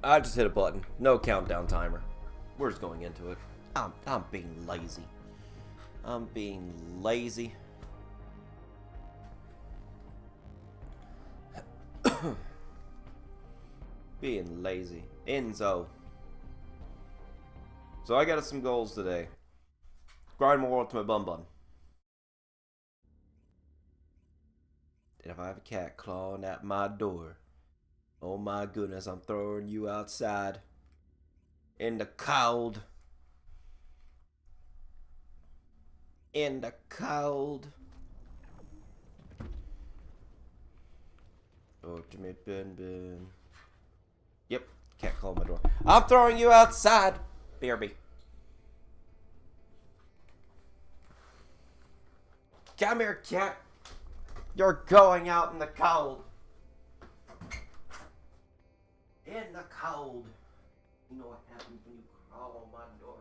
I just hit a button. No countdown timer. We're just going into it. I'm being lazy. I'm being lazy. Being lazy. Enzo. So I got some goals today. Grind more ultimate BunBun. And if I have a cat clawing at my door, oh my goodness, I'm throwing you outside in the cold. In the cold. Ultimate BunBun. Yep, cat clawing my door. I'm throwing you outside, BRB. Come here, cat. You're going out in the cold. In the cold. You know what happens when you crawl on my door?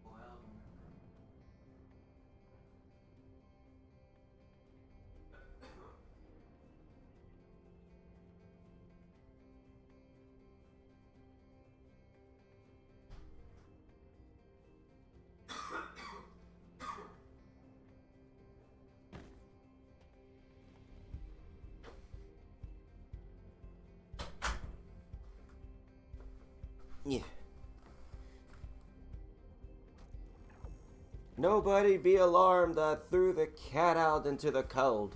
Well, yeah. Nobody be alarmed, I threw the cat out into the cold.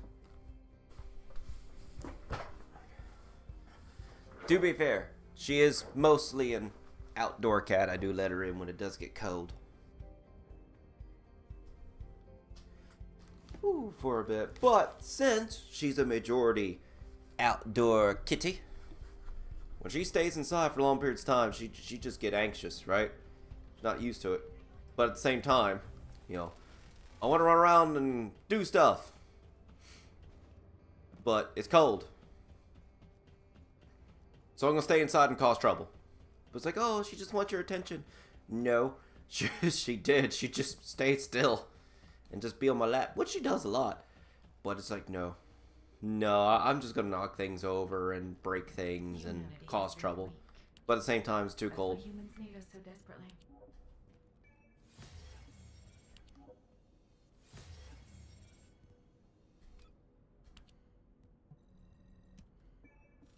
To be fair, she is mostly an outdoor cat. I do let her in when it does get cold. Ooh, for a bit. But since she's a majority outdoor kitty, when she stays inside for long periods of time, she just get anxious, right? She's not used to it. But at the same time, you know, I want to run around and do stuff. But it's cold. So I'm going to stay inside and cause trouble. But it's like, oh, she just wants your attention. No, she did. She just stayed still and just be on my lap, which she does a lot. But it's like, no. No, I'm just going to knock things over and break things and cause trouble. But at the same time, it's too cold. Humans need us so desperately.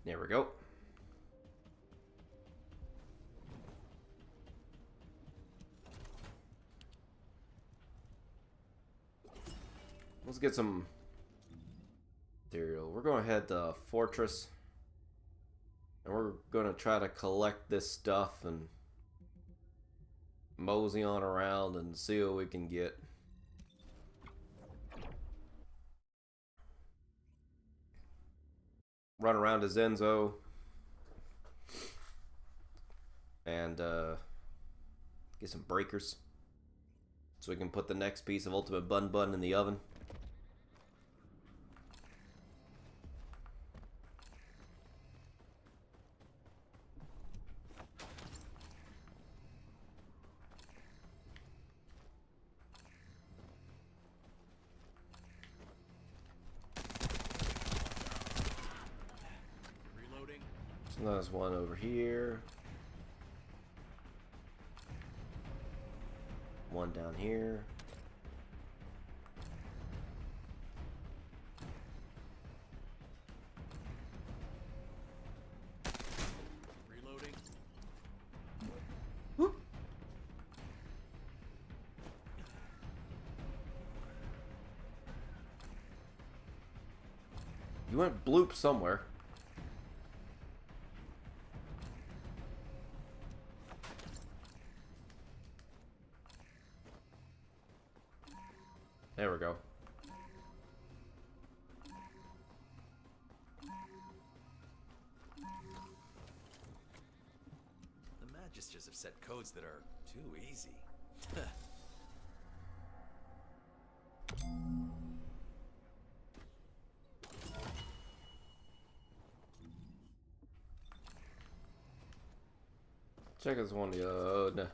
There we go. Let's get some material. We're going to head to Fortress. And we're going to try to collect this stuff and mosey on around and see what we can get. Run around to Zenzo. And get some breakers. So we can put the next piece of Ultimate BunBun in the oven. So there's one over here. One down here. Reloading. Whoop. You went bloop somewhere. There we go. The Magisters have set codes that are too easy. Check this one, no.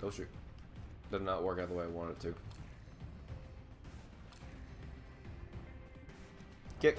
Oh shoot. Did not work out the way I wanted it to. Kick.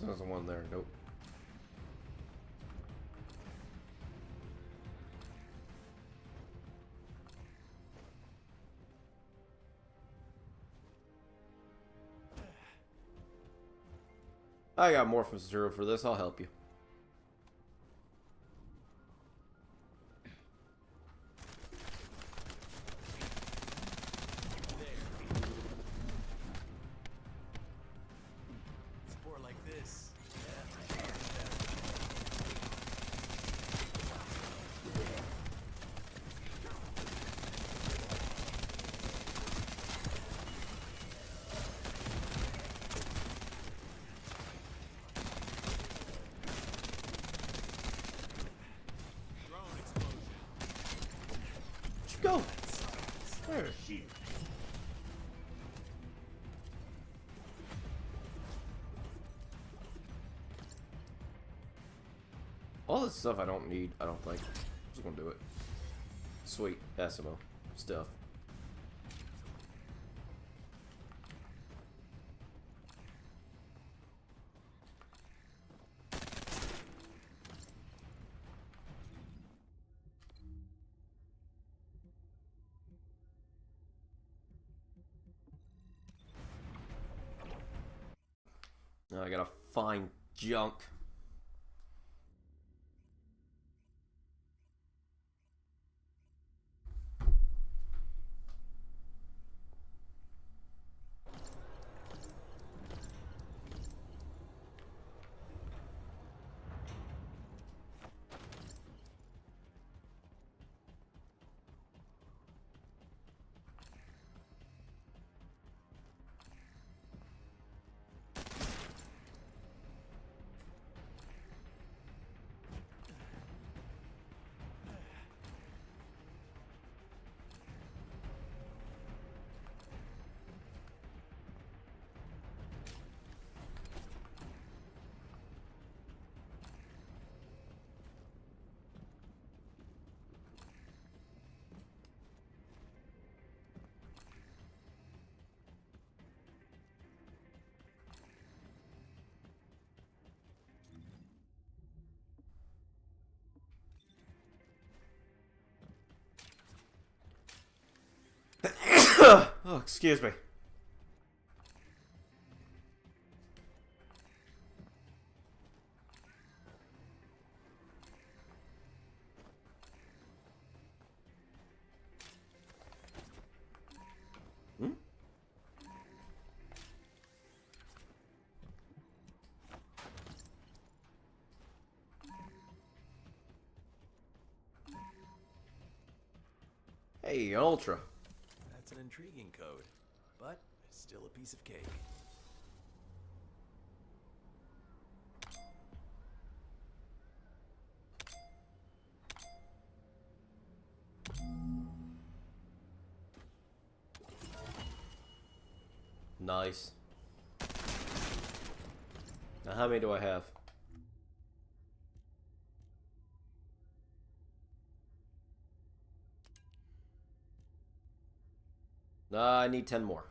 There's one there. Nope. I got more from Zero for this. I'll help you. It's more like this. Drone explosion. Go. There. All this stuff I don't need, I don't think. I'm just gonna do it. Sweet. SMO. Stuff. Now I gotta find junk. Oh, excuse me. Hmm? Hey, Ultra. That's an intriguing code, but it's still a piece of cake. Nice. Now, how many do I have? I need 10 more.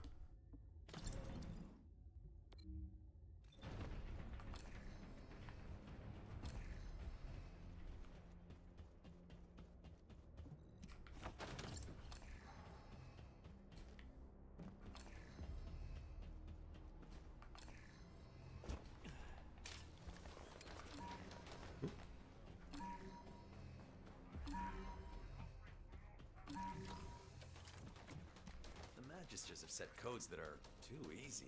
The magisters have set codes that are too easy.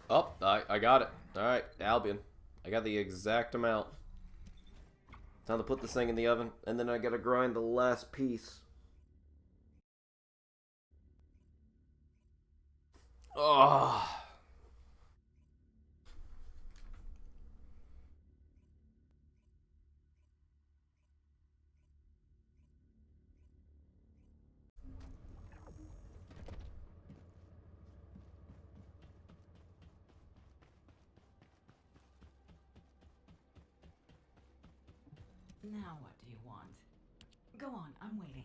Oh, I got it. Alright, Albion. I got the exact amount. Time to put this thing in the oven, and then I gotta grind the last piece. Oh. Now what do you want? Go on, I'm waiting.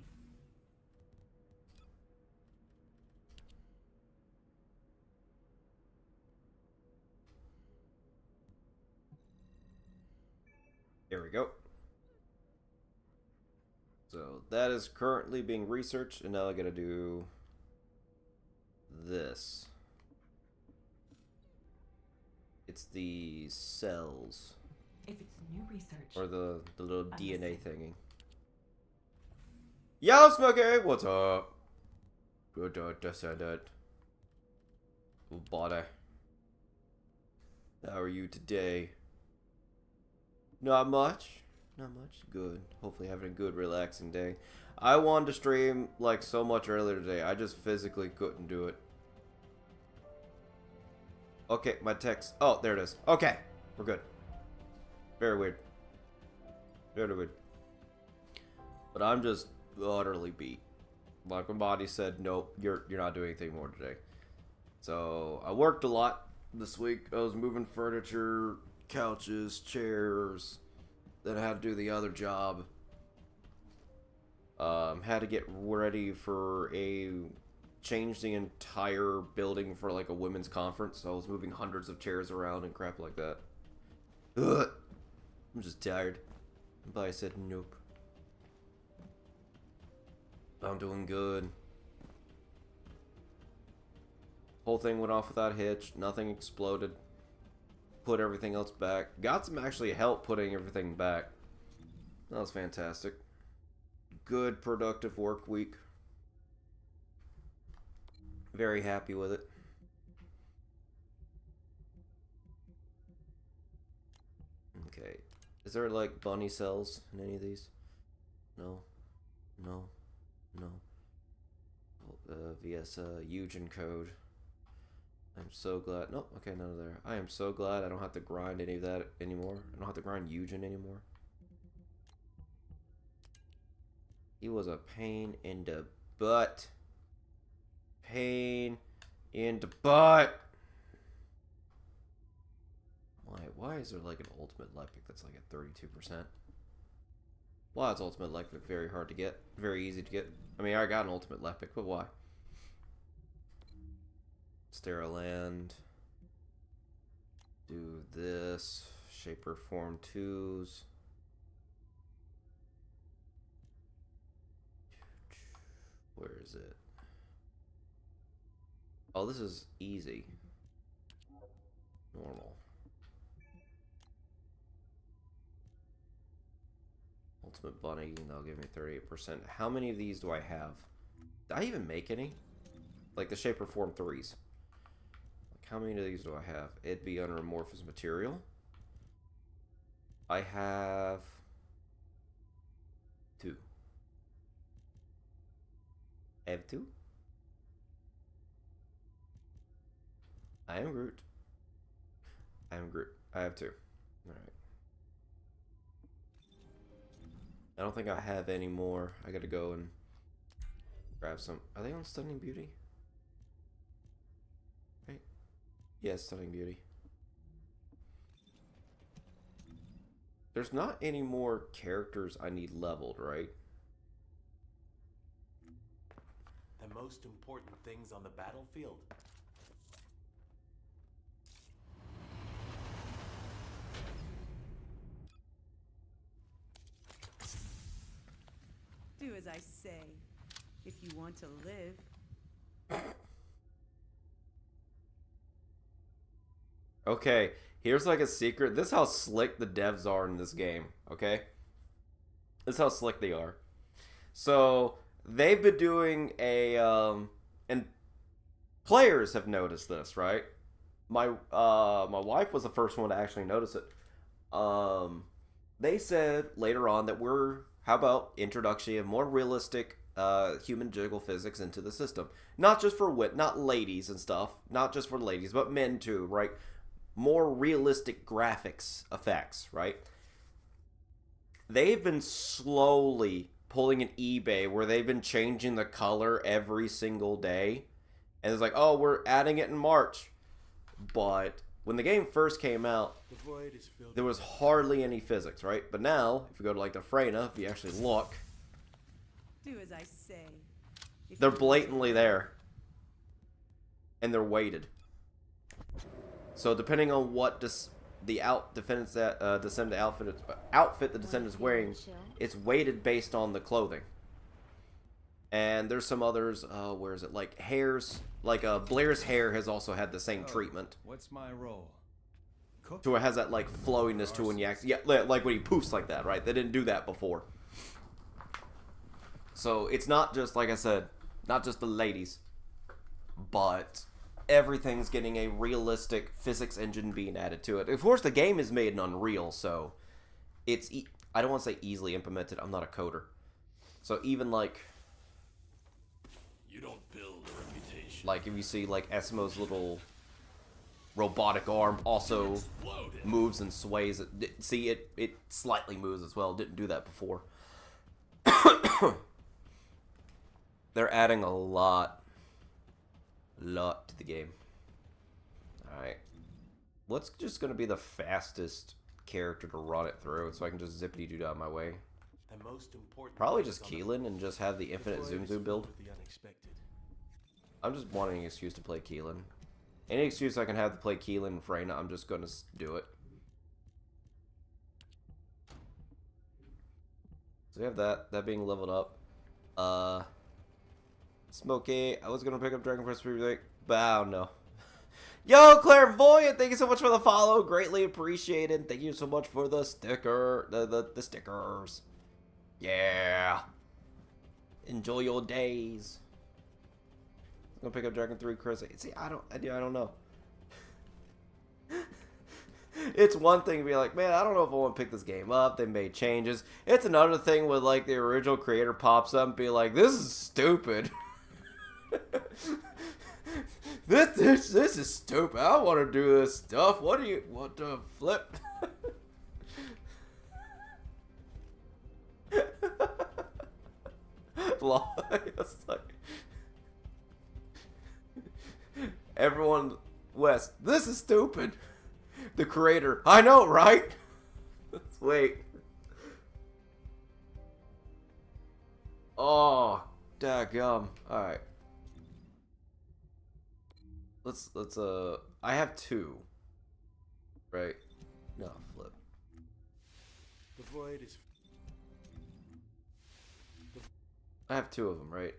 Here we go. So that is currently being researched, and now I gotta do this. It's the cells. If it's new research. Or the little DNA thingy. Yo, Smokey! What's up? Good, body. How are you today? Not much. Not much. Good. Hopefully having a good, relaxing day. I wanted to stream, like, so much earlier today. I just physically couldn't do it. Okay, my text. Oh, there it is. Okay. We're good. Very weird. Very weird. But I'm just utterly beat. Like my body said, nope, you're not doing anything more today. So I worked a lot this week. I was moving furniture, couches, chairs. Then I had to do the other job. Had to get ready for change the entire building for like a women's conference. So I was moving hundreds of chairs around and crap like that. Ugh. I'm just tired. But I said nope. I'm doing good. Whole thing went off without a hitch. Nothing exploded. Put everything else back. Got some actually help putting everything back. That was fantastic. Good productive work week. Very happy with it. Okay. Is there like bunny cells in any of these? No. No. No. VS Eugen code. I'm so glad. Nope. Okay, none of there. I am so glad I don't have to grind any of that anymore. I don't have to grind Eugen anymore. He was a pain in the butt. Pain in the butt. Why is there like an ultimate life pick that's like at 32%? Why is ultimate life pick very hard to get? Very easy to get. I mean, I got an ultimate life pick, but why? Sterile land. Do this. Shaper form 2s. Where is it? Oh, this is easy. Normal. Ultimate bunny, they'll give me 38%. How many of these do I have? Did I even make any? Like the Shaper Form 3s. Like how many of these do I have? It'd be under amorphous material. I have 2. I have 2? I am Groot. I am Groot. I have 2. Alright. I don't think I have any more. I gotta go and grab some. Are they on Stunning Beauty? Right? Yeah, Stunning Beauty. There's not any more characters I need leveled, right? The most important things on the battlefield. Do as I say, if you want to live. Okay, here's like a secret. This is how slick the devs are in this game, okay? This is how slick they are. So, they've been doing a, and players have noticed this, right? My wife was the first one to actually notice it. they said later on that how about introduction of more realistic human jiggle physics into the system, not just for not ladies and stuff, not just for ladies, but men too, right? More realistic graphics effects, right? They've been slowly pulling an eBay where they've been changing the color every single day, and it's like, oh, we're adding it in March, but when the game first came out, there was hardly any physics, right? But now, if you go to like the Freyna, if you actually look, Do as I say. If they're you- blatantly there. And they're weighted. So depending on what the Descendant outfit the Descendant is wearing, it's weighted based on the clothing. And there's some others, where is it? Like hairs, like Blair's hair has also had the same treatment. What's my role? Cook? So it has that like flowiness to when you actually, yeah, like when he poofs like that, right? They didn't do that before. So it's not just, like I said, not just the ladies, but everything's getting a realistic physics engine being added to it. Of course, the game is made in Unreal, so it's, I don't want to say easily implemented. I'm not a coder. So even like, You don't build a reputation. like if you see like Esmo's little robotic arm also Exploded. moves and sways. See, it slightly moves as well. Didn't do that before. They're adding a lot to the game. Alright. What's just going to be the fastest character to run it through so I can just zippity-doo out of my way? The most important Probably thing is just on the- Keelan and just have the infinite void zoom is zoom build. filled with the unexpected. I'm just wanting an excuse to play Keelan. Any excuse I can have to play Keelan and Freyna, I'm just going to do it. So we have that being leveled up. Smokey, I was going to pick up Dragon Quest remake, but I don't know. Yo, Clairvoyant, thank you so much for the follow. Greatly appreciated. Thank you so much for the sticker, the stickers. Yeah. Enjoy your days. I'm gonna pick up Dragon 3 Chris. See, I don't know. It's one thing to be like, man, I don't know if I want to pick this game up. They made changes. It's another thing with like the original creator pops up and be like, this is stupid. This is stupid. I don't want to do this stuff. What the flip? It's like, everyone, West, this is stupid. The creator, I know, right? Let's wait. Oh, daggum. Alright. Let's I have two. Right? No, flip. The void is. I have two of them, right?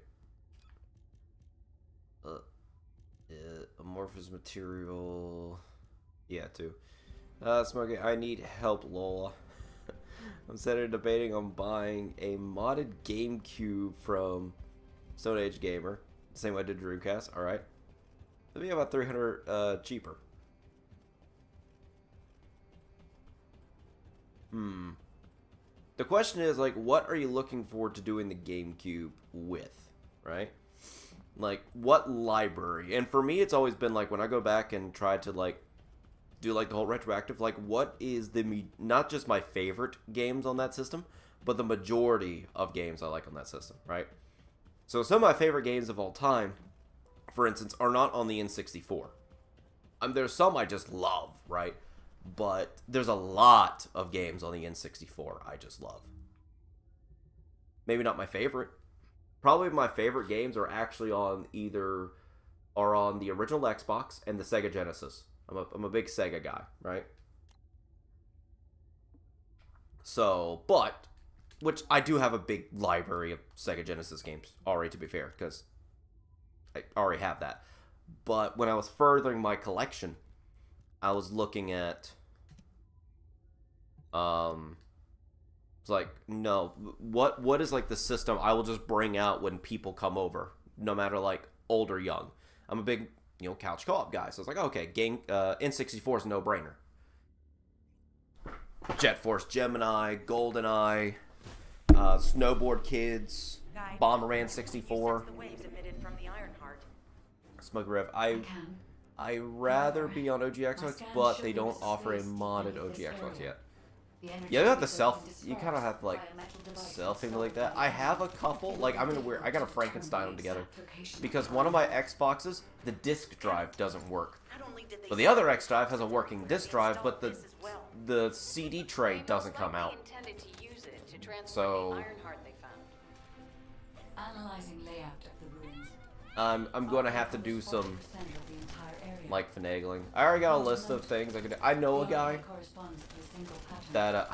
Amorphous material. Yeah, two. Smokey, I need help, Lola. I'm sitting debating on buying a modded GameCube from Stone Age Gamer. Same way I did Dreamcast. Alright. It'll be about 300 cheaper. The question is, like, what are you looking forward to doing the GameCube with, right? Like, what library? And for me, it's always been, like, when I go back and try to, like, do, like, the whole retroactive, like, what is not just my favorite games on that system, but the majority of games I like on that system, right? So some of my favorite games of all time, for instance, are not on the N64. There's some I just love, right? But there's a lot of games on the N64 I just love. Maybe not my favorite. Probably my favorite games are actually on the original Xbox and the Sega Genesis. I'm a big Sega guy, right? So, which I do have a big library of Sega Genesis games already, to be fair, because I already have that. But when I was furthering my collection, I was looking at, it's like, no, what is like the system I will just bring out when people come over, no matter like old or young. I'm a big, couch co-op guy, so it's like, okay, N64 is a no-brainer. Jet Force Gemini, GoldenEye, Snowboard Kids, Guide. Bomberman You 64, sense the waves emitted from the Ironheart. Smoke Rev. I can. I rather be on OG Xbox, but they don't offer a modded OG Xbox yet. Yeah, you have to you kind of have to like self-emulate that. I have a couple, like I'm in a weird, I gotta Frankenstein them together. Because one of my Xboxes, the disk drive doesn't work. Not only did they But the other X drive has a working disk drive, but the CD tray doesn't come out. Intended to use it to transfer So- the Ironheart they found. Analyzing layout of the ruins. I'm gonna have to do some 40% of the entire area. like finagling. I already got a list of things I could do. I know a guy Corresponds to a single pattern. that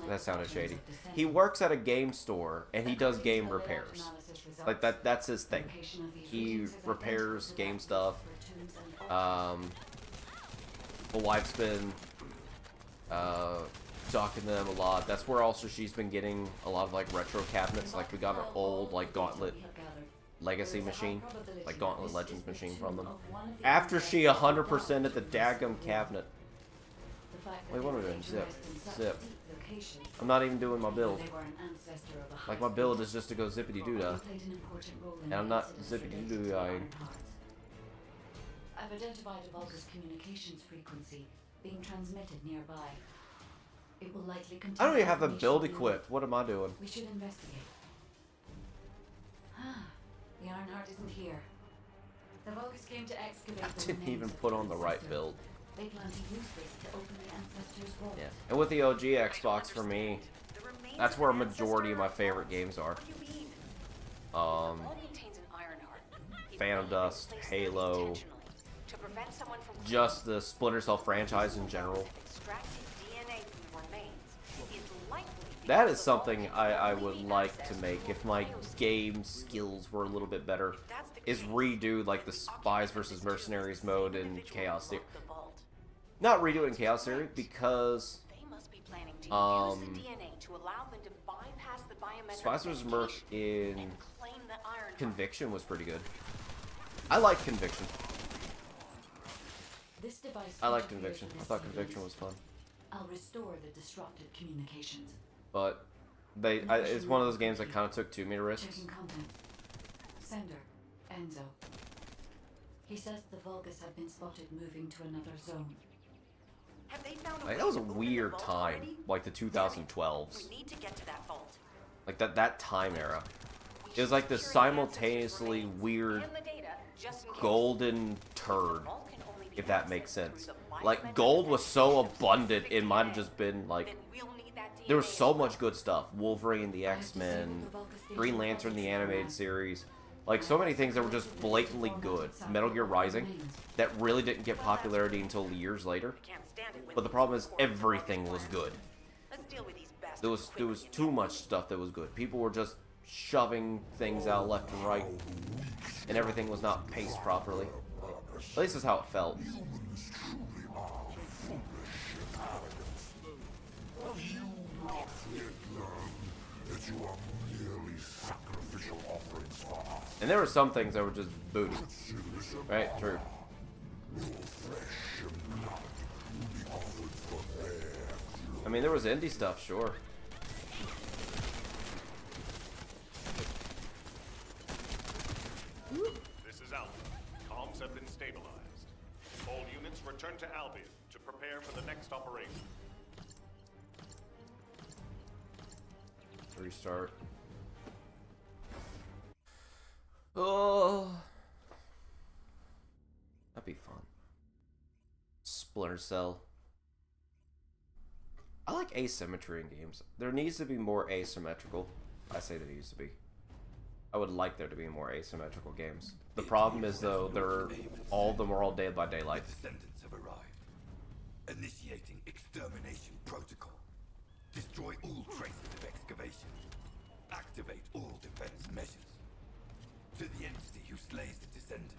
that sounded shady. He works at a game store and he does game repairs. Like that's his thing. He repairs game stuff. My wife's been talking to them a lot. That's where also she's been getting a lot of like retro cabinets. Like we got an old like Gauntlet Legacy machine, like Gauntlet Legends machine from them. After she 100% at the daggum cabinet. Wait, what am I doing? Zip. I'm not even doing my build. Like my build is just to go zippity doo dah. And I'm not zippity doo dah. I've identified a Vulgus communications frequency being transmitted nearby. It will likely contain. I don't even have the build information equipped. What am I doing? We should investigate. The Ironheart isn't here. The Vulgus came to excavate I the didn't remains even of put the on the right ancestor. build. They plan to use this to open the ancestors' vault. Yeah. And with the OG Xbox for me, The remains that's of where a an majority of my ancestor? favorite games are. What do you mean? Um, All contains an Ironheart. It Phantom may Dust, replace them Halo, intentionally to prevent someone from just the Splinter Cell franchise in general. extracting DNA from the remains. It's likely That because is the vault something is I the would only like to access make to if my Bio's game skills were a little bit better. That's the Is case. redo like the The Spies occupant versus is clearly Mercenaries the same mode in individual Chaos who Theory. locked the vault. Not redo it in Chaos Theory because They must be planning to use the DNA to allow them to bypass the biometric Spies vs. Merc verification in and claim the Ironheart. Conviction was pretty good. I like Conviction. This device I like interferes Conviction. with I thought the Conviction civilians. was fun. I'll restore the disrupted communications. But it's one of those games that kind of took too many risks. Checking content. Sender, Enzo. He says the Vulgus have been spotted moving to another zone. Have they found a Like, way that was a to open the weird vault time, already? like the 2012s. We need to get to that vault. Like that time era. It was like this simultaneously weird And the data, just in case. golden turd, Vault can only be if that accessed makes sense. through the Like biometric gold was so verification abundant, of the it might have DNA. just been like Then we'll need that there was DNA so as much well. good stuff. Wolverine, the X-Men, Green Lantern, the animated series. Like so many things that were just blatantly good. Metal Gear Rising, that really didn't get popularity until years later. Can't stand it when But the these problem is horrible everything Vulgus was plans. good. Let's deal with these bastards There was quickly too and much stuff that was good. People were just shoving things out left and right, and everything was not paced properly. At least that's how it felt. And there were some things that were just booty. Right? True. I mean, there was indie stuff, sure. This is Alpha. Comms have been stabilized. All units return to Albion to prepare for the next operation. Restart. Oh, that'd be fun. Splinter Cell. I like asymmetry in games. There needs to be more asymmetrical. I say there needs to be. I would like there to be more asymmetrical games. The problem is though, all of them are all Dead by Daylight. Descendants have arrived. Initiating extermination protocol. Destroy all traces of excavation. Activate all defense measures. To the entity who slays the descendant,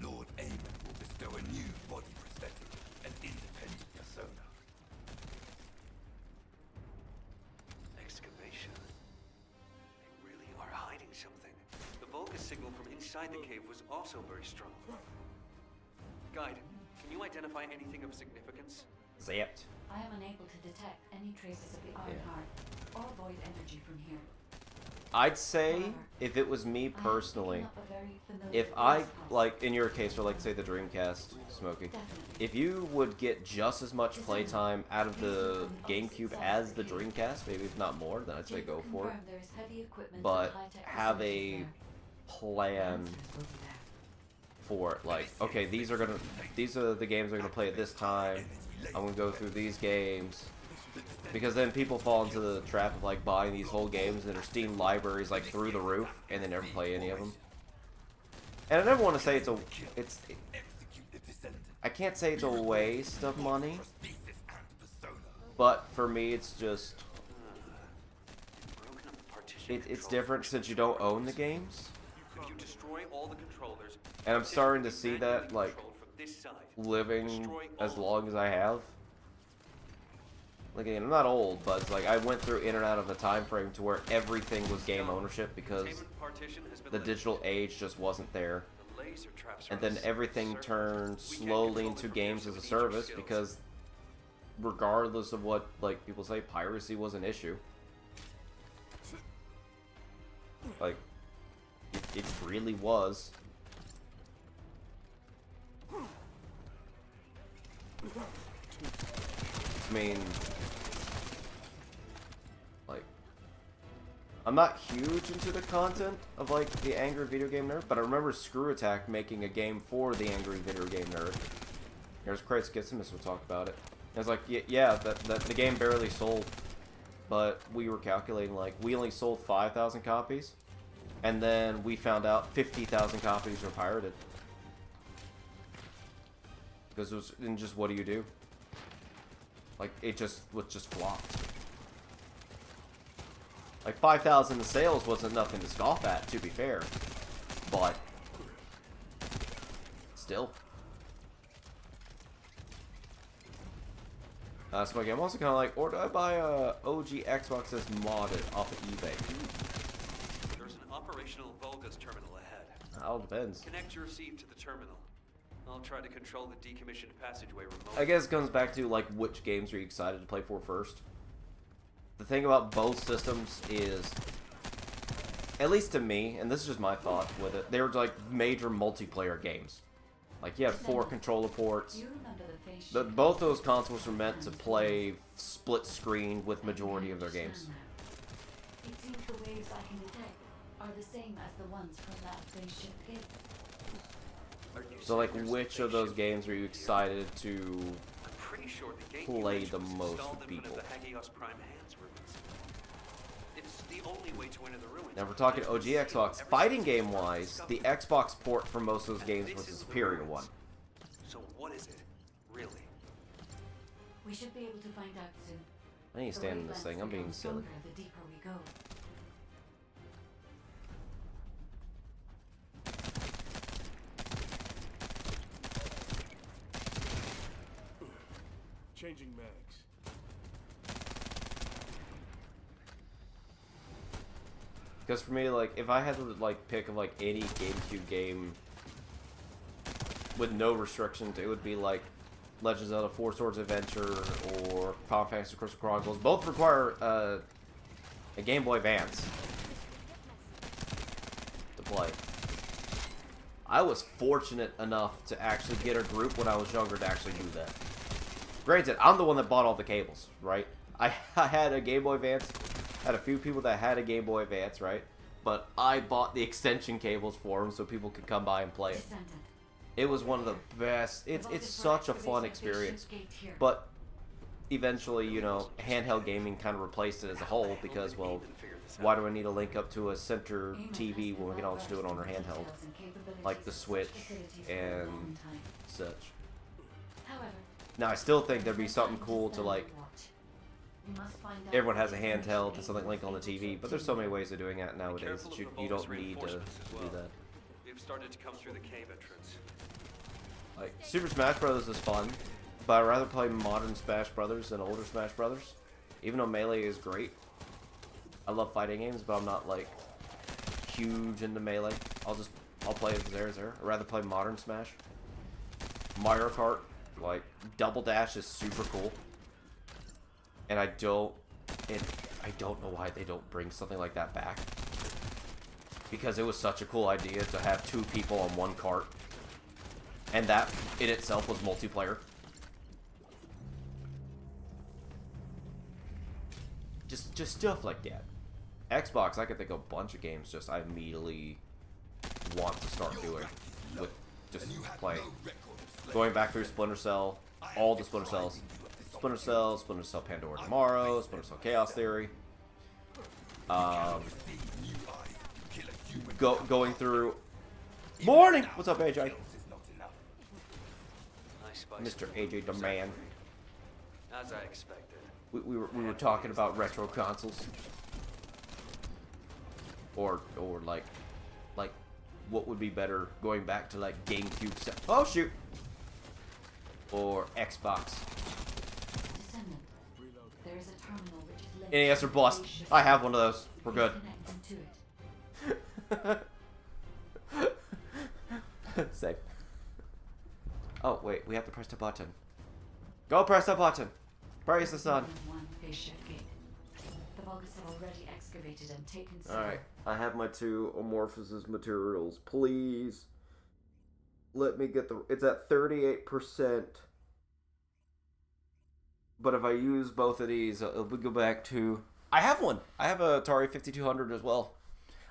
Lord Amon will bestow a new body prosthetic and independent persona. Excavation. They really are hiding something. The Vulgus signal from inside the cave was also very strong. Guide, can you identify anything of significance? Zapped. I am unable to detect any traces of the Iron Heart or void energy from here. I'd say However, if it was me I am picking personally, up a very familiar if voice I, pulse. like in your case, for like say the Dreamcast, Smokey, Definitely. if you would get just as much playtime out of the GameCube as the Dreamcast, maybe if not more, then I'd say go for it. Confirm there is heavy equipment But and high-tech have facilities a there. plan Answers will be there. for it. Like, okay, these are the games I'm gonna play at this time. I'm gonna go through these games. Because then people fall into the trap of like buying these whole games and their Steam libraries like through the roof and they never play any of them. And I never want to say I can't say it's a waste of money, but for me it's just Broken up partition it's control different for since you don't own the games. If you destroy all the controllers, And I'm partition starting will to be see manually that like controlled from this side. living Destroy as all long as I have. Like, again, I'm not old, but it's like I went through in and out of a time frame to where everything was game ownership because Containment partition has been the lifted. digital age just wasn't there. The laser traps And are then on everything surface. turned We can't slowly control into it from here, games so as we a need your service skills. because regardless of what like people say, piracy was an issue. Like it really was. I mean, like, I'm not huge into the content of like the Angry Video Game Nerd, but I remember Screw Attack making a game for the Angry Video Game Nerd. Here's Kratos Gitsimus will talk about it. And it's like, yeah, that the game barely sold, but we were calculating like we only sold 5,000 copies, and then we found out 50,000 copies were pirated. Because it was, and just what do you do? Like it just flopped. Like 5,000 in sales wasn't nothing to scoff at, to be fair, but still. So I'm also kind of like, or do I buy a OG Xbox that's modded off of eBay? There's an operational Volga's terminal ahead. It all depends. Connect your receive to the terminal. I'll try to control the decommissioned passageway remotely. I guess it comes back to like which games are you excited to play for first. The thing about both systems is, at least to me, and this is just my thought with it, they were like major multiplayer games. Like you have 4 controller ports. You remember the face But both those consoles were meant to play split screen with majority of their games. It seems the waves I can detect are the same as the ones from that spaceship gate. Are you So like, saying there's which of those games are you excited to I'm pretty sure the game play image the was most installed with in front people? of the Hagios Prime Hands ruins. It's the only way to enter the ruins. Now, if we're talking It's OG been sealed Xbox, ever fighting since game it was wise, the discovered. Xbox port for most of those games This was the is the superior ruins. one. So what is it, really? We should be able to find out soon. I need to stand in this thing. I'm being silly. The deeper we go. Changing mags. Because for me, like, if I had to like pick like any GameCube game with no restrictions, it would be like Legend of Zelda: Four Swords Adventure or Final Fantasy Crystal Chronicles. Both require a Game Boy Advance to play. I was fortunate enough to actually get a group when I was younger to actually do that. Granted, I'm the one that bought all the cables, right? I had a Game Boy Advance. Had a few people that had a Game Boy Advance, right? But I bought the extension cables for them so people could come by and play it. Descendant. It was one of the best. It's such a fun experience. But eventually, you know, handheld gaming kind of replaced it as a whole because, well, why do I need to link up to a center TV when we can all just do it on our handheld? Like the Switch and such. However, Now, I still think there'd be something cool to, like, everyone has a handheld to something link on the TV, but there's so many ways of doing that nowadays that you don't need to do that. We've started to come through the cave entrance. Like, Super Smash Brothers is fun, but I'd rather play modern Smash Brothers than older Smash Brothers. Even though Melee is great. I love fighting games, but I'm not, like, huge into Melee. I'll play it as there. I'd rather play modern Smash. Mario Kart, like, Double Dash is super cool. And I don't know why they don't bring something like that back. Because it was such a cool idea to have 2 people on one cart. And that in itself was multiplayer. Just stuff like that. Xbox, I could think of a bunch of games just I immediately want to start doing. With just playing. Going back through Splinter Cell, all the Splinter Cells. Splinter Cell Pandora Tomorrow, Splinter Cell Chaos Theory. Going through... Morning! What's up, AJ? Mr. AJ the man. As I expected. We were talking about retro consoles. Or like what would be better going back to like GameCube set. Oh shoot! Or Xbox. Descendant. There is a terminal which is linked NES or bust. I have one of those. We're good. Safe. Oh wait, we have to press the button. Go press the button. Praise the sun. The Vulgus have already excavated and taken. Alright, I have my 2 amorphosis materials. Please let me get the... It's at 38%. But if I use both of these, we go back to... I have one! I have a Atari 5200 as well.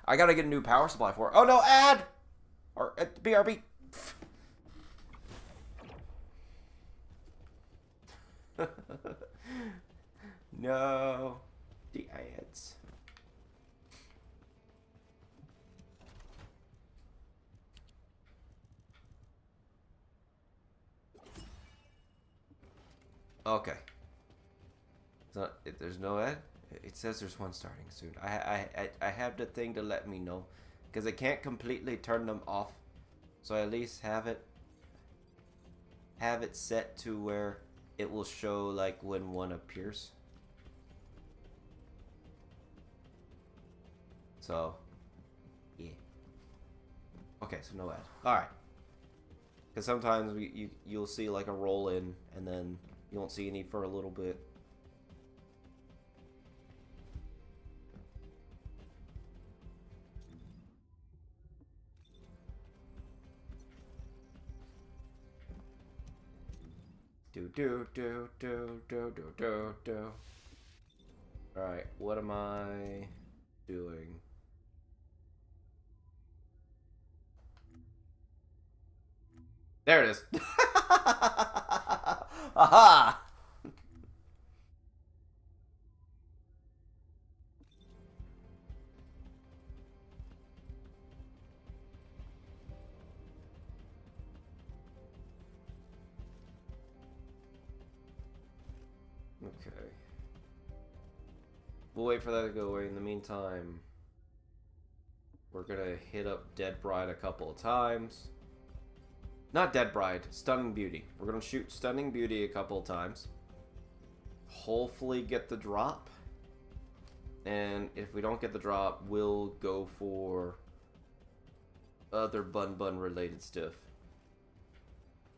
I gotta get a new power supply for it. Oh no, ad! Or BRB. No. The ads. Okay. So there's no ad? It says there's one starting soon. I have the thing to let me know. Because I can't completely turn them off. So I at least have it set to where it will show like when one appears. So, yeah. Okay, so no ad. Alright. Because sometimes you'll see like a roll in, and then you won't see any for a little bit. Do. Alright, what am I doing? There it is. Aha! Okay. We'll wait for that to go away. In the meantime, we're gonna hit up Dead Bride a couple of times. Not Dead Bride, Stunning Beauty. We're gonna shoot Stunning Beauty a couple of times. Hopefully get the drop. And if we don't get the drop, we'll go for other BunBun related stuff.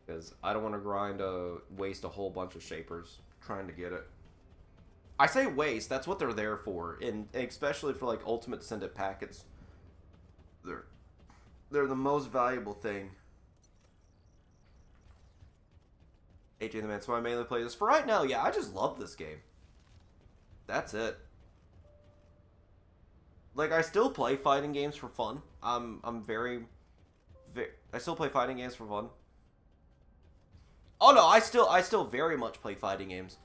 Because I don't want to waste a whole bunch of shapers trying to get it. I say waste, that's what they're there for. And especially for like Ultimate Descendant packets. They're the most valuable thing. AJ the Man, so I mainly play this. For right now, yeah, I just love this game. That's it. Like, I still play fighting games for fun. I still play fighting games for fun. Oh no, I still very much play fighting games.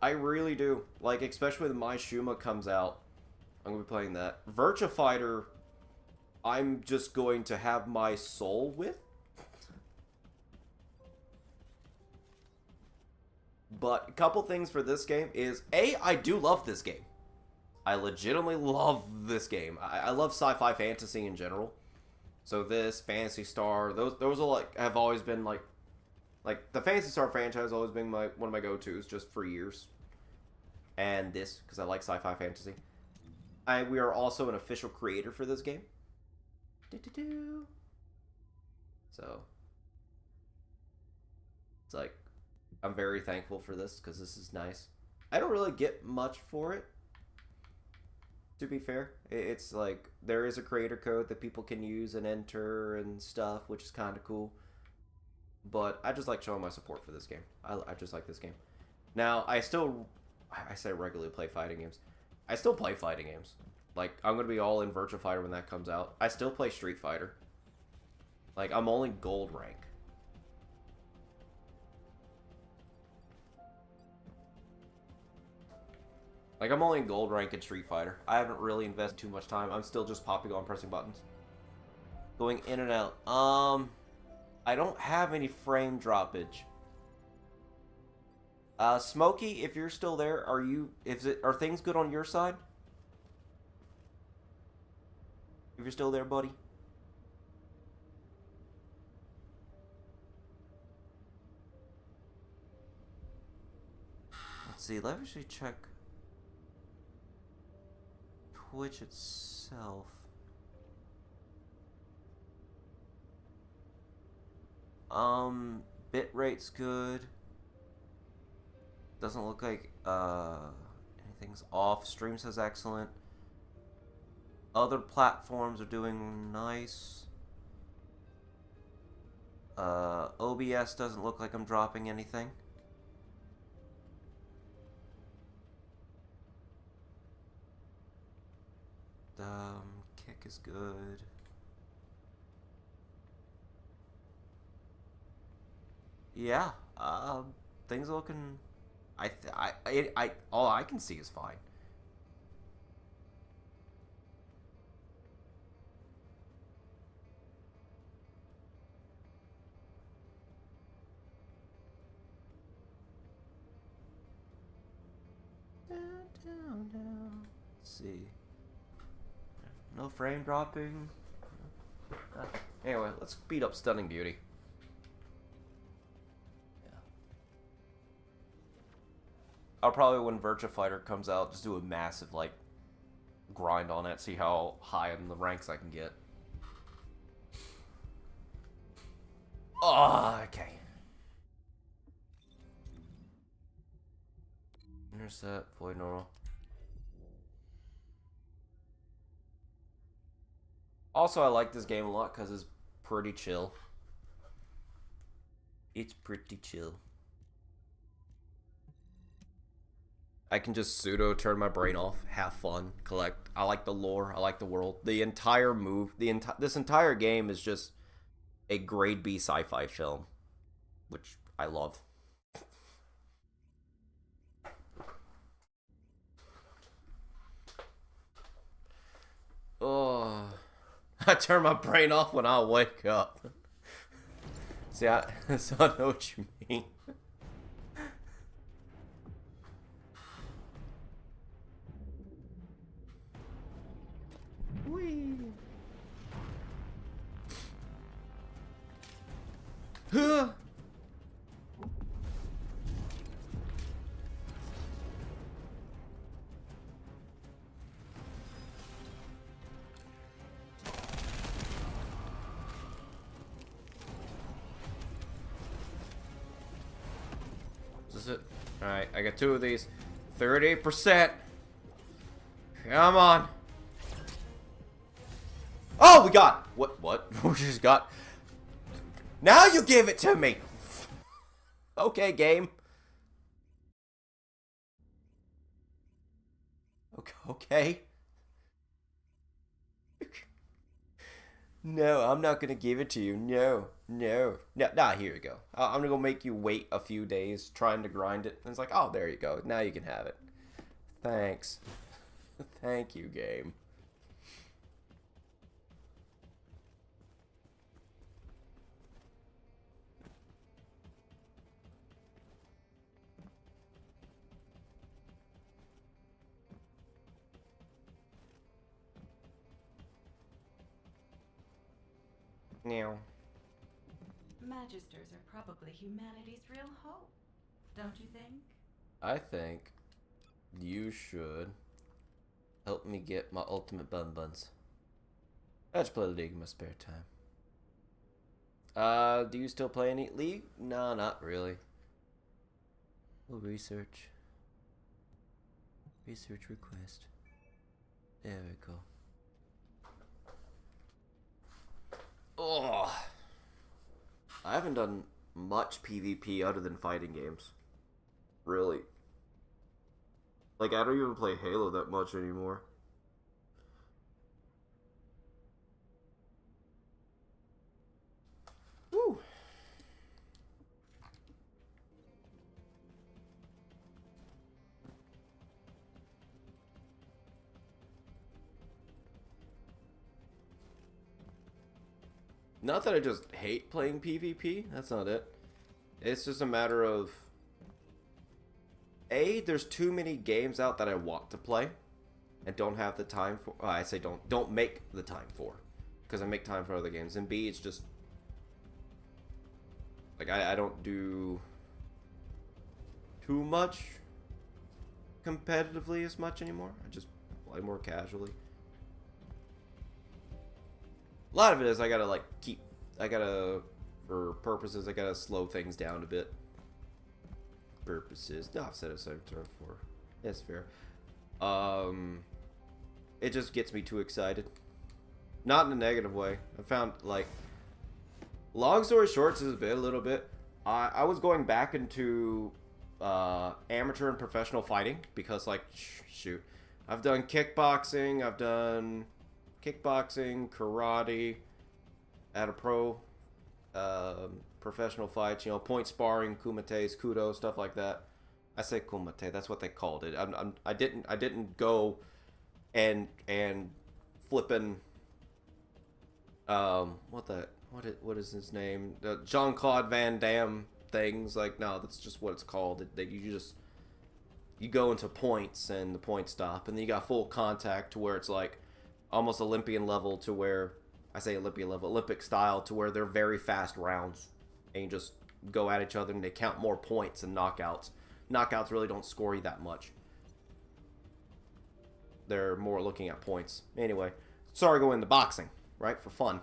I really do. Like, especially when My Shuma comes out. I'm going to be playing that. Virtua Fighter, I'm just going to have my soul with. But a couple things for this game is, A, I do love this game. I legitimately love this game. I love sci-fi fantasy in general. So this, Phantasy Star, those are like, have always been like the Phantasy Star franchise has always been one of my go-tos just for years. And this, because I like sci-fi fantasy. We are also an official creator for this game. So, it's like, I'm very thankful for this, because this is nice. I don't really get much for it. To be fair, it's like there is a creator code that people can use and enter and stuff, which is kind of cool. But I just like showing my support for this game. I just like this game. Now, I say regularly play fighting games. I still play fighting games. Like, I'm going to be all in Virtua Fighter when that comes out. I still play Street Fighter. Like, I'm only gold rank. Like, I'm only in gold rank in Street Fighter. I haven't really invested too much time. I'm still just popping on, pressing buttons. Going in and out. I don't have any frame droppage. Smokey, if you're still there, are things good on your side? If you're still there, buddy. Let's see, let me actually check Twitch itself. Bitrate's good. Doesn't look like anything's off. Stream says excellent. Other platforms are doing nice. OBS doesn't look like I'm dropping anything. Kick is good. Yeah, things are looking. All I can see is fine. Down. Let's see. No frame dropping. Anyway, let's beat up Stunning Beauty. Yeah. I'll probably, when Virtua Fighter comes out, just do a massive, like, grind on it, see how high in the ranks I can get. Oh, okay. Intercept, void normal. Also, I like this game a lot because it's pretty chill. It's pretty chill. I can just pseudo turn my brain off, have fun, collect. I like the lore. I like the world. The entire this entire game is just a grade B sci-fi film, which I love. Oh, I turn my brain off when I wake up. See, so I know what you mean. Whee. Huh. Is it? Alright, I got 2 of these. 38%. Come on. Oh, we got. What? We just got. Now you give it to me. Okay, game. Okay. No, I'm not gonna give it to you. No. Nah, here you go. I'm gonna go make you wait a few days trying to grind it. And it's like, oh, there you go. Now you can have it. Thanks. Thank you, game. Now. Magisters are probably humanity's real hope, don't you think? I think you should help me get my ultimate BunBuns. I just play League in my spare time. Do you still play any League? No, not really. We'll research. Research request. There we go. Oh, I haven't done much PvP other than fighting games. Really. Like, I don't even play Halo that much anymore. Woo. Not that I just hate playing PvP. That's not it. It's just a matter of... A, there's too many games out that I want to play and don't have the time for. I say don't make the time for, because I make time for other games. And B, it's just like I don't do too much competitively as much anymore. I just play more casually. A lot of it is I gotta for purposes, I gotta slow things down a bit. Purposes. No, I've said it so term before. That's fair. It just gets me too excited. Not in a negative way. I found, like, long story short, this is a little bit. I was going back into amateur and professional fighting because, like, shoot, I've done kickboxing, karate, at a pro. Professional fights, you know, point sparring, kumites, kudo, stuff like that. I say kumite, that's what they called it. I didn't go and flipping what is his name? Jean-Claude Van Damme things. Like, no, that's just what it's called. You go into points and the points stop, and then you got full contact to where it's like almost Olympian level, to where I say Olympian level, Olympic style, to where they're very fast rounds. And you just go at each other and they count more points than knockouts. Knockouts really don't score you that much. They're more looking at points. Anyway, sorry, going into boxing, right, for fun.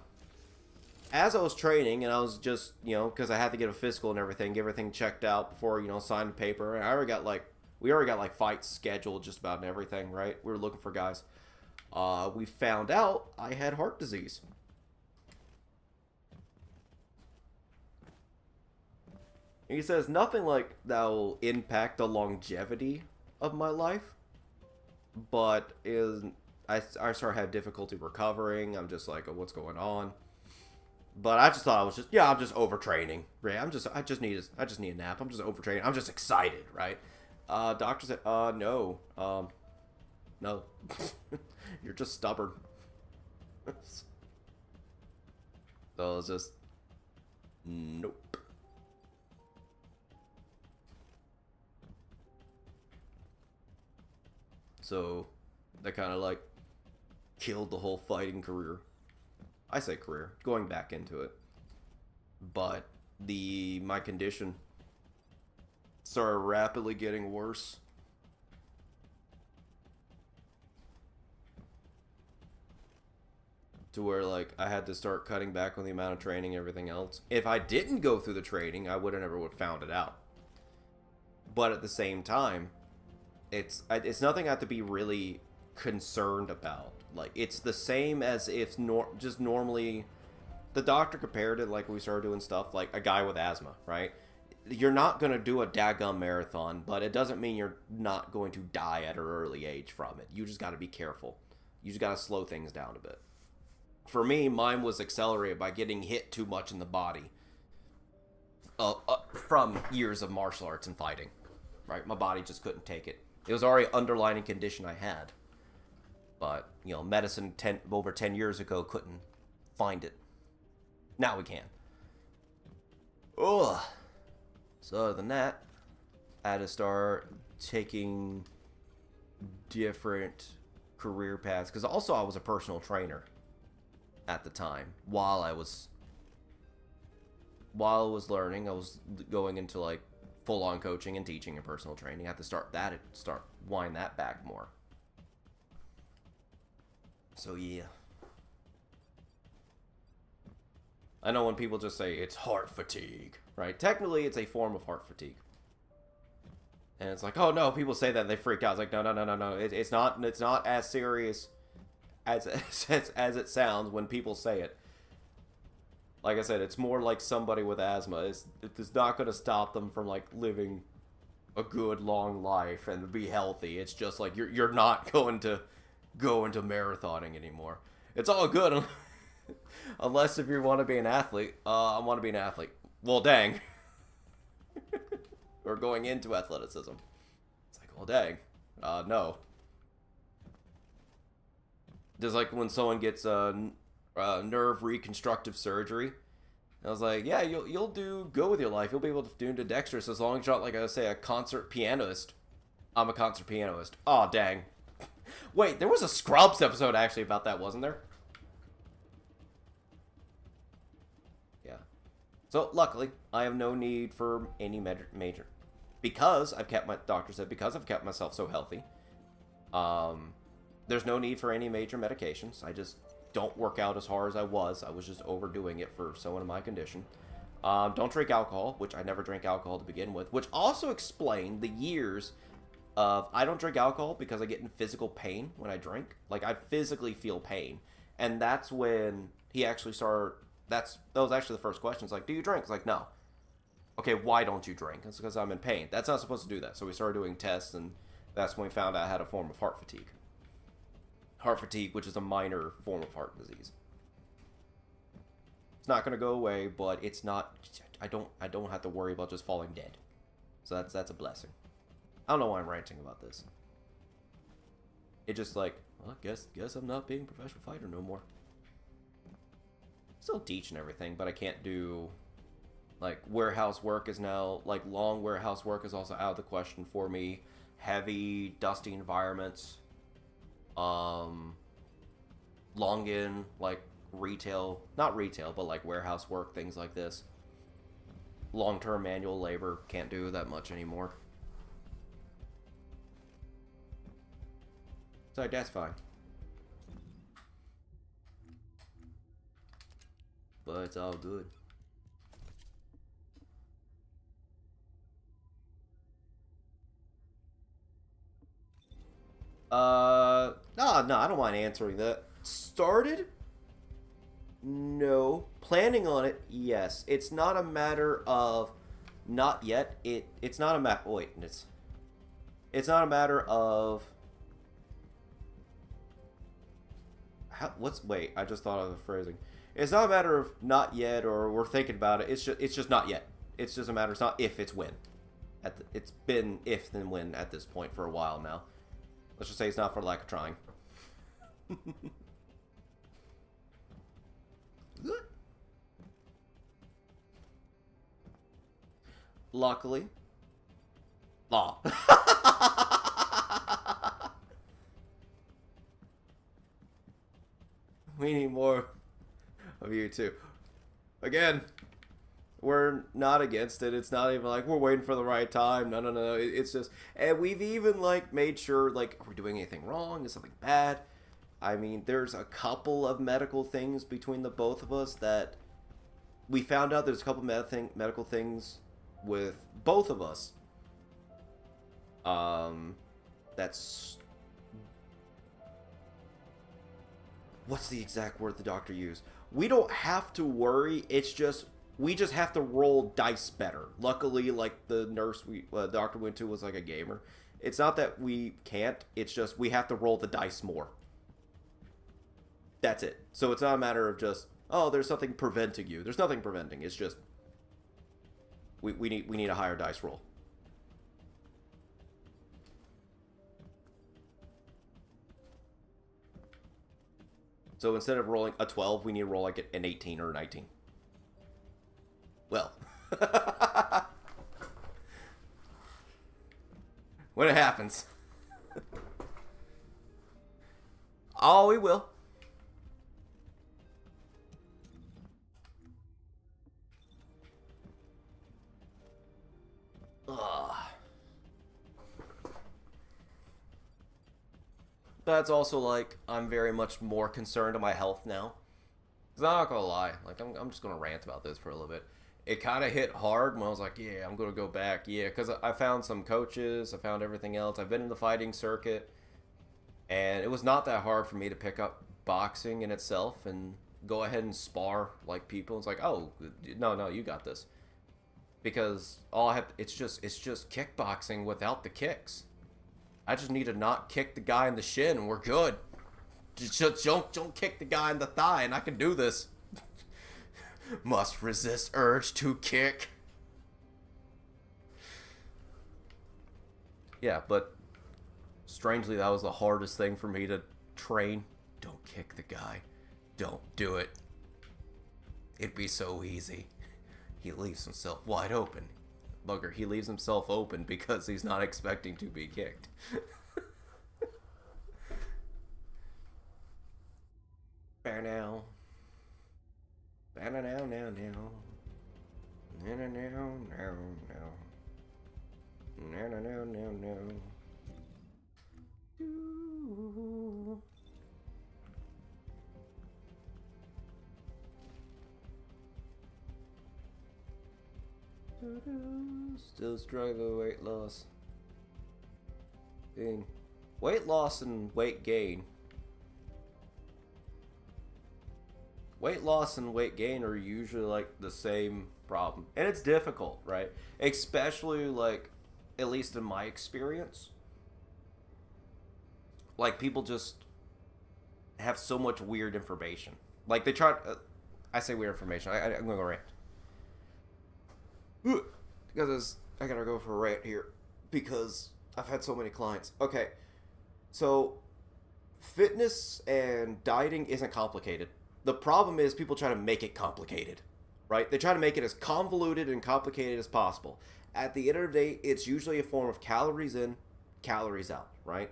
As I was training, and I was just, you know, because I had to get a physical and everything, get everything checked out before, you know, sign the paper. And we already got like fights scheduled just about and everything, right? We were looking for guys. We found out I had heart disease. He says nothing like that will impact the longevity of my life, but I start to have difficulty recovering. I'm just like, oh, what's going on? But I just thought I'm just overtraining. Right? I just need a nap. I'm just overtraining. I'm just excited, right? Doctor said, no, no, you're just stubborn. So it's just nope. So that kind of like killed the whole fighting career. I say career, going back into it. But my condition started rapidly getting worse. To where, like, I had to start cutting back on the amount of training and everything else. If I didn't go through the training, I would have never found it out. But at the same time, it's nothing I have to be really concerned about. Like, it's the same as if just normally, the doctor compared it, like, we started doing stuff like a guy with asthma, right? You're not going to do a daggum marathon, but it doesn't mean you're not going to die at an early age from it. You just got to be careful. You just got to slow things down a bit. For me, mine was accelerated by getting hit too much in the body from years of martial arts and fighting, right? My body just couldn't take it. It was already an underlying condition I had. But, you know, medicine over 10 years ago couldn't find it. Now we can. Ugh. So other than that, I had to start taking different career paths. Because also I was a personal trainer at the time. While I was learning, I was going into like full-on coaching and teaching and personal training. I had to wind that back more. So yeah. I know when people just say it's heart fatigue, right? Technically, it's a form of heart fatigue. And it's like, oh no, people say that and they freak out. It's like, no. It's not as serious as as it sounds when people say it. Like I said, it's more like somebody with asthma. It's not going to stop them from like living a good long life and be healthy. It's just like you're not going to go into marathoning anymore. It's all good unless if you want to be an athlete. I want to be an athlete. Well, dang. Or going into athleticism. It's like, well, dang. No. Just like when someone gets nerve reconstructive surgery. I was like, yeah, you'll do good with your life. You'll be able to do dexterous as long as you're not, like I say, a concert pianist. I'm a concert pianist. Oh, dang. Wait, there was a Scrubs episode actually about that, wasn't there? Yeah. So, luckily, I have no need for any major... Because I've kept my... Doctor said, because I've kept myself so healthy. There's no need for any major medications. I just don't work out as hard as I was. I was just overdoing it for someone in my condition. Don't drink alcohol, which I never drank alcohol to begin with. Which also explained the years of... I don't drink alcohol because I get in physical pain when I drink. Like, I physically feel pain. And that's when he actually started... That was actually the first question. It's like, do you drink? It's like, no. Okay, why don't you drink? It's because I'm in pain. That's not supposed to do that. So we started doing tests, and that's when we found out I had a form of heart fatigue. Heart fatigue, which is a minor form of heart disease. It's not going to go away, but it's not... I don't have to worry about just falling dead. So that's a blessing. I don't know why I'm ranting about this. It just like, well, guess I'm not being a professional fighter no more. Still teach and everything, but I can't do... Like, warehouse work is now... Like, long warehouse work is also out of the question for me. Heavy, dusty environments. Long in, like, retail... Not retail, but, like, warehouse work, things like this. Long-term manual labor. Can't do that much anymore. So, that's fine. But it's all good. No, I don't mind answering that. Started? No. Planning on it? Yes. It's not a matter of not yet. It's not a matter... Wait, it's not a matter of... Wait, I just thought of the phrasing. It's not a matter of not yet or we're thinking about it. It's just not yet. It's just a matter... It's not if, it's when. It's been if then when at this point for a while now. Let's just say it's not for lack of trying. Good. Luckily. Law. We need more of you too. Again, we're not against it. It's not even like we're waiting for the right time. No. It's just, and we've even like made sure, like, are we doing anything wrong? Is something bad? I mean, there's a couple of medical things between the both of us that we found out. There's a couple medical things with both of us. That's... What's the exact word the doctor used? We don't have to worry. It's just... We just have to roll dice better. Luckily, like, the nurse doctor went to was, like, a gamer. It's not that we can't. It's just we have to roll the dice more. That's it. So it's not a matter of just, oh, there's something preventing you. There's nothing preventing. It's just we need a higher dice roll. So instead of rolling a 12, we need to roll like an 18 or a 19. Well. When it happens. Oh, we will. Ugh. That's also like, I'm very much more concerned of my health now. 'Cause I'm not gonna lie, like, I'm just gonna rant about this for a little bit. it kind of hit hard when I was like, yeah, I'm going to go back. Yeah, because I found some coaches. I found everything else. I've been in the fighting circuit. And it was not that hard for me to pick up boxing in itself and go ahead and spar like people. It's like, oh, no, you got this. Because all I have, it's just kickboxing without the kicks. I just need to not kick the guy in the shin and we're good. Just don't kick the guy in the thigh and I can do this. Must resist urge to kick. Yeah, but strangely that was the hardest thing for me to train. Don't kick the guy. Don't do it. It'd be so easy. He leaves himself wide open. Bugger, he leaves himself open because he's not expecting to be kicked. Now. Now. Still struggling with weight loss. Weight loss and weight gain. Weight loss and weight gain are usually like the same problem. And it's difficult, right? Especially like, at least in my experience, like people just have so much weird information. Like they try, I say weird information. I'm gonna go rant. Because I gotta go for a rant here because I've had so many clients. Okay, so fitness and dieting isn't complicated. The problem is people try to make it complicated, right? They try to make it as convoluted and complicated as possible. At the end of the day, it's usually a form of calories in, calories out, right?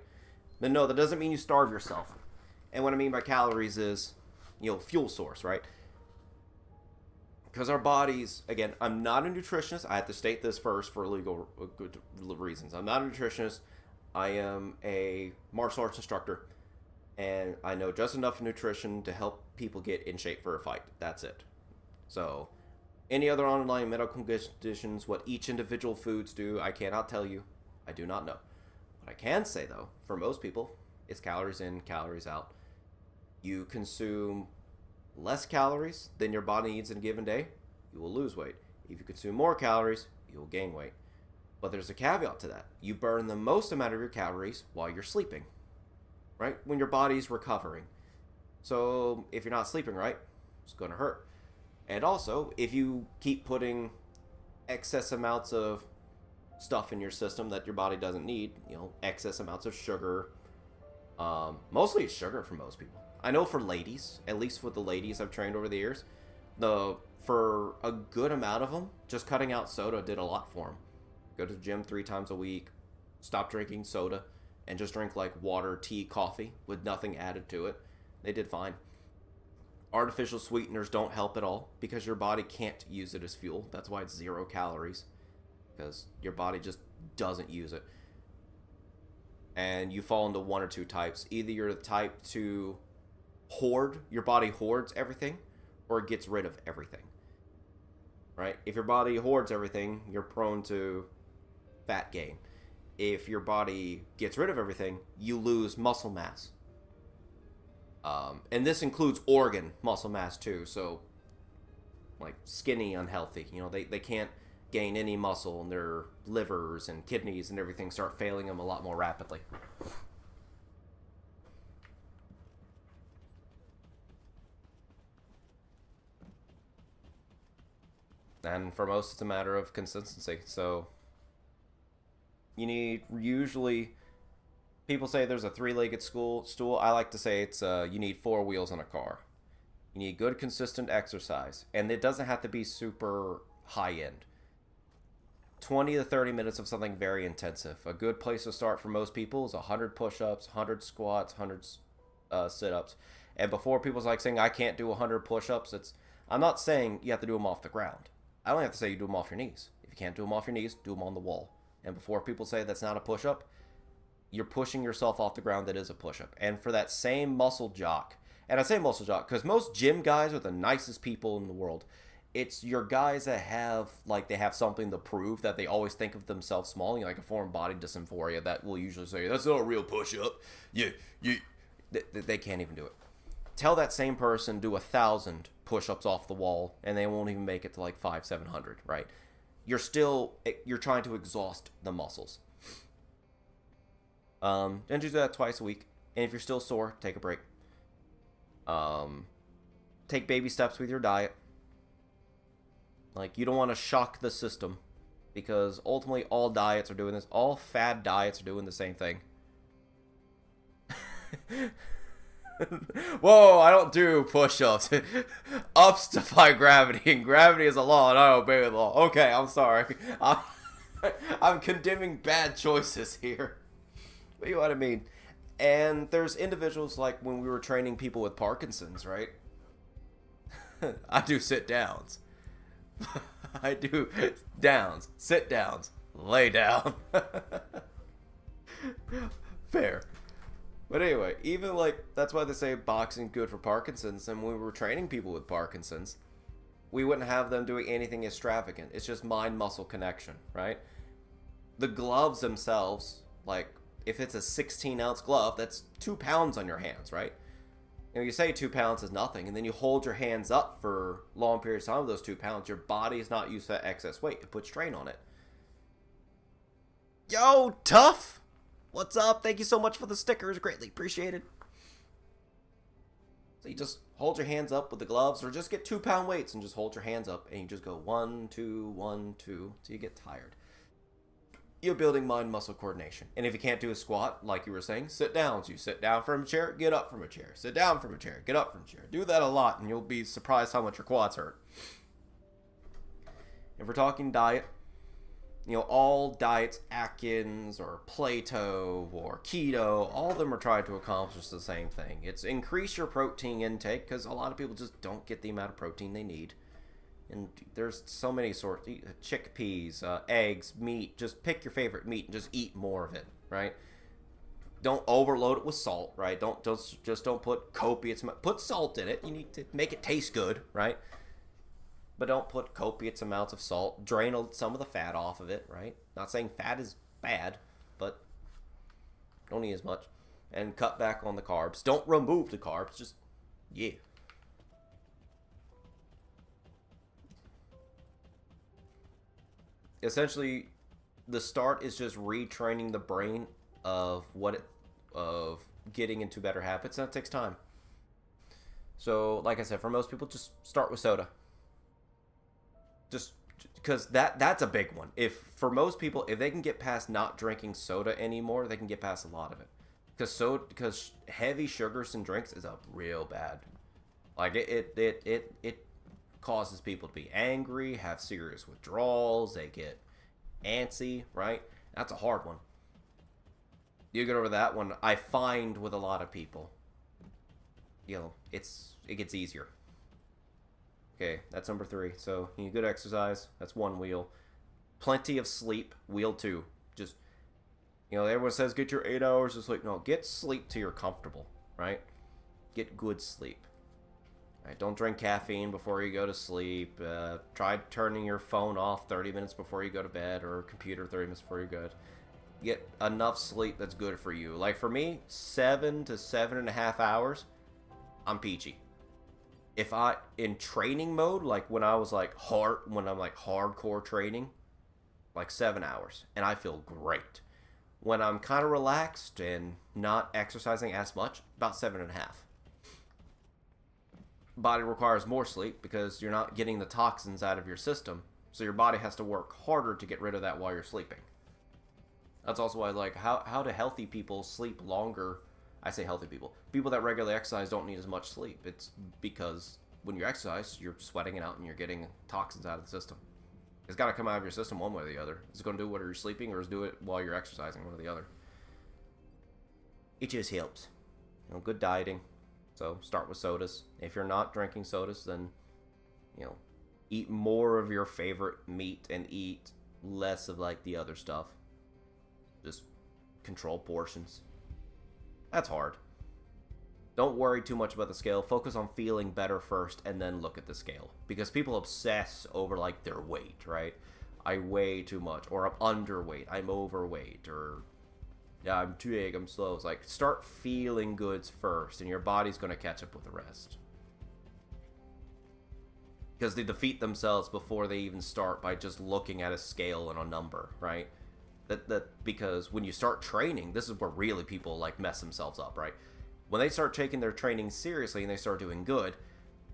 But no, that doesn't mean you starve yourself. And what I mean by calories is, fuel source, right? Because our bodies, again, I'm not a nutritionist. I have to state this first for legal good reasons. I'm not a nutritionist. I am a martial arts instructor. And I know just enough nutrition to help people get in shape for a fight. That's it. So, any other underlying medical conditions, what each individual foods do, I cannot tell you. I do not know. What I can say, though, for most people, it's calories in, calories out. You consume less calories than your body needs in a given day, you will lose weight. If you consume more calories, you will gain weight. But there's a caveat to that. You burn the most amount of your calories while you're sleeping, right? When your body's recovering. So if you're not sleeping right, it's going to hurt. And also, if you keep putting excess amounts of stuff in your system that your body doesn't need, excess amounts of sugar, mostly it's sugar for most people. I know for ladies, at least with the ladies I've trained over the years, for a good amount of them, just cutting out soda did a lot for them. Go to the gym 3 times a week, stop drinking soda, and just drink like water, tea, coffee with nothing added to it. They did fine. Artificial sweeteners don't help at all because your body can't use it as fuel. That's why it's 0 calories, because your body just doesn't use it. And you fall into one or two types. Either you're the type to hoard, your body hoards everything, or it gets rid of everything, right? If your body hoards everything, you're prone to fat gain. If your body gets rid of everything, you lose muscle mass. And this includes organ muscle mass too. So like skinny, unhealthy, they can't gain any muscle, and their livers and kidneys and everything start failing them a lot more rapidly. And for most, it's a matter of consistency. So you need, usually people say there's a 3-legged stool. I like to say it's you need 4 wheels on a car. You need good, consistent exercise, and it doesn't have to be super high end. 20 to 30 minutes of something very intensive. A good place to start for most people is 100 push-ups, 100 squats, 100 sit-ups. And before people's like saying I can't do 100 push-ups, I'm not saying you have to do them off the ground. I don't have to say you do them off your knees. If you can't do them off your knees, do them on the wall. And before people say that's not a push-up, you're pushing yourself off the ground. That is a push-up. And for that same muscle jock, and I say muscle jock because most gym guys are the nicest people in the world. It's your guys that have, like, they have something to prove, that they always think of themselves small, you know, like a foreign body dysphoria that will usually say, that's not a real push-up. They can't even do it. Tell that same person do 1,000 push-ups off the wall, and they won't even make it to like 500-700, right? You're trying to exhaust the muscles. Then do that twice a week, and if you're still sore, take a break. Take baby steps with your diet. Like, you don't want to shock the system, because ultimately all diets are doing this. All fad diets are doing the same thing. Whoa, I don't do push-ups. Ups defy gravity, and gravity is a law, and I obey the law. Okay, I'm sorry. I'm condemning bad choices here. But you know what I mean. And there's individuals, like when we were training people with Parkinson's, right? I do sit-downs. I do downs, sit-downs, lay down. Fair. But anyway, even like, that's why they say boxing good for Parkinson's. And when we were training people with Parkinson's, we wouldn't have them doing anything extravagant. It's just mind-muscle connection, right? The gloves themselves, like, if it's a 16-ounce glove, that's 2 pounds on your hands, right? You know, you say 2 pounds is nothing, and then you hold your hands up for long periods of time with those 2 pounds. Your body is not used to that excess weight. It puts strain on it. Yo, Tough! What's up? Thank you so much for the stickers. Greatly appreciated. So you just hold your hands up with the gloves, or just get 2-pound weights and just hold your hands up, and you just go 1, 2, 1, 2, till you get tired. You're building mind-muscle coordination. And if you can't do a squat, like you were saying, sit down. So you sit down from a chair, get up from a chair. Sit down from a chair, get up from a chair. Do that a lot, and you'll be surprised how much your quads hurt. If we're talking diet, you know, all diets, Atkins or Plato or Keto, all of them are trying to accomplish the same thing. It's increase your protein intake, because a lot of people just don't get the amount of protein they need. And there's so many sorts, chickpeas, eggs, meat. Just pick your favorite meat and just eat more of it, right? Don't overload it with salt, right? Don't put copious, put salt in it. You need to make it taste good, right? But don't put copious amounts of salt. Drain some of the fat off of it, right? Not saying fat is bad, but don't eat as much. And cut back on the carbs. Don't remove the carbs, just, yeah. Essentially, the start is just retraining the brain of getting into better habits, and that takes time. So, like I said, for most people, just start with soda. Just because that's a big one. For most people, if they can get past not drinking soda anymore, they can get past a lot of it. Because heavy sugars in drinks is a real bad. Like it causes people to be angry, have serious withdrawals, they get antsy, right? That's a hard one. You get over that one, I find with a lot of people, you know, it gets easier. Okay, that's number 3. So, you need good exercise. That's 1 wheel. Plenty of sleep. Wheel 2. Just, you know, everyone says get your 8 hours of sleep. No, get sleep till you're comfortable, right? Get good sleep. Right, don't drink caffeine before you go to sleep. Try turning your phone off 30 minutes before you go to bed, or computer 30 minutes before you go to bed. Get enough sleep that's good for you. Like for me, 7 to 7.5 hours, I'm peachy. If in training mode, like when I'm like hardcore training, like 7 hours, and I feel great. When I'm kind of relaxed and not exercising as much, about 7.5. Body requires more sleep because you're not getting the toxins out of your system, so your body has to work harder to get rid of that while you're sleeping. That's also why, like, how do healthy people sleep longer? I say healthy people. People that regularly exercise don't need as much sleep. It's because when you exercise, you're sweating it out and you're getting toxins out of the system. It's got to come out of your system one way or the other. Is it going to do it while you're sleeping, or is it do it while you're exercising, one or the other? It just helps. You know, good dieting. So start with sodas. If you're not drinking sodas, then, you know, eat more of your favorite meat and eat less of like the other stuff. Just control portions. That's hard. Don't worry too much about the scale. Focus on feeling better first, and then look at the scale. Because people obsess over, like, their weight, right? I weigh too much, or I'm underweight, I'm overweight, or yeah, I'm too big, I'm slow. It's like, start feeling goods first, and your body's going to catch up with the rest. Because they defeat themselves before they even start by just looking at a scale and a number, right? Because when you start training, this is where really people, like, mess themselves up, right? When they start taking their training seriously and they start doing good,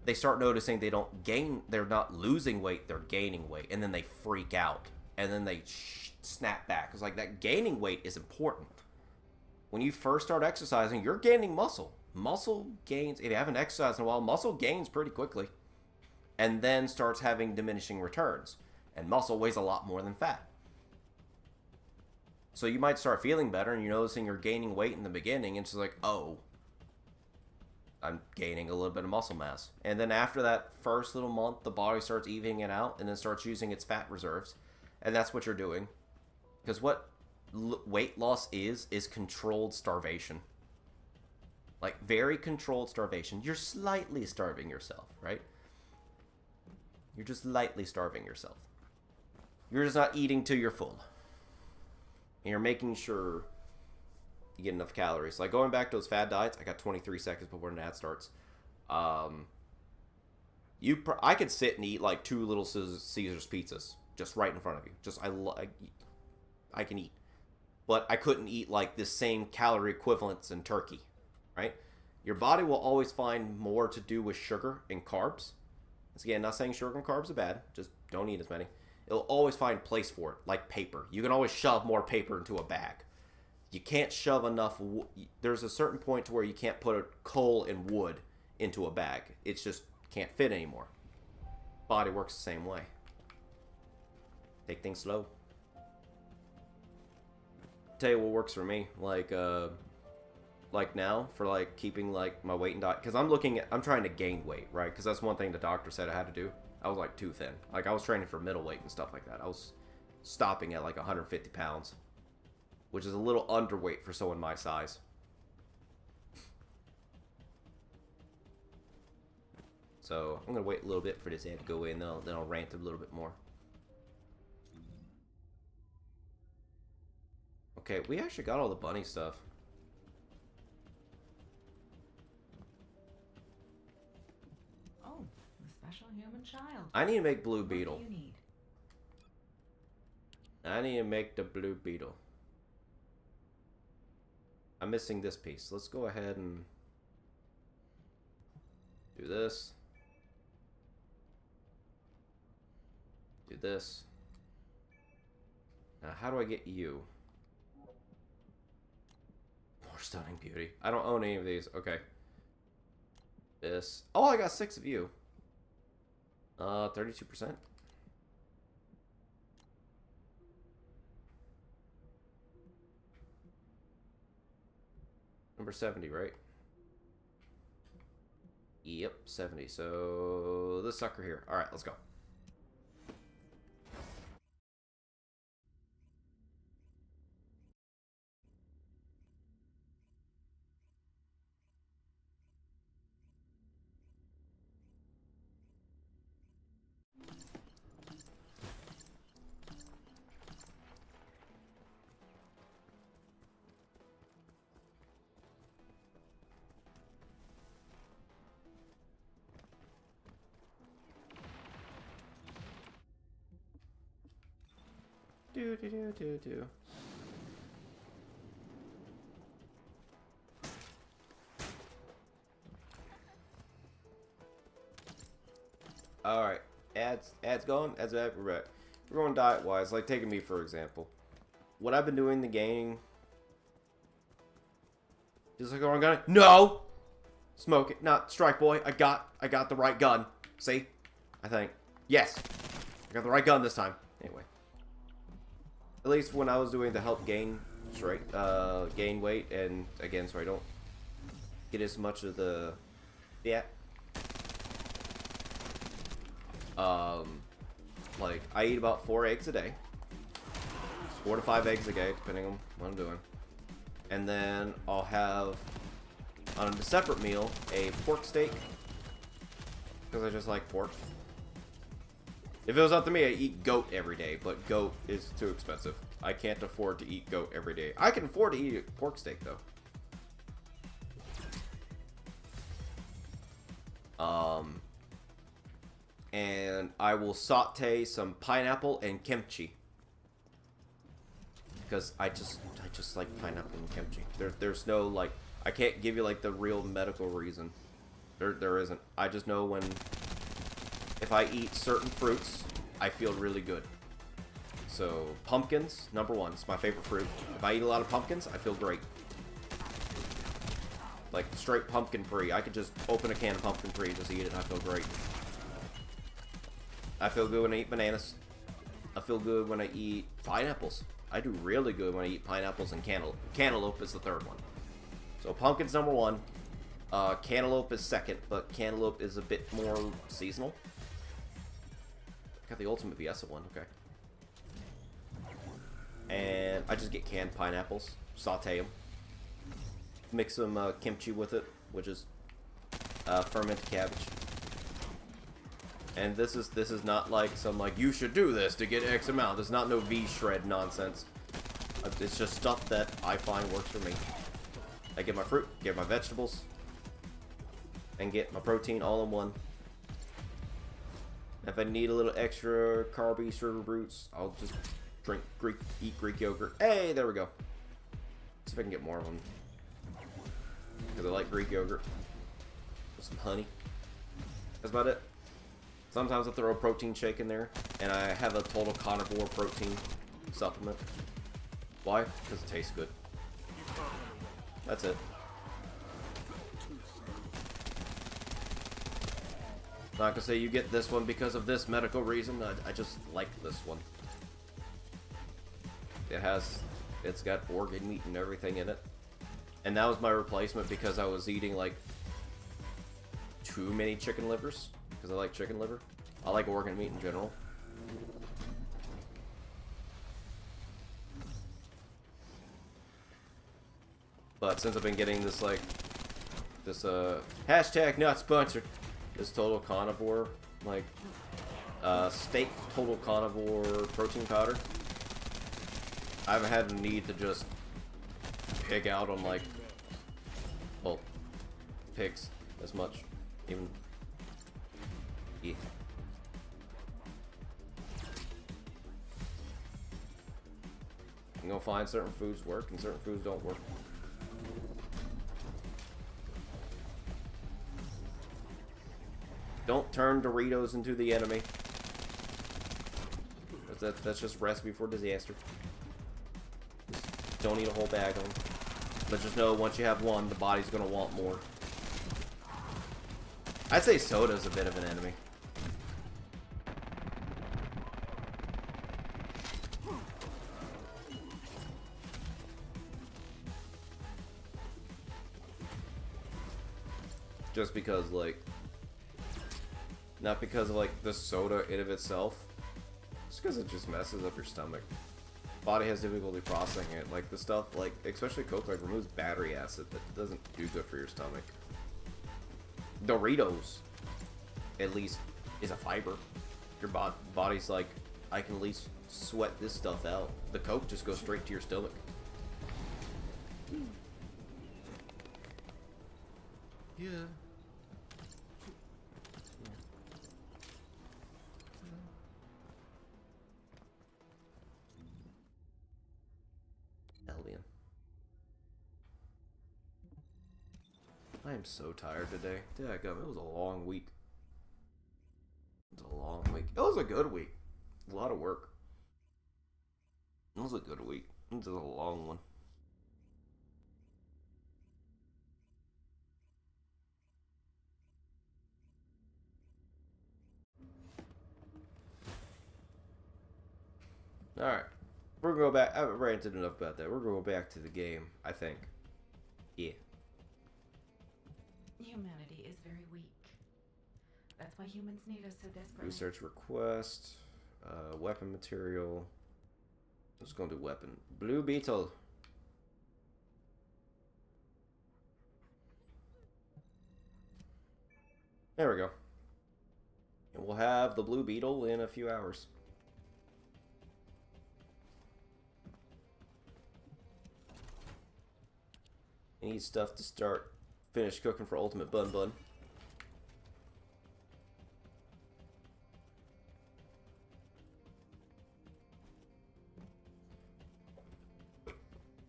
they start noticing they're not losing weight, they're gaining weight, and then they freak out, and then they snap back. It's like, that gaining weight is important. When you first start exercising, you're gaining muscle. Muscle gains, if you haven't exercised in a while, muscle gains pretty quickly, and then starts having diminishing returns. And muscle weighs a lot more than fat. So you might start feeling better, and you're noticing you're gaining weight in the beginning, and it's like, oh, I'm gaining a little bit of muscle mass. And then after that first little month, the body starts evening it out and then starts using its fat reserves. And that's what you're doing. Because what weight loss is controlled starvation. Like, very controlled starvation. You're slightly starving yourself, right? You're just lightly starving yourself. You're just not eating till you're full. And you're making sure you get enough calories. Like, going back to those fad diets, I got 23 seconds before an ad starts. I could sit and eat like 2 Little Caesars pizzas just right in front of you. I can eat, but I couldn't eat like the same calorie equivalents in turkey, right? Your body will always find more to do with sugar and carbs. Once again, not saying sugar and carbs are bad. Just don't eat as many. It'll always find place for it, like paper. You can always shove more paper into a bag. You can't shove enough. There's a certain point to where you can't put a coal and wood into a bag. It's just can't fit anymore. Body works the same way. Take things slow. Tell you what works for me, like now for like keeping like my weight and diet, because I'm trying to gain weight, right? Because that's one thing the doctor said I had to do. I was like too thin. Like, I was training for middleweight and stuff like that. I was stopping at like 150 pounds. Which is a little underweight for someone my size. So, I'm going to wait a little bit for this ad to go in, then I'll rant a little bit more. Okay, we actually got all the bunny stuff. Oh, the special human child. I need to make Blue Beetle. What do you need? I need to make the Blue Beetle. I'm missing this piece. Let's go ahead and do this. Do this. Now, how do I get you? More stunning beauty. I don't own any of these. Okay. This. Oh, I got 6 of you. 32%. Number 70, right? Yep, 70. So, this sucker here. Alright, let's go. Do. Alright, ads going, ads back, we're back. We're going diet wise, like taking me for example. What I've been doing in the game. Just like I'm gonna no! Smoke it. Not strike boy. I got the right gun. See? I think. Yes. I got the right gun this time. Anyway. At least when I was doing to help gain gain weight, and again, so I don't get as much of the like I eat about 4 eggs a day, 4 to 5 eggs a day, depending on what I'm doing, and then I'll have on a separate meal, a pork steak. Because I just like pork. If it was up to me, I'd eat goat every day, but goat is too expensive. I can't afford to eat goat every day. I can afford to eat a pork steak, though. And I will saute some pineapple and kimchi. Because I just like pineapple and kimchi. There's no, like, I can't give you, like, the real medical reason. There isn't. I just know when, if I eat certain fruits, I feel really good. So, pumpkins, number one. It's my favorite fruit. If I eat a lot of pumpkins, I feel great. Like, straight pumpkin free. I could just open a can of pumpkin free and just eat it and I feel great. I feel good when I eat bananas. I feel good when I eat pineapples. I do really good when I eat pineapples and cantaloupe. Cantaloupe is the third one. So pumpkin's number one. Cantaloupe is second, but cantaloupe is a bit more seasonal. Got the ultimate Fiesta one, okay. And I just get canned pineapples, saute them, mix some kimchi with it, which is fermented cabbage. And this is not like some, like, you should do this to get X amount. There's not no V-shred nonsense. It's just stuff that I find works for me. I get my fruit, get my vegetables, and get my protein all in one. If I need a little extra carby sugar roots, I'll just eat Greek yogurt. Hey, there we go. See if I can get more of them. Because I like Greek yogurt. With some honey. That's about it. Sometimes I throw a protein shake in there, and I have a total carnivore protein supplement. Why? Because it tastes good. That's it. Not gonna say you get this one because of this medical reason. I just like this one. It's got organ meat and everything in it. And that was my replacement because I was eating like too many chicken livers. Because I like chicken liver. I like organ meat in general. But since I've been getting this, like, this, hashtag not sponsored, this total carnivore, like, steak total carnivore protein powder, I haven't had the need to just pig out on, like, well, pigs as much. Even, yeah. I'm gonna find certain foods work and certain foods don't work. Don't turn Doritos into the enemy. That's just recipe for disaster. Just don't eat a whole bag of them. But just know once you have one, the body's gonna want more. I'd say soda's a bit of an enemy. Just because, like, not because of, like, the soda in of itself, just because it just messes up your stomach. Body has difficulty processing it. Like, the stuff, like, especially Coke, like, removes battery acid that doesn't do good for your stomach. Doritos, at least, is a fiber. Your body's like, I can at least sweat this stuff out. The Coke just goes straight to your stomach. Yeah. Albion. I am so tired today. Dadgum, it was a long week. It was a long week. It was a good week. A lot of work. It was a good week. It was a long one. Alright. We're gonna go back. I've ranted enough about that. We're gonna go back to the game, I think. Yeah. Humanity is very weak. That's why humans need us so desperately. Research request. Weapon material. Let's go do weapon. Blue Beetle. There we go. And we'll have the blue beetle in a few hours. I need stuff to finish cooking for Ultimate BunBun.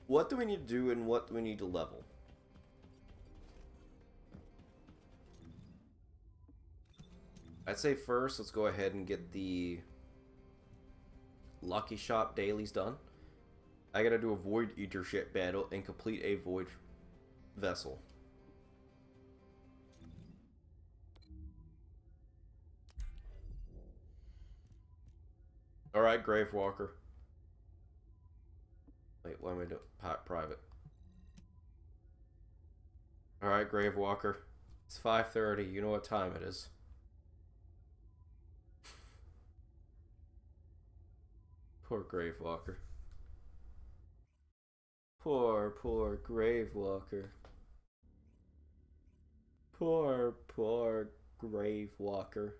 What do we need to do and what do we need to level? I'd say first, let's go ahead and get the Lucky Shop dailies done. I gotta do a Void Eater ship battle and complete a Void vessel. Alright, Gravewalker. Wait, what am I doing? Private. Alright, Gravewalker. It's 5:30. You know what time it is. Poor Gravewalker. Poor Gravewalker. Poor Gravewalker.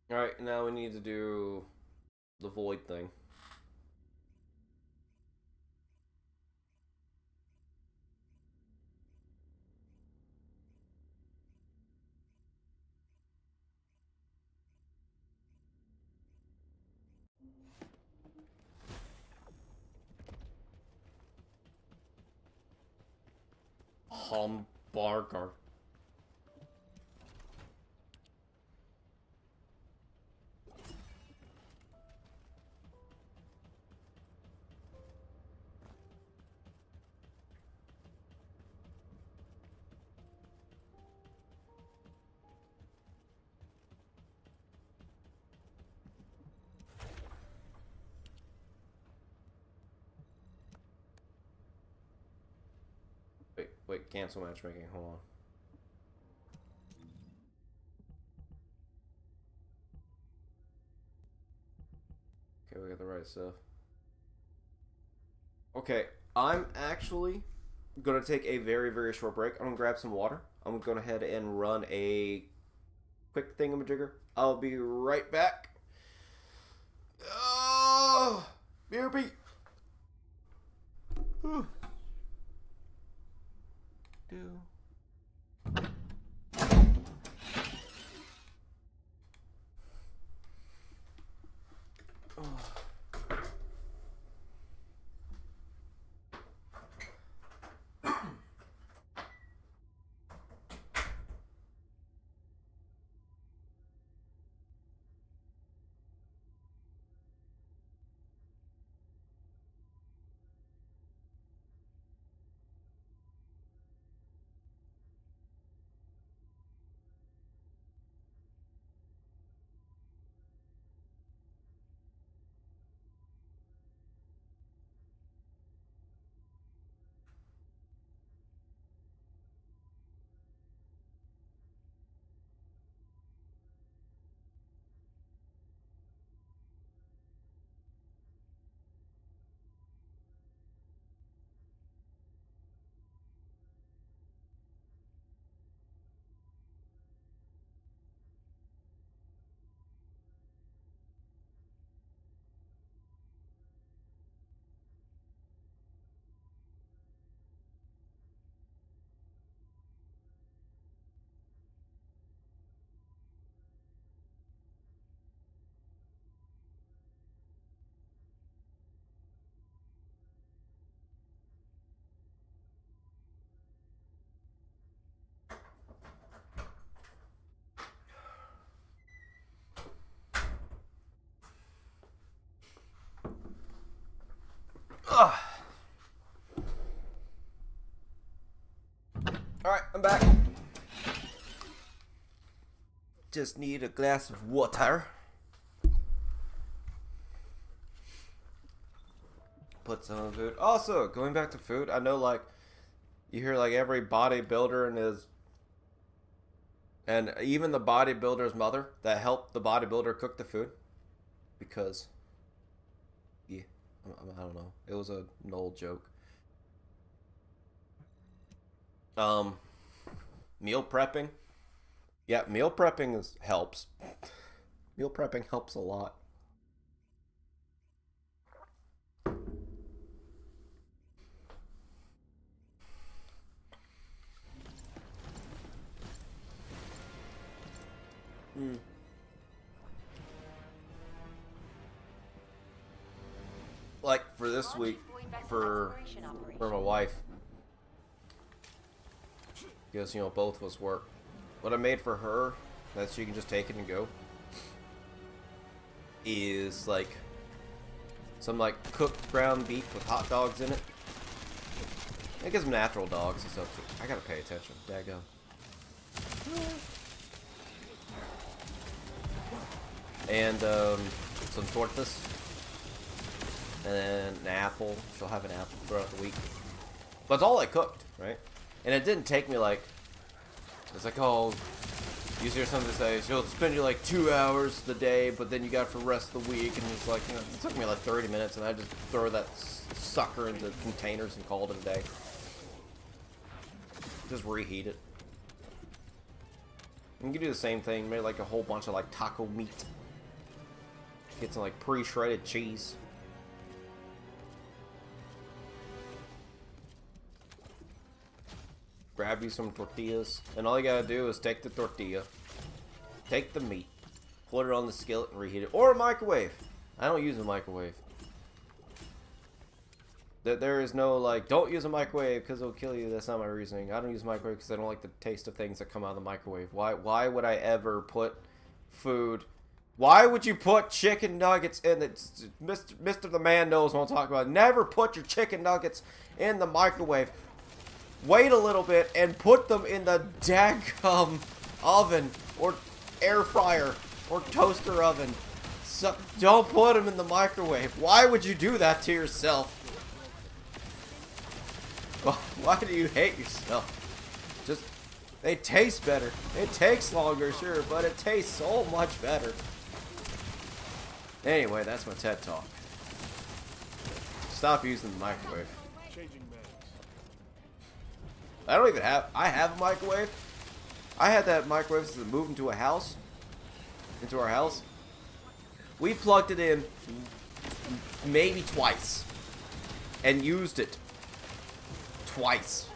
Alright, now we need to do the void thing. Hamburger. Wait, cancel matchmaking, hold on. Okay, we got the right stuff. Okay, I'm actually gonna take a very, very short break. I'm gonna grab some water. I'm gonna go ahead and run a quick thingamajigger. I'll be right back. Oh, BRB. Do. Oh. Alright, I'm back. Just need a glass of water. Put some food. Also, going back to food, I know like you hear like every bodybuilder and even the bodybuilder's mother that helped the bodybuilder cook the food because yeah, I don't know. It was an old joke. Meal prepping. Yeah, meal prepping helps. Meal prepping helps a lot. Like for this week, for my wife, because you know both of us work. What I made for her, that she can just take it and go, is like some like cooked ground beef with hot dogs in it. I get some natural dogs and stuff too. I gotta pay attention. Daggone. And some tortas. And then an apple. She'll have an apple throughout the week. But it's all I cooked, right? And it didn't take me like... It's like, oh, you hear something to say, she'll spend you like 2 hours the day, but then you got it for the rest of the week. And it's like, you know, it took me like 30 minutes, and I just throw that sucker into containers and call it a day. Just reheat it. And you can do the same thing, made like a whole bunch of like taco meat. Get some like pre-shredded cheese. Grab you some tortillas, and all you gotta do is take the tortilla, take the meat, put it on the skillet and reheat it, or a microwave. I don't use a microwave. There is no like, don't use a microwave because it'll kill you. That's not my reasoning. I don't use a microwave because I don't like the taste of things that come out of the microwave. Why would I ever put food? Why would you put chicken nuggets in it? Mr. The Man knows what I'm talking about. Never put your chicken nuggets in the microwave. Wait a little bit and put them in the daggum oven or air fryer or toaster oven. So, don't put them in the microwave. Why would you do that to yourself? Why do you hate yourself? Just, they taste better. It takes longer, sure, but it tastes so much better. Anyway, that's my TED Talk. Stop using the microwave. I don't even have... I have a microwave. I had that microwave since I moved into our house. We plugged it in maybe twice. And used it. Twice.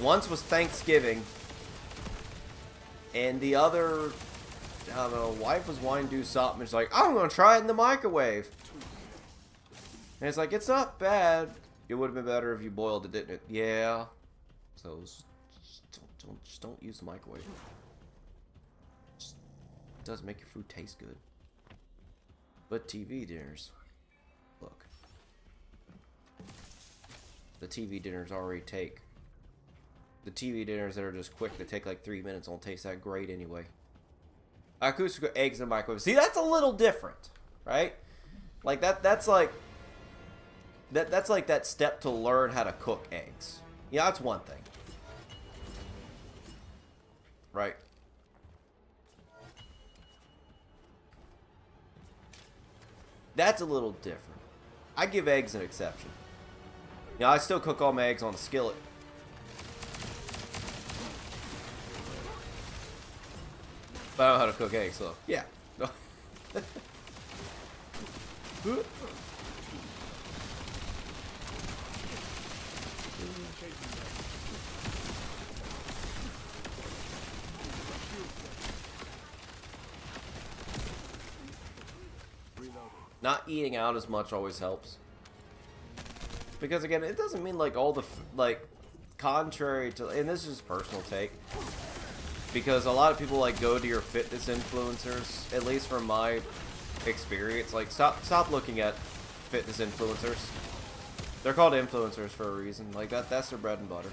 Once was Thanksgiving. And the other... I don't know, wife was wanting to do something. She's like, I'm going to try it in the microwave. And it's like, it's not bad. It would have been better if you boiled it, didn't it? Yeah. So, just don't use the microwave. Just does make your food taste good. But TV dinners, look. The TV dinners already take. The TV dinners that are just quick, that take like 3 minutes, don't taste that great anyway. I could cook eggs in the microwave. See, that's a little different, right? Like that's like... That's like that step to learn how to cook eggs. Yeah, that's one thing. Right. That's a little different. I give eggs an exception. Yeah, I still cook all my eggs on the skillet. But I know how to cook eggs, so yeah. Not eating out as much always helps. Because again, it doesn't mean like all the, like, contrary to, and this is just personal take. Because a lot of people like go to your fitness influencers, at least from my experience. Like, stop looking at fitness influencers. They're called influencers for a reason. Like, that's their bread and butter.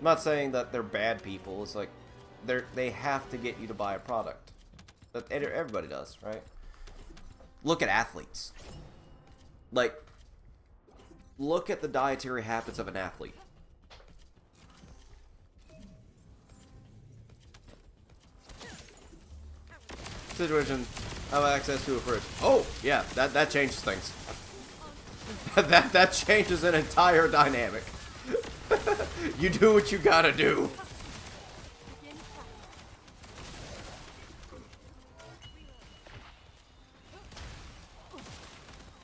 I'm not saying that they're bad people. It's like they have to get you to buy a product. That everybody does, right? Look at athletes. Like, look at the dietary habits of an athlete. Situation, I have access to a fridge. Oh, yeah, that changes things. that changes an entire dynamic. You do what you gotta do.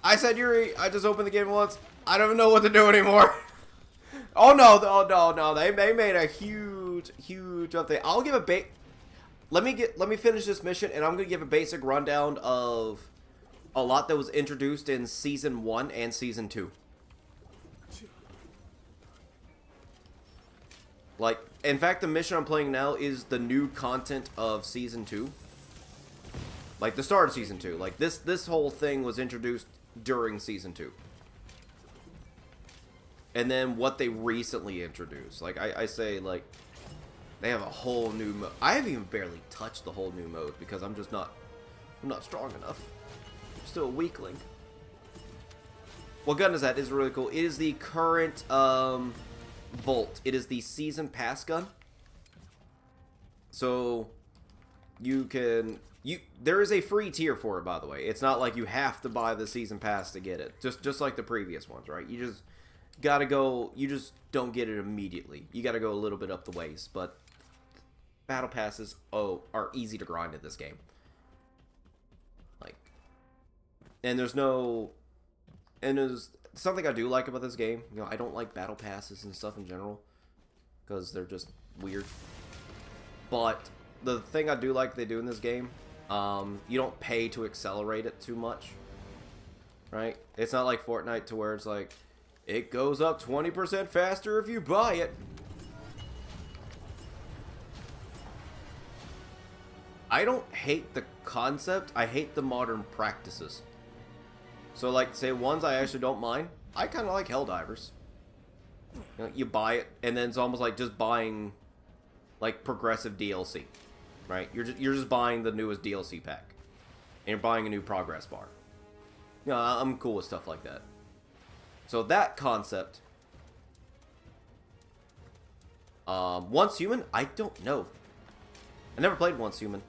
I said, Yuri, I just opened the game once. I don't know what to do anymore. Oh no, they made a huge update. I'll give a let me finish this mission, and I'm gonna give a basic rundown of a lot that was introduced in Season 1 and Season 2. Like, in fact, the mission I'm playing now is the new content of Season 2. Like, the start of Season 2. Like, this whole thing was introduced during Season 2. And then what they recently introduced. Like, I say, like, they have a whole new mode. I haven't even barely touched the whole new mode because I'm just not... I'm not strong enough. I'm still a weakling. What gun is that? Is really cool. It is the current, Volt. It is the Season Pass gun. So, you can... there is a free tier for it, by the way. It's not like you have to buy the Season Pass to get it. Just like the previous ones, right? You just gotta go... You just don't get it immediately. You gotta go a little bit up the ways, but... Battle Passes, are easy to grind in this game. Like... And there's no... And there's... Something I do like about this game, you know, I don't like battle passes and stuff in general, because they're just weird. But the thing I do like they do in this game, you don't pay to accelerate it too much, right? It's not like Fortnite to where it's like, it goes up 20% faster if you buy it. I don't hate the concept, I hate the modern practices. So, like, say, ones I actually don't mind. I kind of like Helldivers. You know, you buy it, and then it's almost like just buying, like, progressive DLC, right? You're just buying the newest DLC pack, and you're buying a new progress bar. You know, I'm cool with stuff like that. So that concept. Once Human, I don't know. I never played Once Human.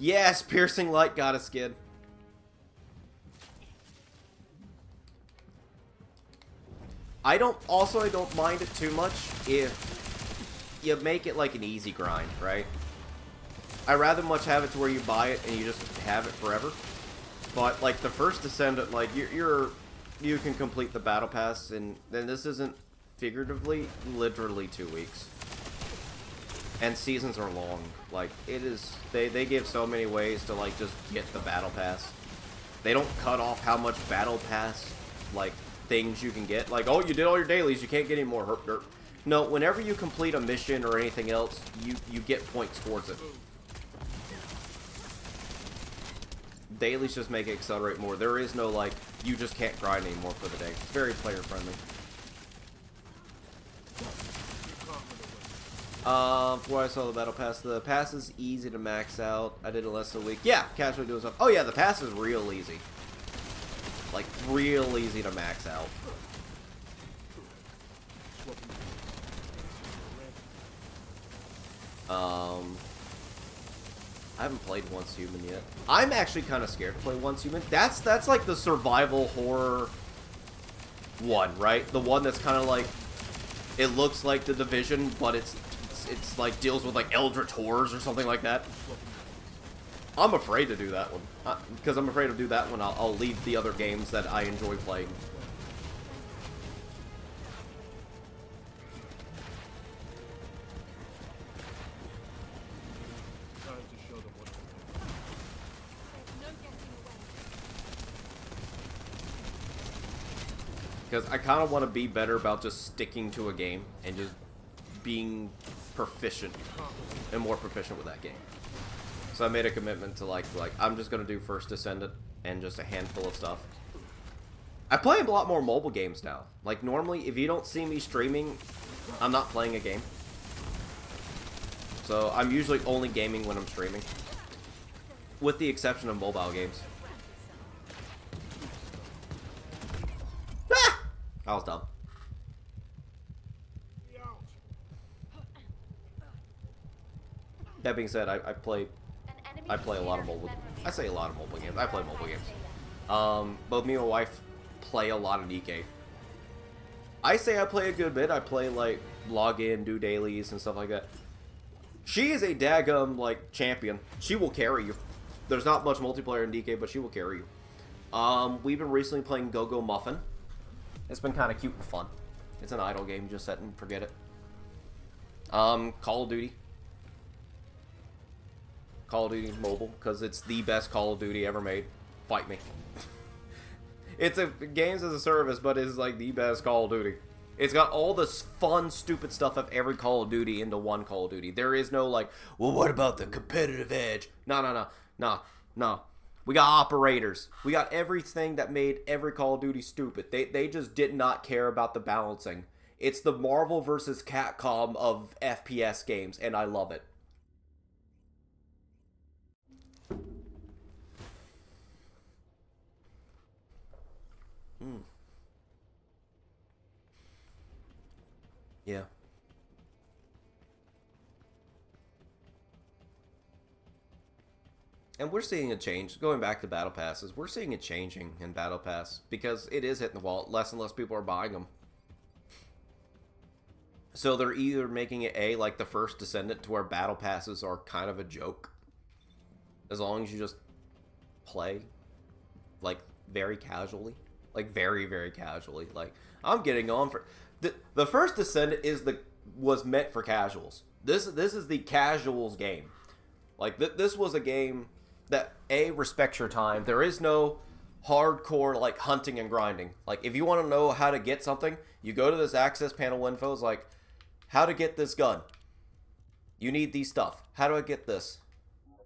Yes, Piercing Light got a skid. I don't mind it too much if you make it like an easy grind, right? I rather much have it to where you buy it and you just have it forever. But like the first Descendant, like you can complete the battle pass, and then this isn't figuratively, literally 2 weeks. And seasons are long. Like, it is... They give so many ways to, like, just get the Battle Pass. They don't cut off how much Battle Pass, like, things you can get. Like, oh, you did all your dailies, you can't get any more herp derp. No, whenever you complete a mission or anything else, you get points towards it. Dailies just make it accelerate more. There is no, like, you just can't grind anymore for the day. It's very player-friendly. Before I saw the battle pass, the pass is easy to max out. I did it less than a week. Yeah, casually doing stuff. Oh yeah, the pass is real easy. Like, real easy to max out. I haven't played Once Human yet. I'm actually kind of scared to play Once Human. That's like the survival horror one, right? The one that's kind of like, it looks like The Division, but it's like deals with like eldritch horrors or something like that. I'm afraid to do that one. Because I'm afraid to do that one, I'll leave the other games that I enjoy playing. Because I kind of want to be better about just sticking to a game and just being proficient and more proficient with that game. So I made a commitment to like I'm just gonna do first Descendant and just a handful of stuff. I play a lot more mobile games now. Like, normally, if you don't see me streaming, I'm not playing a game. So, I'm usually only gaming when I'm streaming. With the exception of mobile games. Ah! I was dumb. That being said, I play a lot of mobile. I say a lot of mobile games. I play mobile games. Both me and my wife play a lot of DK. I say I play a good bit. I play like log in, do dailies and stuff like that. She is a daggum like champion. She will carry you. There's not much multiplayer in DK, but she will carry you. We've been recently playing Go-Go Muffin. It's been kind of cute and fun. It's an idle game. Just set and forget it. Call of Duty. Call of Duty Mobile, because it's the best Call of Duty ever made. Fight me. It's a games as a service, but it's like the best Call of Duty. It's got all this fun, stupid stuff of every Call of Duty into one Call of Duty. There is no like, well, what about the competitive edge? No. We got operators. We got everything that made every Call of Duty stupid. They just did not care about the balancing. It's the Marvel versus Capcom of FPS games, and I love it. Yeah. And we're seeing a change. Going back to Battle Passes, we're seeing a changing in Battle Pass because it is hitting the wall. Less and less people are buying them. So they're either making it like the first Descendant to where Battle Passes are kind of a joke. As long as you just play, like, very casually. Like, very, very casually. Like, I'm getting on for... The first Descendant was meant for casuals. This is the casuals game. Like, this was a game that, respects your time. There is no hardcore, like, hunting and grinding. Like, if you want to know how to get something, you go to this access panel info. It's like, how to get this gun. You need these stuff. How do I get this?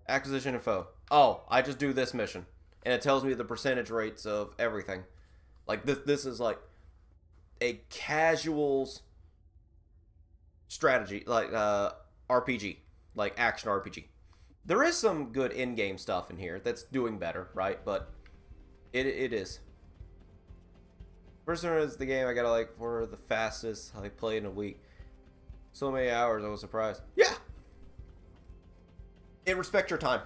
Acquisition info. Oh, I just do this mission. And it tells me the percentage rates of everything. Like, this is, like, a casuals strategy, like, RPG. Like, action RPG. There is some good in-game stuff in here that's doing better, right? But it is. First one is the game I got like for the fastest I played in a week. So many hours, I was surprised. Yeah! It respects your time.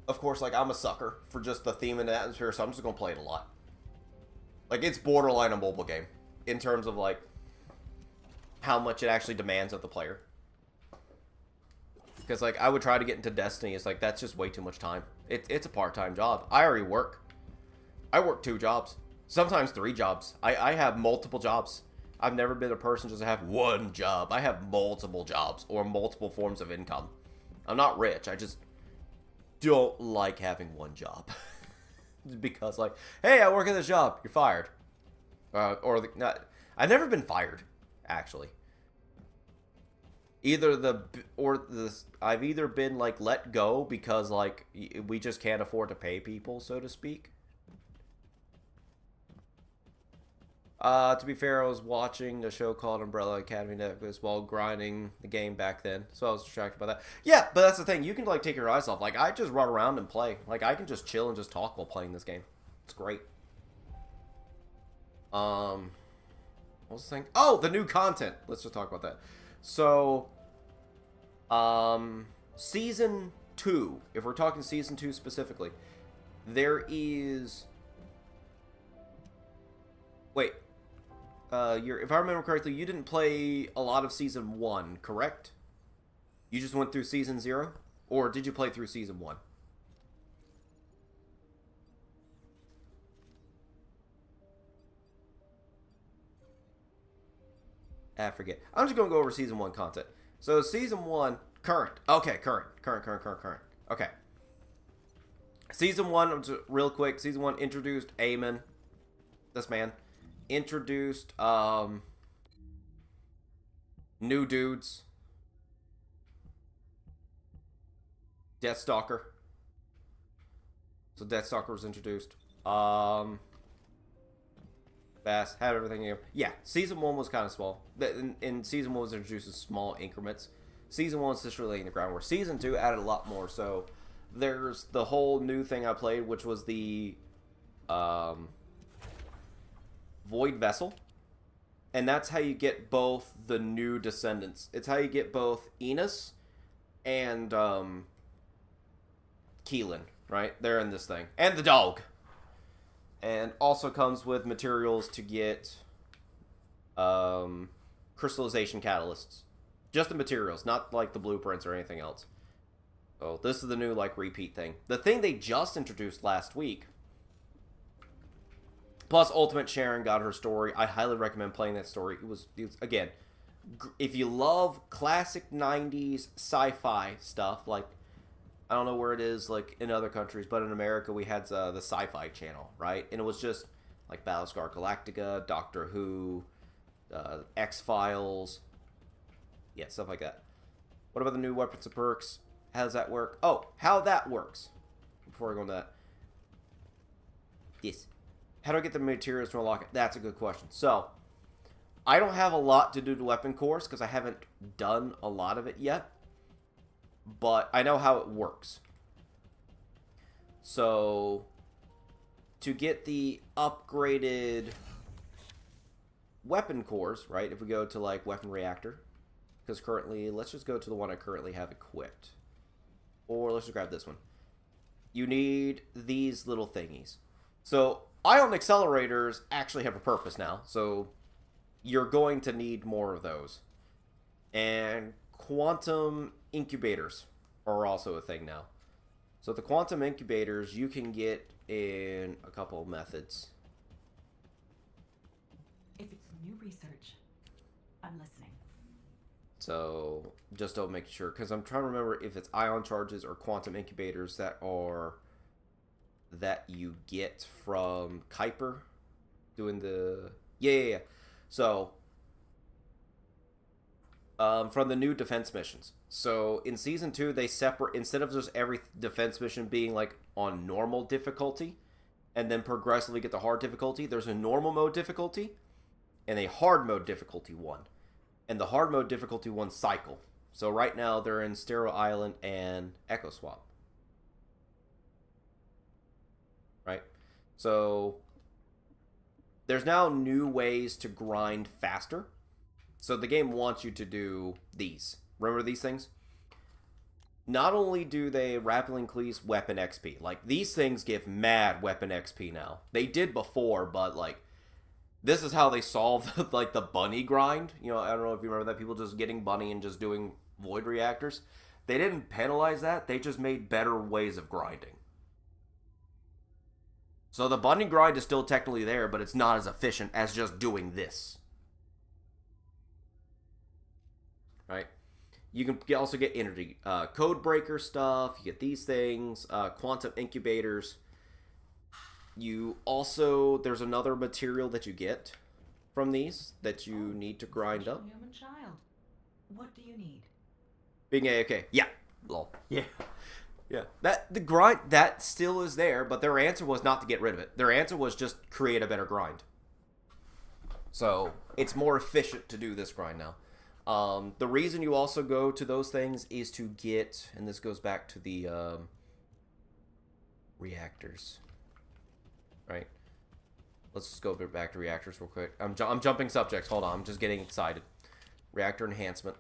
Of course, like, I'm a sucker for just the theme and the atmosphere, so I'm just gonna play it a lot. Like, it's borderline a mobile game in terms of, like, how much it actually demands of the player. Because, like, I would try to get into Destiny. It's like, that's just way too much time. It's a part-time job. I already work. I work 2 jobs. Sometimes 3 jobs. I have multiple jobs. I've never been a person just to have one job. I have multiple jobs or multiple forms of income. I'm not rich. I just don't like having one job. Because, like, hey, I work at this job. You're fired. I've never been fired, actually. I've either been, like, let go because, like, we just can't afford to pay people, so to speak. To be fair, I was watching a show called Umbrella Academy Netflix while grinding the game back then, so I was distracted by that. Yeah, but that's the thing. You can, like, take your eyes off. Like, I just run around and play. Like, I can just chill and just talk while playing this game. It's great. What was the thing? Oh, the new content. Let's just talk about that. So, Season 2, if we're talking Season 2 specifically, there is... Wait. If I remember correctly, you didn't play a lot of Season 1, correct? You just went through Season 0? Or did you play through Season 1? I forget. I'm just going to go over Season 1 content. So, Season 1, current. Okay, current. Okay. Season 1, real quick, Season 1 introduced Eamon. This man. Introduced, new dudes. Deathstalker. So, Deathstalker was introduced. fast, have everything here. Yeah, season 1 was kind of small. In season 1 was introduced in small increments. Season 1's just really laying the groundwork. Season 2 added a lot more. So there's the whole new thing I played, which was the Void Vessel. And that's how you get both the new descendants. It's how you get both Enos and Keelan, right? They're in this thing. And the dog. And also comes with materials to get crystallization catalysts. Just the materials, not like the blueprints or anything else. So this is the new like repeat thing. The thing they just introduced last week. Plus, Ultimate Sharon got her story. I highly recommend playing that story. It was again, if you love classic 90s sci-fi stuff, like, I don't know where it is, like, in other countries, but in America, we had the Sci-Fi Channel, right? And it was just, like, Battlestar Galactica, Doctor Who, X-Files, yeah, stuff like that. What about the new weapons and perks? How does that work? Oh, how that works. Before I go into that. Yes. How do I get the materials to unlock it? That's a good question. So, I don't have a lot to do to weapon cores because I haven't done a lot of it yet. But I know how it works. So, to get the upgraded weapon cores, right? If we go to like weapon reactor, because currently, let's just go to the one I currently have equipped. Or let's just grab this one. You need these little thingies. So, ion accelerators actually have a purpose now, so you're going to need more of those. And quantum incubators are also a thing now. So the quantum incubators you can get in a couple of methods. If it's new research, I'm listening. So just don't make sure, because I'm trying to remember if it's ion charges or quantum incubators that you get from Kuiper doing the yeah. So from the new defense missions. So in season 2 they separate, instead of just every defense mission being like on normal difficulty and then progressively get the hard difficulty, there's a normal mode difficulty and a hard mode difficulty one. And the hard mode difficulty one cycle. So right now they're in Sterile Island and Echo Swap. Right? So there's now new ways to grind faster. So the game wants you to do these. Remember these things? Not only do they rapidly increase weapon XP, like these things give mad weapon XP now. They did before, but like this is how they solved like the bunny grind. You know, I don't know if you remember that, people just getting bunny and just doing void reactors. They didn't penalize that. They just made better ways of grinding. So the bunny grind is still technically there, but it's not as efficient as just doing this. Right? You can also get energy. Code breaker stuff. You get these things. Quantum incubators. You also, there's another material that you get from these that you need to grind up. Human child. What do you need? Being A-okay. Yeah. Lol. Yeah. Yeah. The grind, that still is there, but their answer was not to get rid of it. Their answer was just create a better grind. So, it's more efficient to do this grind now. The reason you also go to those things is to get, and this goes back to the reactors. Right? Let's just go back to reactors real quick. I'm jumping subjects. Hold on. I'm just getting excited. Reactor enhancement.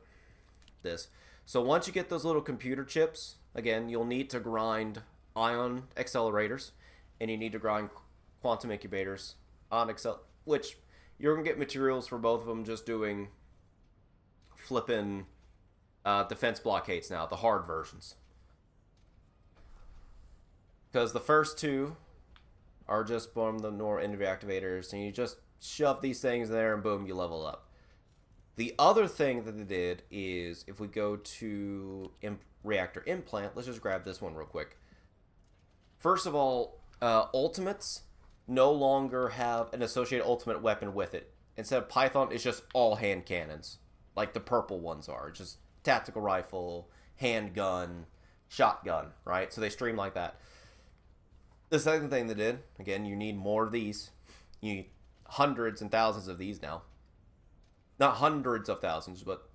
This. So once you get those little computer chips, again, you'll need to grind ion accelerators, and you need to grind quantum incubators on which you're going to get materials for both of them just doing flipping defense blockades now, the hard versions. Because the first two are just from the normal energy activators, and you just shove these things there and boom, you level up. The other thing that they did is, if we go to reactor implant, let's just grab this one real quick. First of all, ultimates no longer have an associated ultimate weapon with it. Instead of Python, it's just all hand cannons, like the purple ones are. It's just tactical rifle, handgun, shotgun, right? So they stream like that. The second thing they did, again, you need more of these. You need hundreds and thousands of these now. Not hundreds of thousands, but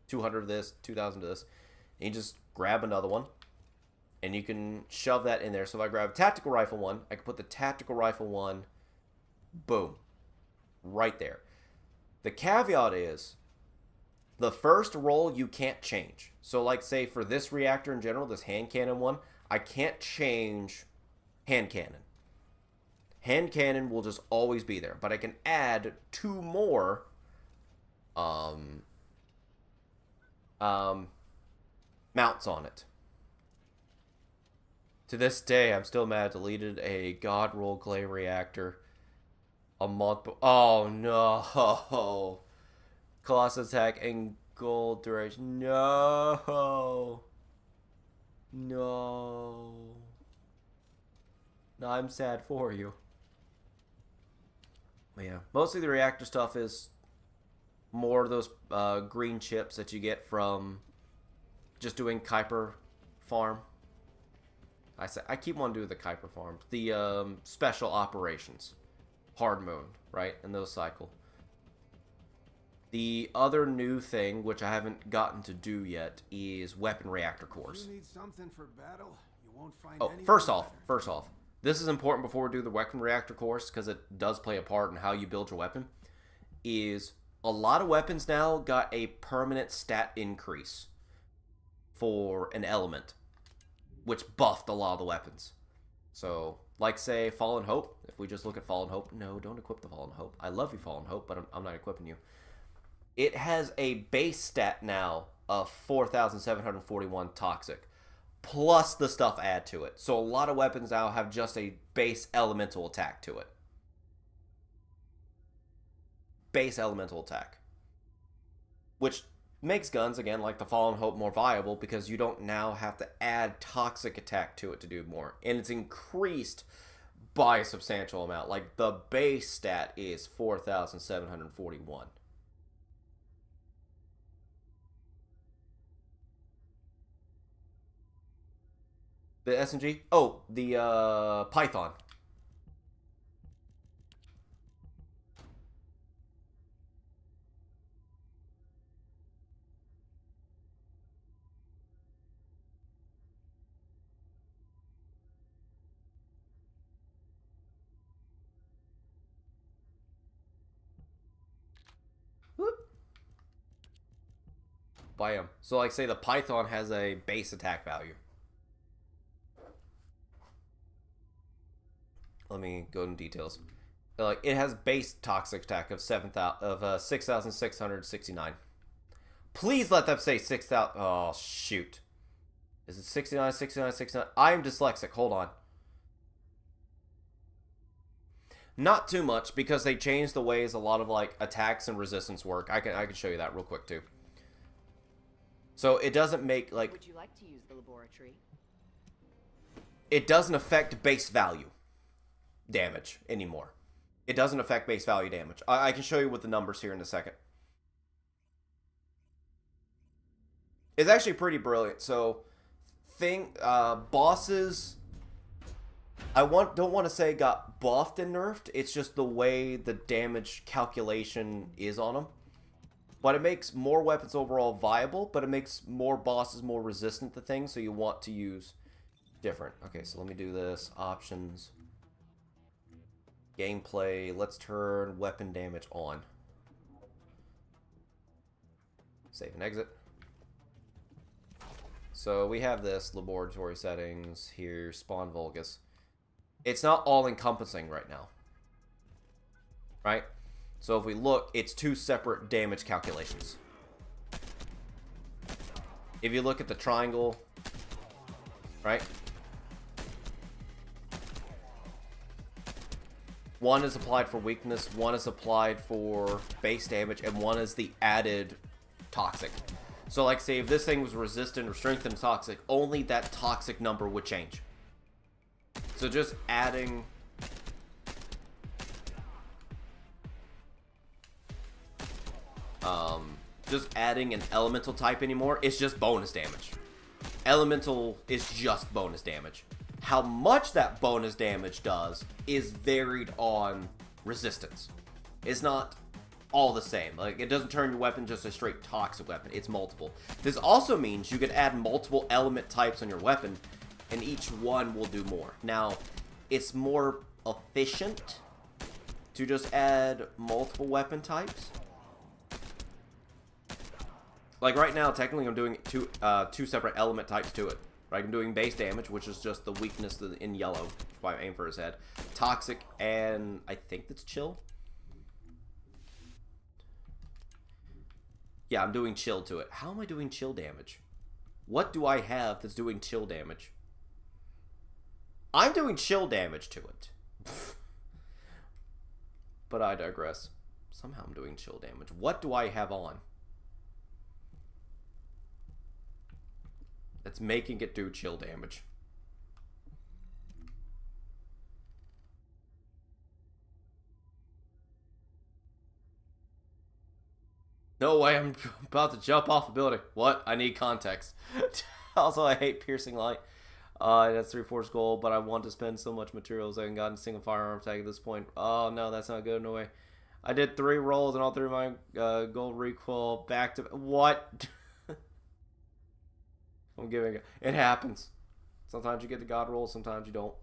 200 of this, 2,000 of this. And you just grab another one, and you can shove that in there. So if I grab tactical rifle one, I can put the tactical rifle one, boom, right there. The caveat is, the first roll you can't change. So like say for this reactor in general, this hand cannon one, I can't change hand cannon. Hand cannon will just always be there, but I can add 2 more mounts on it. To this day, I'm still mad. Deleted a God Roll Clay reactor a month. Oh no! Colossus attack and gold duration. No. No. No, I'm sad for you. But yeah, mostly the reactor stuff is more of those green chips that you get from just doing Kuiper farm. I keep wanting to do the Kuiper farm. The special operations. Hard Moon, right? And those cycle. The other new thing, which I haven't gotten to do yet, is weapon reactor cores. You need something for battle? You won't find Oh, first off, this is important before we do the weapon reactor course, because it does play a part in how you build your weapon, is a lot of weapons now got a permanent stat increase for an element, which buffed a lot of the weapons. So, like say, Fallen Hope, if we just look at Fallen Hope, no, don't equip the Fallen Hope. I love you, Fallen Hope, but I'm not equipping you. It has a base stat now of 4,741 toxic, plus the stuff add to it. So a lot of weapons now have just a base elemental attack to it. Base elemental attack. Which makes guns, again, like the Fallen Hope more viable because you don't now have to add toxic attack to it to do more. And it's increased by a substantial amount. Like the base stat is 4,741. The SMG? Oh, the Python. Whoop. Bam. So like say the Python has a base attack value. Let me go into details. Like it has base toxic attack of 6,669. Please let them say 6,000. Oh shoot. Is it 69, 69, 69? I'm dyslexic. Hold on. Not too much because they changed the ways a lot of like attacks and resistance work. I can show you that real quick too. So it doesn't make like. Would you like to use the laboratory? It doesn't affect base value damage anymore. It doesn't affect base value damage. I can show you with the numbers here in a second. It's actually pretty brilliant. So, bosses, don't want to say got buffed and nerfed. It's just the way the damage calculation is on them. But it makes more weapons overall viable, but it makes more bosses more resistant to things, so you want to use different. Okay, so let me do this. Options. Gameplay. Let's turn weapon damage on. Save and exit. So we have this laboratory settings here, spawn Vulgus. It's not all encompassing right now. Right? So if we look, it's 2 separate damage calculations. If you look at the triangle, right? One is applied for weakness, one is applied for base damage, and one is the added toxic. So like say if this thing was resistant or strengthened toxic, only that toxic number would change. So just adding an elemental type anymore, it's just bonus damage. Elemental is just bonus damage. How much that bonus damage does is varied on resistance. It's not all the same. Like, it doesn't turn your weapon just a straight toxic weapon. It's multiple. This also means you could add multiple element types on your weapon, and each one will do more. Now, it's more efficient to just add multiple weapon types. Like right now, technically I'm doing two separate element types to it. Right? I'm doing base damage, which is just the weakness in yellow. That's why I aim for his head. Toxic, and I think that's chill. Yeah, I'm doing chill to it. How am I doing chill damage? What do I have that's doing chill damage? I'm doing chill damage to it. But I digress. Somehow I'm doing chill damage. What do I have on that's making it do chill damage? No way, I'm about to jump off a building. What? I need context. Also, I hate piercing light. That's 3/4 gold, but I want to spend so much materials I haven't gotten a single firearm tag at this point. Oh, no, that's not good. No way. I did 3 rolls, and all 3 of my gold recoil back to... What? I'm giving it. It happens. Sometimes you get the god roll, sometimes you don't.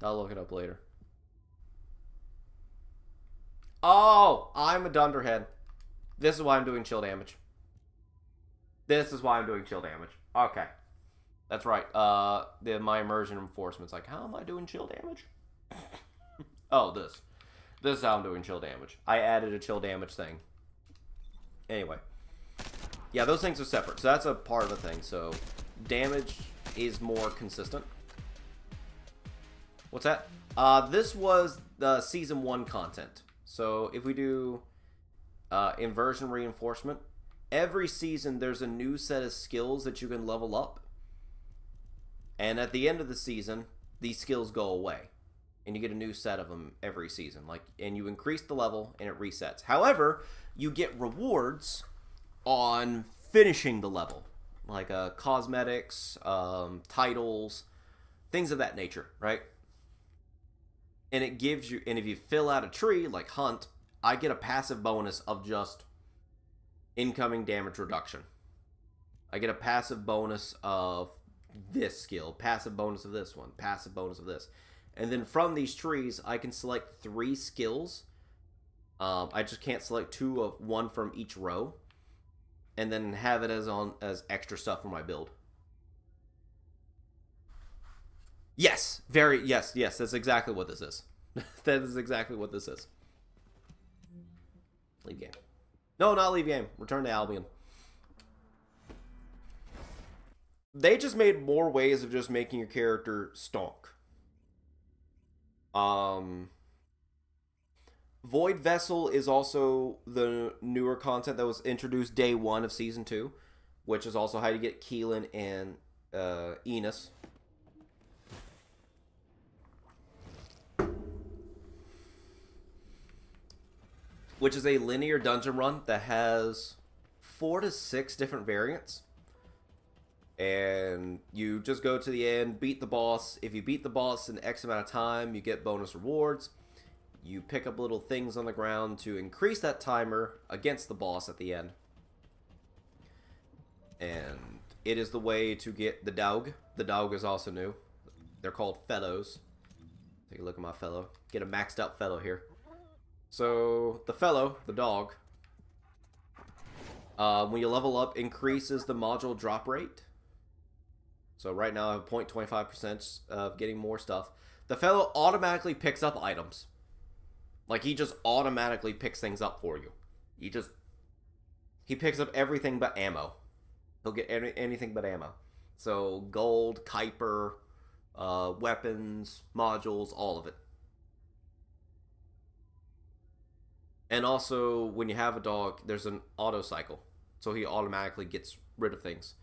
I'll look it up later. Oh, I'm a dunderhead. This is why I'm doing chill damage. This is why I'm doing chill damage. Okay. That's right. My immersion reinforcement's like, how am I doing chill damage? Oh, this. This is how I'm doing chill damage. I added a chill damage thing. Anyway. Yeah, those things are separate. So that's a part of the thing. So damage is more consistent. What's that? This was the Season 1 content. So if we do inversion reinforcement, every season there's a new set of skills that you can level up. And at the end of the season, these skills go away. And you get a new set of them every season. And you increase the level and it resets. However, you get rewards on finishing the level. Like cosmetics, titles, things of that nature, right? And it gives you, and if you fill out a tree, like Hunt, I get a passive bonus of just incoming damage reduction. I get a passive bonus of this skill, passive bonus of this one, passive bonus of this. And then from these trees, I can select 3 skills. I just can't select 2 of one from each row. And then have it as extra stuff for my build. Yes, yes, that's exactly what this is. That is exactly what this is. Leave game. No, not leave game. Return to Albion. They just made more ways of just making your character stonk. Void Vessel is also the newer content that was introduced day 1 of Season 2, which is also how you get Keelan and Enos. Which is a linear dungeon run that has 4 to 6 different variants. And you just go to the end, beat the boss. If you beat the boss in X amount of time, you get bonus rewards. You pick up little things on the ground to increase that timer against the boss at the end. And it is the way to get the dog. The dog is also new. They're called fellows. Take a look at my fellow. Get a maxed out fellow here. So, the fellow, the dog, when you level up, increases the module drop rate. So right now I have 0.25% of getting more stuff. The fellow automatically picks up items. Like, he just automatically picks things up for you. He picks up everything but ammo. He'll get anything but ammo. So, gold, Kuiper, weapons, modules, all of it. And also, when you have a dog, there's an auto cycle. So he automatically gets rid of things.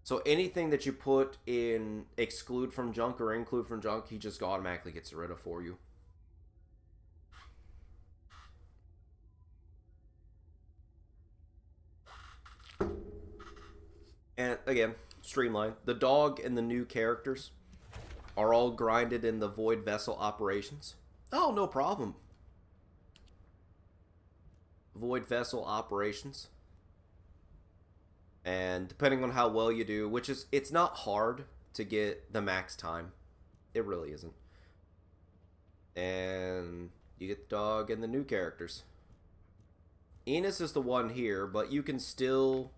So anything that you put in exclude from junk or include from junk, he just automatically gets rid of for you. And again, streamlined. The dog and the new characters are all grinded in the Void Vessel operations. Oh, no problem. Void Vessel operations. And depending on how well you do, which is, it's not hard to get the max time. It really isn't. And you get the dog and the new characters. Enos is the one here, but you can still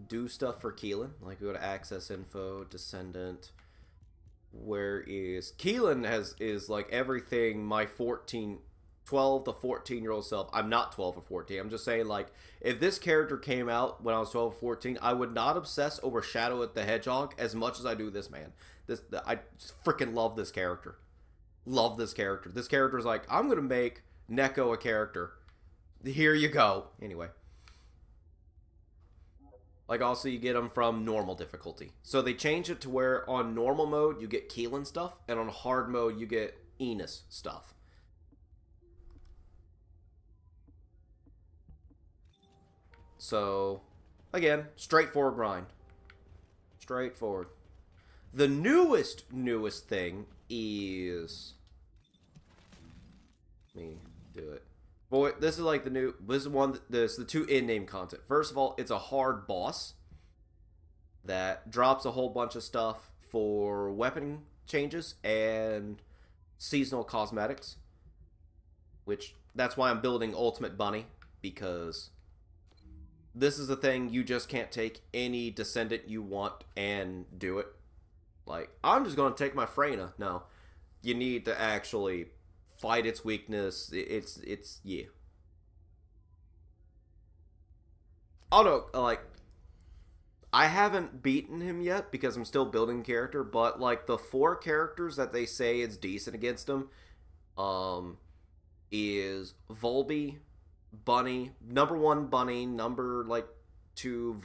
do stuff for Keelan. Like, go to Access Info, Descendant. Where is... Keelan is like everything my 12 to 14-year-old self. I'm not 12 or 14. I'm just saying, like, if this character came out when I was 12 or 14, I would not obsess over Shadow the Hedgehog as much as I do this man. I freaking love this character. Love this character. This character is like, I'm going to make Neko a character. Here you go. Anyway. Like, also, you get them from normal difficulty. So they change it to where on normal mode, you get Keelan stuff, and on hard mode, you get Enos stuff. So, again, straightforward grind. Straightforward. The newest thing is... Let me do it. Boy, this is like the new... This is one... This is the 2 in-name content. First of all, it's a hard boss that drops a whole bunch of stuff for weapon changes and seasonal cosmetics. Which, that's why I'm building Ultimate Bunny, because this is the thing, you just can't take any Descendant you want and do it. Like, I'm just going to take my Freyna. No. You need to actually fight its weakness. It's yeah. Oh no, like, I haven't beaten him yet because I'm still building character, but like the 4 characters that they say it's decent against him, is Volby, Bunny, number 1 Bunny, number like 2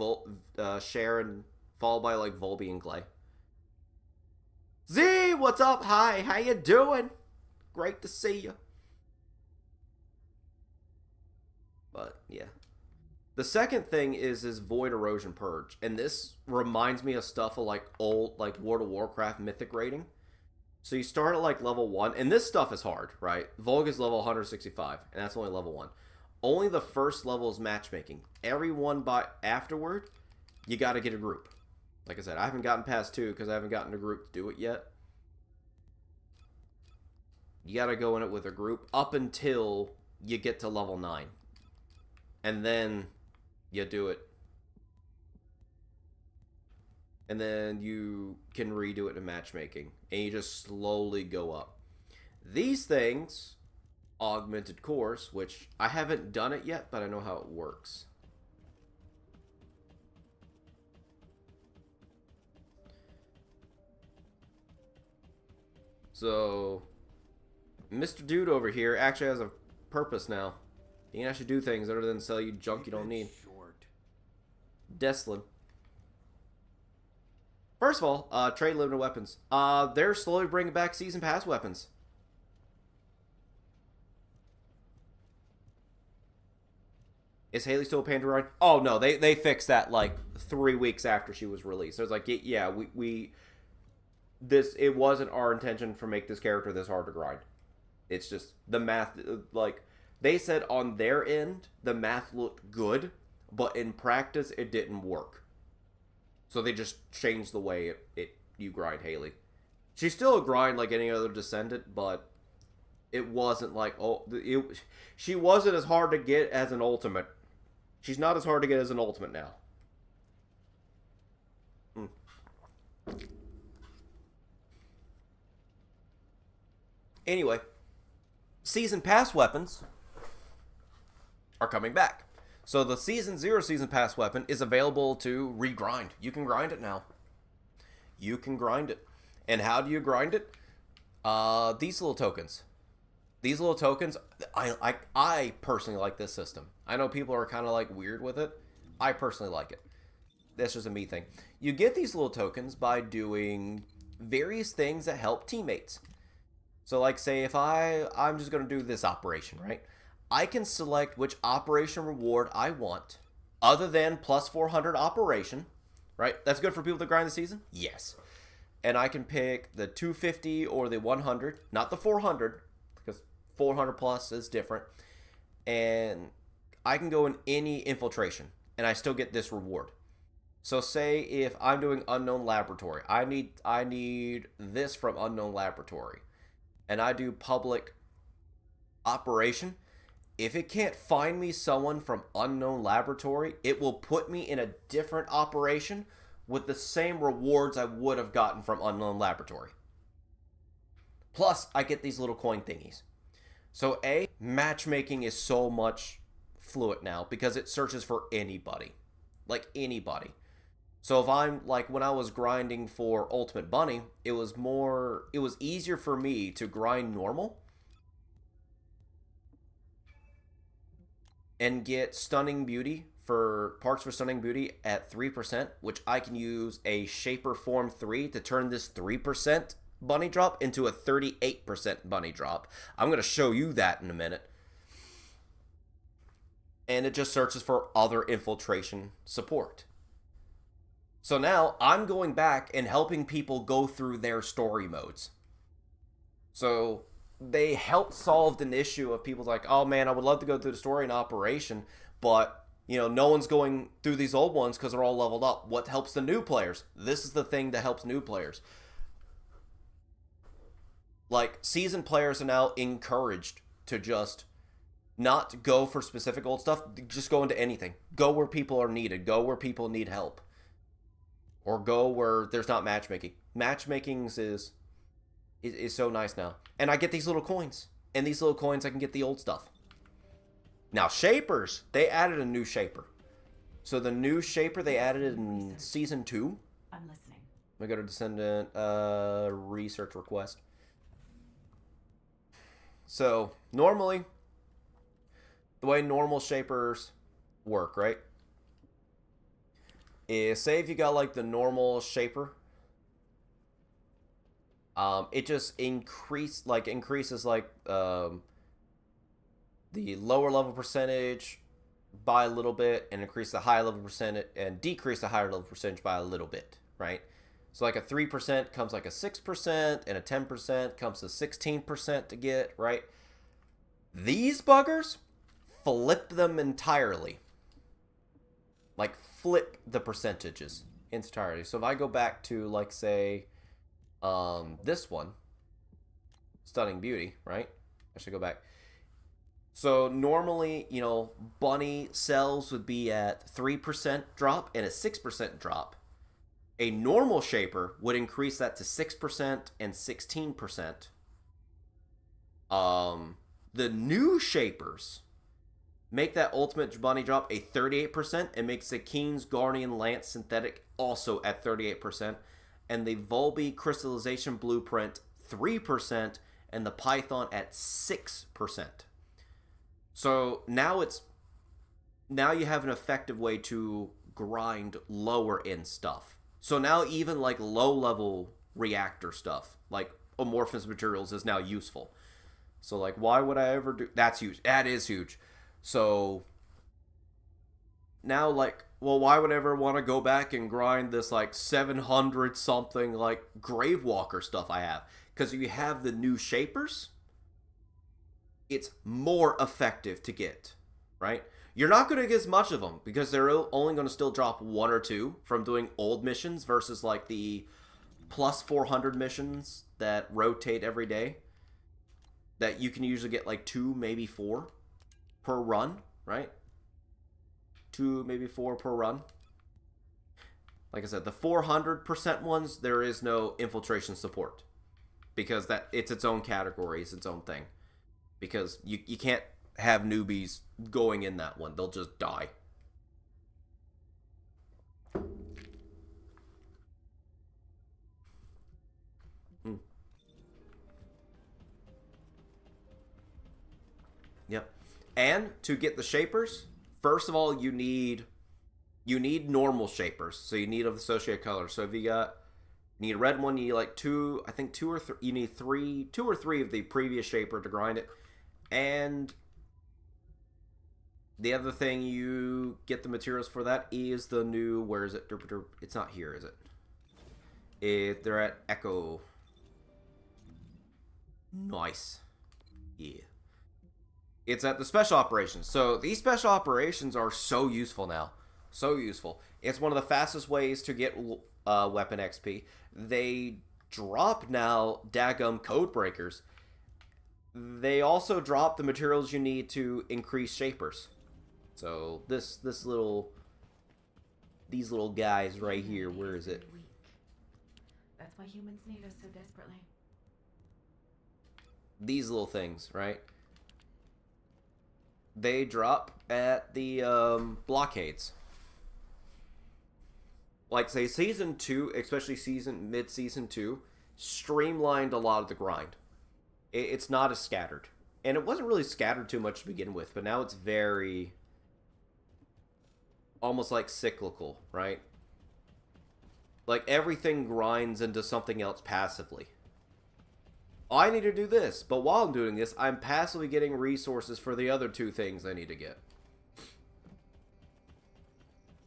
Sharon, followed by like Volby and Glay. Z, what's up? Hi, how you doing? Great to see you. But, yeah. The second thing is Void Erosion Purge. And this reminds me of stuff of, like, old, like, World of Warcraft Mythic rating. So you start at, like, level 1. And this stuff is hard, right? Volga's level 165. And that's only level 1. Only the first level is matchmaking. Everyone afterward, you gotta get a group. Like I said, I haven't gotten past 2 because I haven't gotten a group to do it yet. You gotta go in it with a group up until you get to level 9. And then you do it. And then you can redo it in matchmaking. And you just slowly go up. These things, augmented cores, which I haven't done it yet, but I know how it works. So, Mr. Dude over here actually has a purpose now. He can actually do things other than sell you junk you don't need. Deslin. First of all, trade limited weapons. They're slowly bringing back season pass weapons. Is Haley still a Pandora? Oh no, they fixed that like 3 weeks after she was released. So it's like, yeah, it wasn't our intention to make this character this hard to grind. It's just the math, like, they said on their end, the math looked good, but in practice, it didn't work. So they just changed the way you grind Haley. She's still a grind like any other Descendant, but it wasn't like, she wasn't as hard to get as an Ultimate. She's not as hard to get as an Ultimate now. Anyway, Season Pass weapons are coming back. So the Season 0 Season Pass weapon is available to regrind. You can grind it now. You can grind it. And how do you grind it? These little tokens. These little tokens, I personally like this system. I know people are kind of like weird with it. I personally like it. That's just a me thing. You get these little tokens by doing various things that help teammates. So like say if I'm just going to do this operation, right? I can select which operation reward I want other than plus 400 operation, right? That's good for people that grind the season? Yes. And I can pick the 250 or the 100, not the 400, because 400 plus is different. And I can go in any infiltration, and I still get this reward. So say if I'm doing Unknown Laboratory, I need this from Unknown Laboratory, and I do Public Operation. If it can't find me someone from Unknown Laboratory, it will put me in a different operation with the same rewards I would have gotten from Unknown Laboratory. Plus, I get these little coin thingies. So matchmaking is so much fluid now because it searches for anybody. Like anybody. So if I'm like when I was grinding for Ultimate Bunny, it was easier for me to grind normal and get Stunning Beauty for parts for Stunning Beauty at 3%, which I can use a Shaper Form 3 to turn this 3% bunny drop into a 38% bunny drop. I'm going to show you that in a minute. And it just searches for other infiltration support. So now I'm going back and helping people go through their story modes. So they helped solve an issue of people like, oh man, I would love to go through the story and operation, but no one's going through these old ones because they're all leveled up. What helps the new players? This is the thing that helps new players. Like, seasoned players are now encouraged to just not go for specific old stuff. Just go into anything. Go where people are needed. Go where people need help. Or go where there's not matchmaking. Matchmaking is so nice now. And I get these little coins. And these little coins, I can get the old stuff. Now, Shapers. They added a new Shaper. So the new Shaper they added in Season 2. I'm listening. Let me go to Descendant research request. So, normally, the way normal Shapers work, right? Is, say if you got like the normal Shaper, it just increases like the lower level percentage by a little bit and increase the high level percentage and decrease the higher level percentage by a little bit, right? So like a 3% comes like a 6% and a 10% comes to 16% to get, right? These buggers flip them entirely. Like flip the percentages entirely. So if I go back to like say this one, Stunning Beauty, right? I should go back. So normally, bunny cells would be at 3% drop and a 6% drop. A normal Shaper would increase that to 6% and 16%. The new Shapers make that Ultimate Bunny drop a 38% and makes the Keen's Guardian Lance Synthetic also at 38%. And the Volby Crystallization Blueprint 3% and the Python at 6%. So now you have an effective way to grind lower end stuff. So now even like low level reactor stuff, like amorphous materials, is now useful. So like, why would I ever do that's huge? That is huge. So now like, well, why would I ever want to go back and grind this like 700 something like Gravewalker stuff I have? Because if you have the new Shapers, it's more effective to get, right? You're not going to get as much of them because they're only going to still drop 1 or 2 from doing old missions versus like the plus 400 missions that rotate every day. That you can usually get like 2, maybe 4 per run, right? 2, maybe 4 per run. Like I said, the 400% ones, there is no infiltration support. Because it's its own category, it's its own thing. Because you can't have newbies going in that one. They'll just die. Yep. And to get the Shapers, first of all, you need normal Shapers. So you need of the associated colors. So if you need a red one, you need like 2, I think 2 or 3, you need 2 or 3 of the previous Shaper to grind it. And The other thing you get the materials for that is the new, where is it? It's not here, is it? They're at Echo. Nice. Yeah. It's at the special operations. So these special operations are so useful now. So useful. It's one of the fastest ways to get weapon XP. They drop now daggum code breakers. They also drop the materials you need to increase shapers. So these little guys right here, where is it? That's why humans need us so desperately. These little things, right? They drop at the blockades. Like, say, Season 2, especially mid-Season 2, streamlined a lot of the grind. It's not as scattered. And it wasn't really scattered too much to begin with, but now it's very... almost like cyclical, right? Like, everything grinds into something else passively. I need to do this, but while I'm doing this, I'm passively getting resources for the other two things I need to get.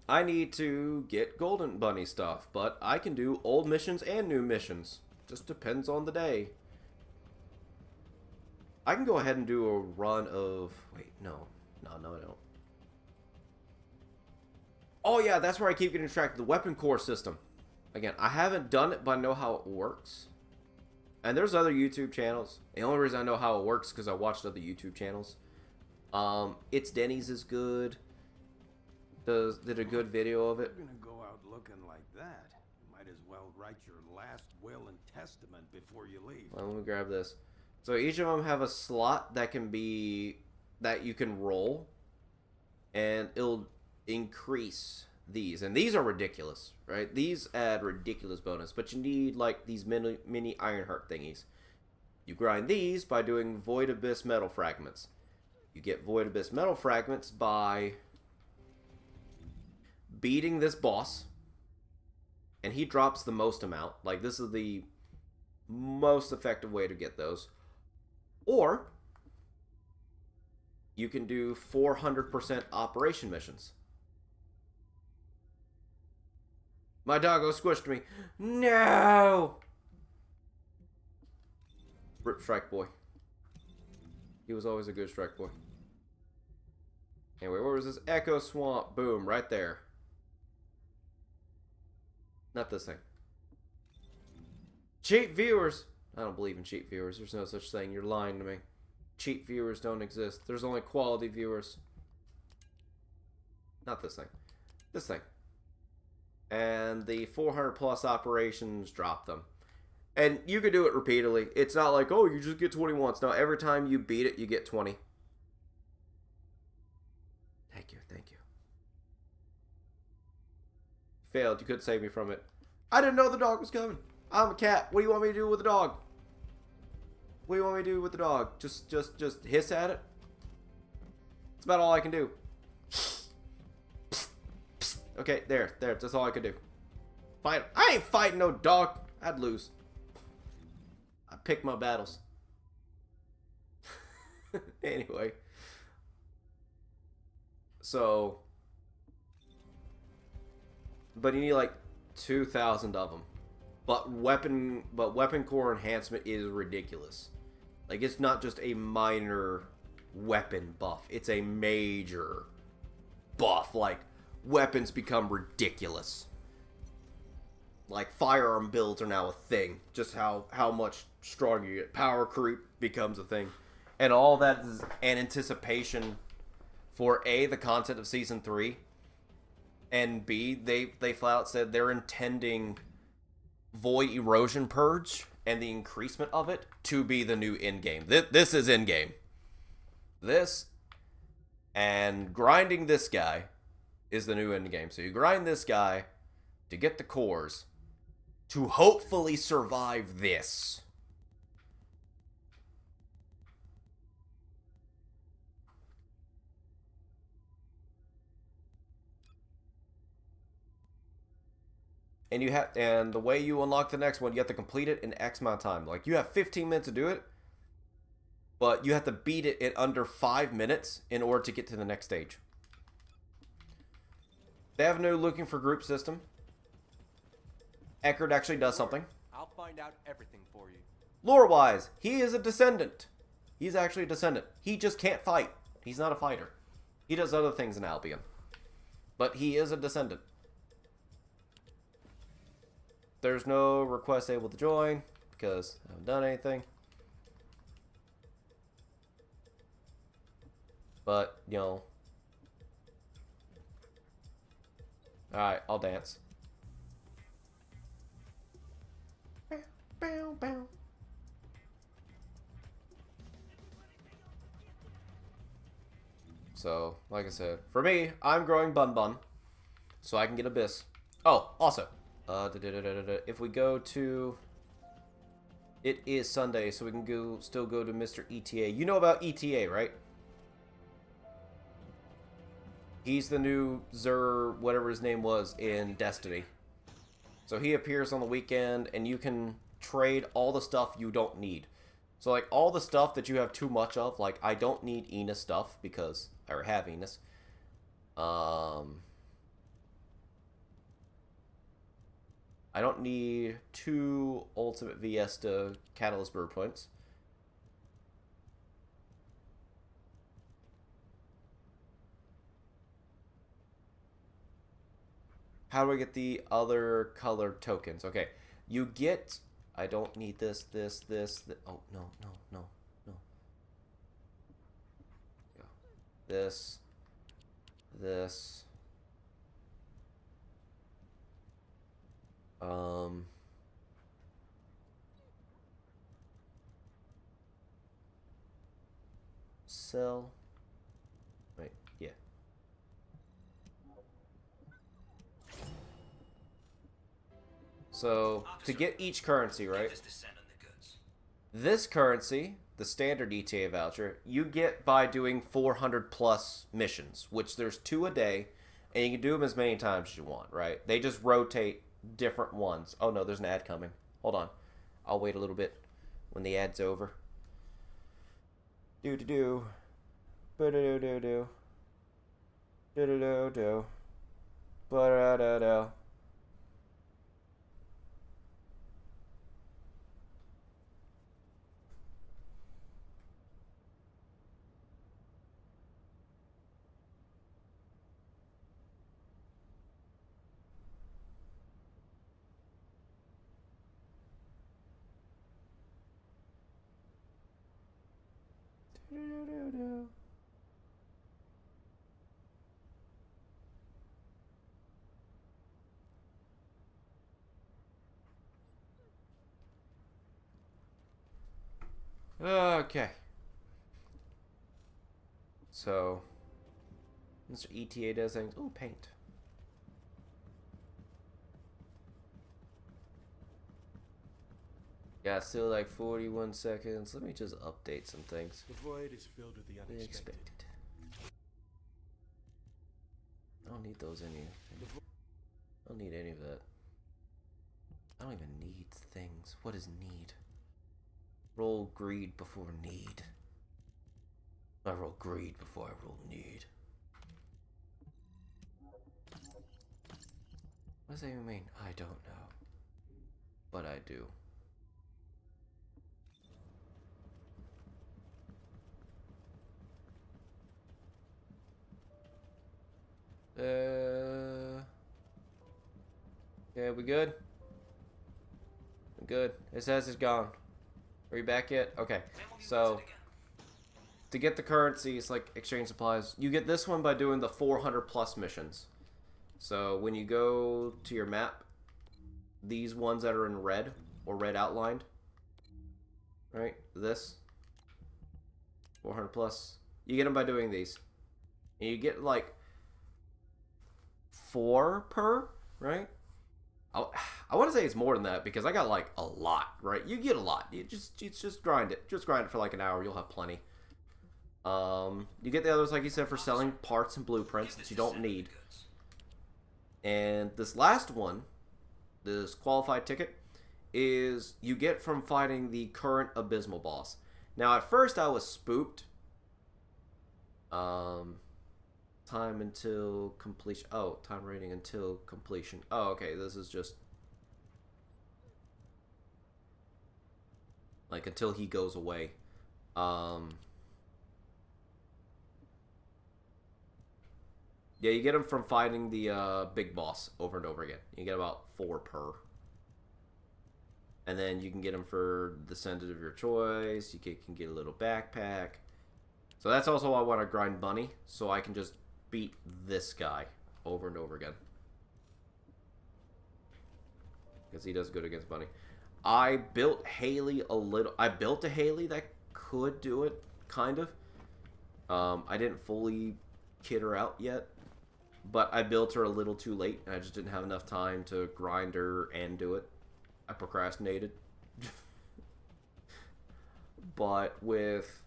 I need to get Golden Bunny stuff, but I can do old missions and new missions. Just depends on the day. I can go ahead and do a run of... Wait, no. No, I don't. Oh yeah, that's where I keep getting distracted. The weapon core system. Again, I haven't done it, but I know how it works. And there's other YouTube channels. The only reason I know how it works is because I watched other YouTube channels. It's Denny's is good. Did a good video of it. You're gonna go out looking like that. You might as well write your last will and testament before you leave. Well, let me grab this. So each of them have a slot that can be... that you can roll. And it'll increase these. And these are ridiculous, right? These add ridiculous bonus. But you need, like, these mini Ironheart thingies. You grind these by doing Void Abyss Metal Fragments. You get Void Abyss Metal Fragments by... beating this boss, and he drops the most amount. Like, this is the most effective way to get those. Or you can do 400% operation missions. My doggo squished me. No! Rip Strike Boy. He was always a good Strike Boy. Anyway, where was this? Echo Swamp. Boom, right there. Not this thing. Cheap viewers. I don't believe in cheap viewers. There's no such thing. You're lying to me. Cheap viewers don't exist. There's only quality viewers. Not this thing. This thing. And the 400 plus operations drop them. And you can do it repeatedly. It's not like, oh, you just get 20 once. No, every time you beat it, you get 20. Thank you, thank you. Failed. You could save me from it. I didn't know the dog was coming. I'm a cat. What do you want me to do with the dog? What do you want me to do with the dog? Just hiss at it? That's about all I can do. Okay, there. That's all I can do. Fight him. I ain't fighting no dog. I'd lose. I pick my battles. Anyway. So... but you need like 2,000 of them. But weapon core enhancement is ridiculous. Like, it's not just a minor weapon buff. It's a major buff. Like, weapons become ridiculous. Like, firearm builds are now a thing. Just how much stronger you get. Power creep becomes a thing. And all that is an anticipation for A, the content of Season 3. And B, they flat out said they're intending Void Erosion Purge and the increasement of it to be the new endgame. This is endgame. This and grinding this guy is the new endgame. So you grind this guy to get the cores to hopefully survive this. And the way you unlock the next one, you have to complete it in X amount of time. Like, you have 15 minutes to do it, but you have to beat it in under 5 minutes in order to get to the next stage. They have a new looking for group system. Eckert actually does something. I'll find out everything for you. Lore-wise, he is a descendant. He's actually a descendant. He just can't fight. He's not a fighter. He does other things in Albion. But he is a descendant. There's no request able to join because I haven't done anything. But, you know. Alright, I'll dance. Bow, bow. So, like I said, for me, I'm growing BunBun so I can get Abyss. Oh, also, if we go to, it is Sunday, so we can still go to Mr. ETA. You know about ETA, right? He's the new Zur, whatever his name was, in Destiny. So he appears on the weekend, and you can trade all the stuff you don't need. So, like, all the stuff that you have too much of, like, I don't need Enos stuff, because I already have Enos. I don't need 2 Ultimate Viesta Catalyst Bird points. How do I get the other colored tokens? Okay, you get... I don't need this. Oh, no. This. Sell. Wait, yeah. So, to get each currency, right? This currency, the standard ETA voucher, you get by doing 400 plus missions, which there's 2 a day, and you can do them as many times as you want, right? They just rotate different ones. Oh no, there's an ad coming. Hold on. I'll wait a little bit when the ad's over. Do-do-do. Ba-do-do-do-do. Do-do-do-do. Ba-da-da-da. Okay. So, Mr. ETA does things. Ooh, paint. Yeah, still like 41 seconds. Let me just update some things. The void is filled with the unexpected. I don't need those any. I don't need any of that. I don't even need things. What is need? Roll greed before need. I roll greed before I roll need. What does that even mean? I don't know. But I do. Yeah, we good? We good. It says it's gone. Are you back yet? Okay. So, to get the currencies, like exchange supplies, you get this one by doing the 400 plus missions. So, when you go to your map, these ones that are in red, or red outlined, right? This. 400 plus. You get them by doing these. And you get like 4 per, right? I want to say it's more than that because I got like a lot, right? You get a lot. You just grind it. Just grind it for like an hour. You'll have plenty. You get the others, like you said, for selling parts and blueprints that you don't need. And this last one, this qualified ticket, is you get from fighting the current abysmal boss. Now, at first I was spooked. Time until completion. Oh, time rating until completion. Oh, okay. This is just like until he goes away. Yeah, you get them from fighting the big boss over and over again. You get about 4 per. And then you can get them for the sender of your choice. You can get a little backpack. So that's also why I want to grind Bunny, so I can just beat this guy over and over again. Because he does good against Bunny. I built Haley a little... I built a Haley that could do it, kind of. I didn't fully kit her out yet. But I built her a little too late, and I just didn't have enough time to grind her and do it. I procrastinated. But with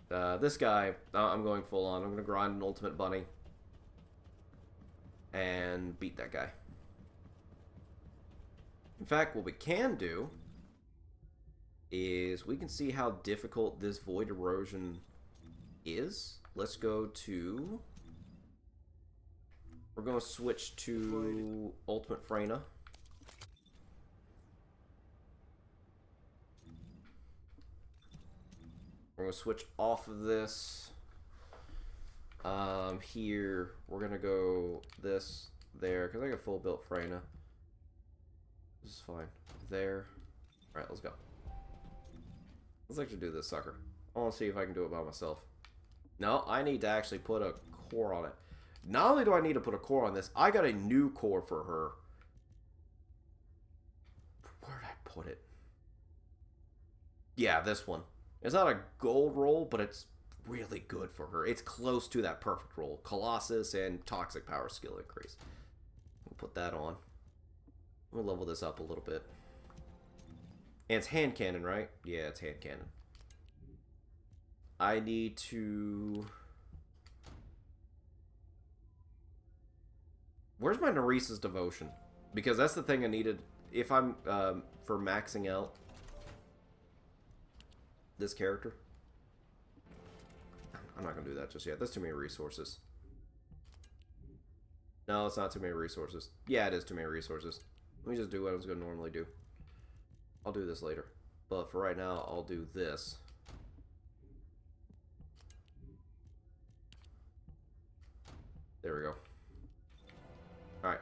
this guy, I'm going full on. I'm going to grind an ultimate Bunny and beat that guy. In fact, what we can do is we can see how difficult this Void Erosion is. Let's go to... We're going to switch to Ultimate Freyna. We're going to switch off of this. Here, we're going to go this, there, because I got full built Freyna. This is fine. There. Alright, let's go. Let's actually do this sucker. I want to see if I can do it by myself. No, I need to actually put a core on it. Not only do I need to put a core on this, I got a new core for her. Where did I put it? Yeah, this one. It's not a gold roll, but it's really good for her. It's close to that perfect roll. Colossus and Toxic Power skill increase. We'll put that on. We'll level this up a little bit. And it's hand cannon, right? Yeah, it's hand cannon. I need to... Where's my Neresa's Devotion? Because that's the thing I needed if I'm for maxing out this character. I'm not going to do that just yet. That's too many resources. No, it's not too many resources. Yeah, it is too many resources. Let me just do what I was going to normally do. I'll do this later. But for right now, I'll do this. There we go. Alright.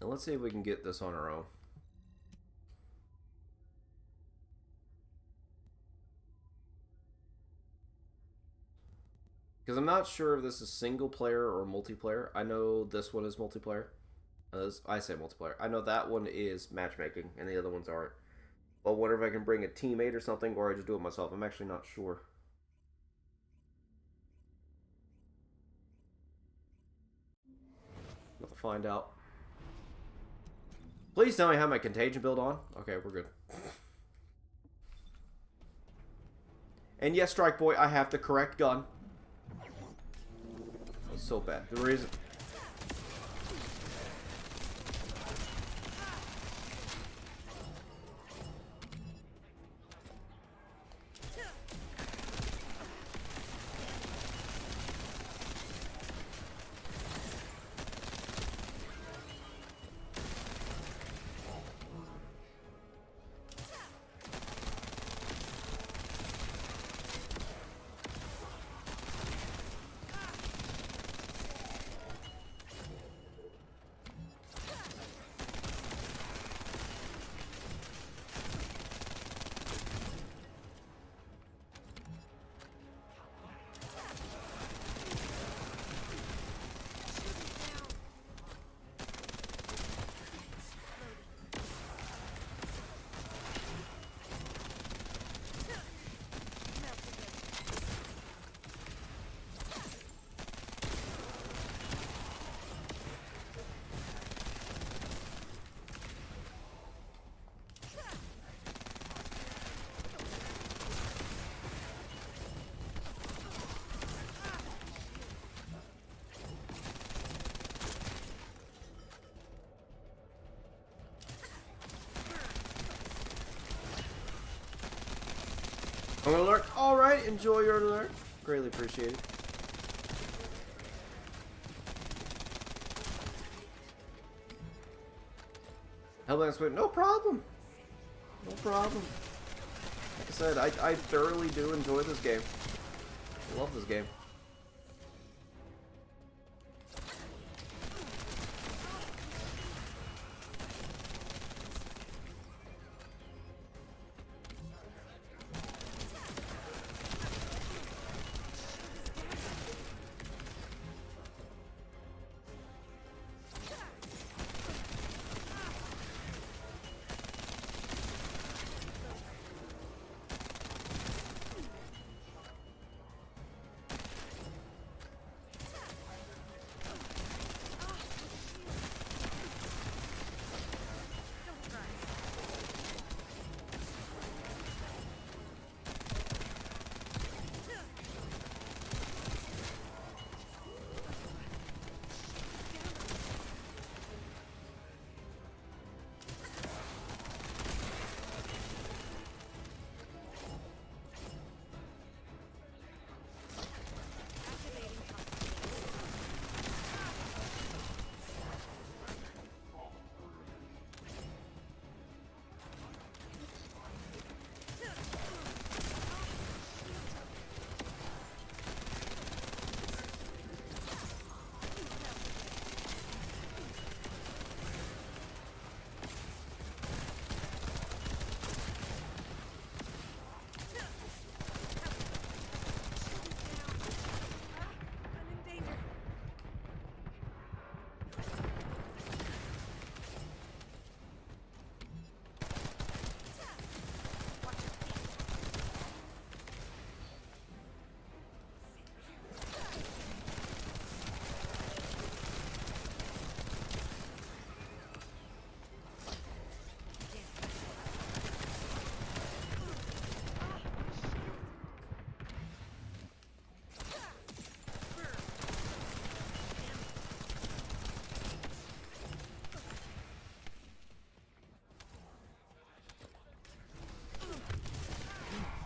And let's see if we can get this on our own. Because I'm not sure if this is single player or multiplayer. I know this one is multiplayer. I say multiplayer. I know that one is matchmaking, and the other ones aren't. But I wonder if I can bring a teammate or something, or I just do it myself. I'm actually not sure. We'll have to find out. Please tell me how my contagion build on. Okay, we're good. And yes, Strike Boy, I have the correct gun. That was so bad. The reason... I'm gonna alert. Alright, enjoy your alert. Greatly appreciated. Hellbound Squid, no problem. No problem. Like I said, I thoroughly do enjoy this game. I love this game.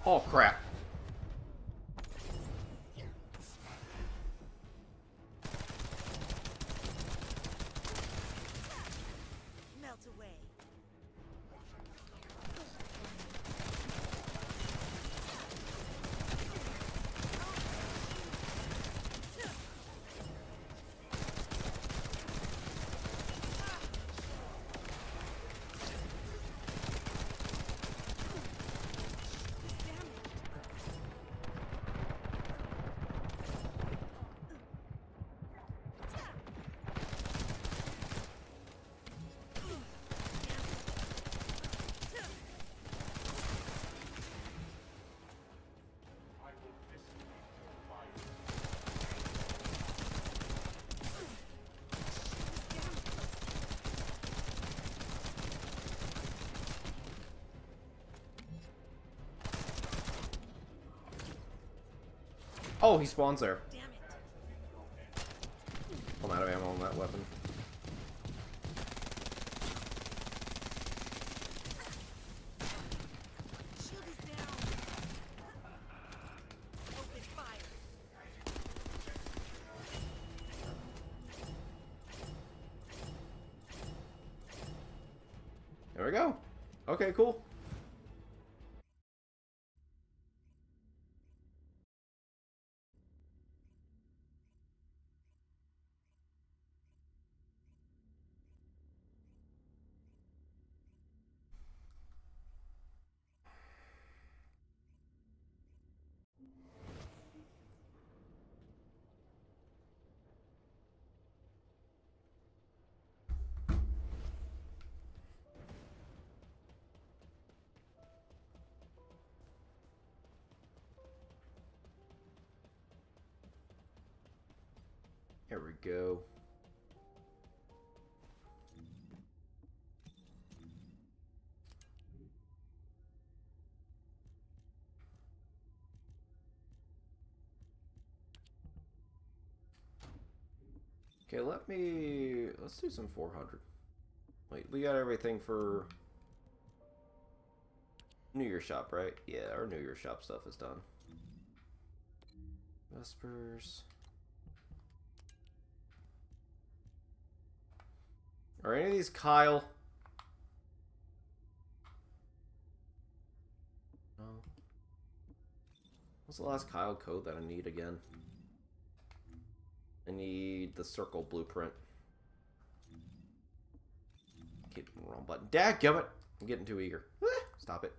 Oh crap. Melt away. Oh, he spawns there. I'm out of ammo on that weapon. Shield is down. Open fire. There we go. Okay, cool. Here we go. Okay, let's do some 400. Wait, we got everything for... New Year shop, right? Yeah, our New Year shop stuff is done. Vespers. Are any of these Kyle? No. What's the last Kyle code that I need again? I need the circle blueprint. Keep the wrong button. Dadgummit! I'm getting too eager. Stop it.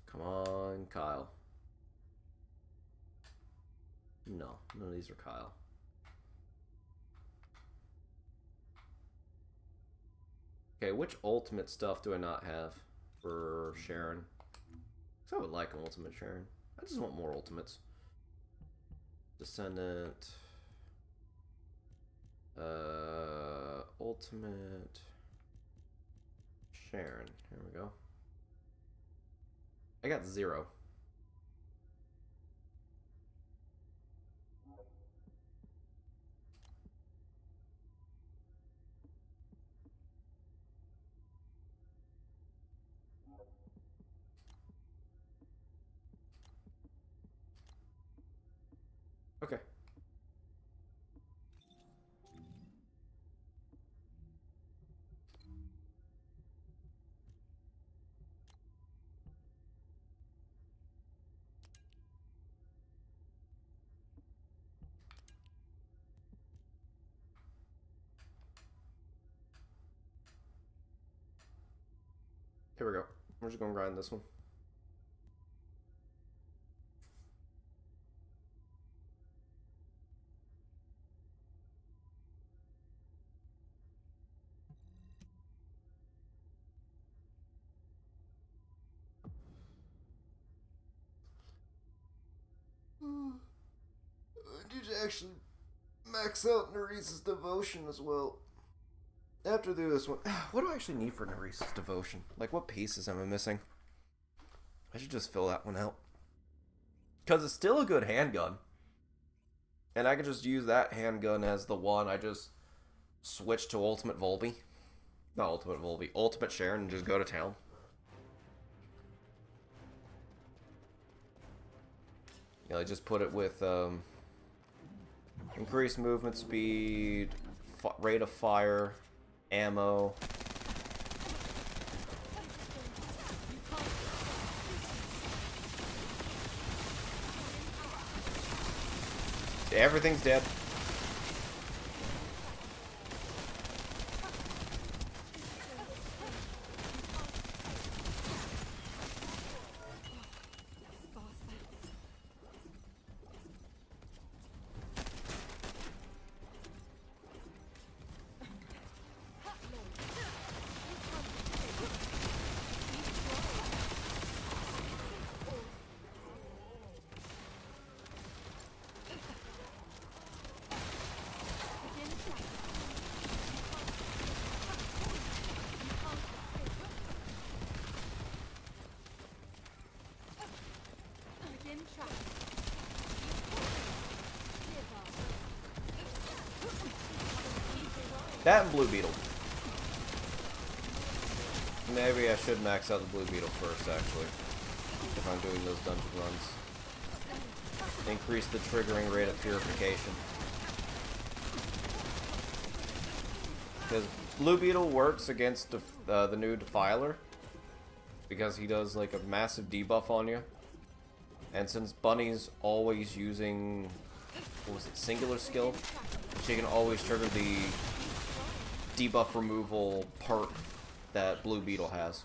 Come on, Kyle. No, none of these are Kyle. Okay, which ultimate stuff do I not have for Sharon? Because I would like an ultimate Sharon. I just want more ultimates. Descendant. Ultimate Sharon. Here we go. I got 0. Okay. Here we go. We're just gonna grind this one. I need to actually max out Nerese's devotion as well. I have to do this one. What do I actually need for Nerese's devotion? Like, what pieces am I missing? I should just fill that one out. Because it's still a good handgun. And I could just use that handgun as the one I just switch to Ultimate Volby. Not Ultimate Volby. Ultimate Sharon and just go to town. Yeah, I just put it with increased movement speed, rate of fire, ammo. Everything's dead. That and Blue Beetle. Maybe I should max out the Blue Beetle first, actually. If I'm doing those dungeon runs. Increase the triggering rate of purification. Because Blue Beetle works against the new Defiler. Because he does like a massive debuff on you. And since Bunny's always using, what was it, singular skill? She can always trigger the debuff removal perk that Blue Beetle has.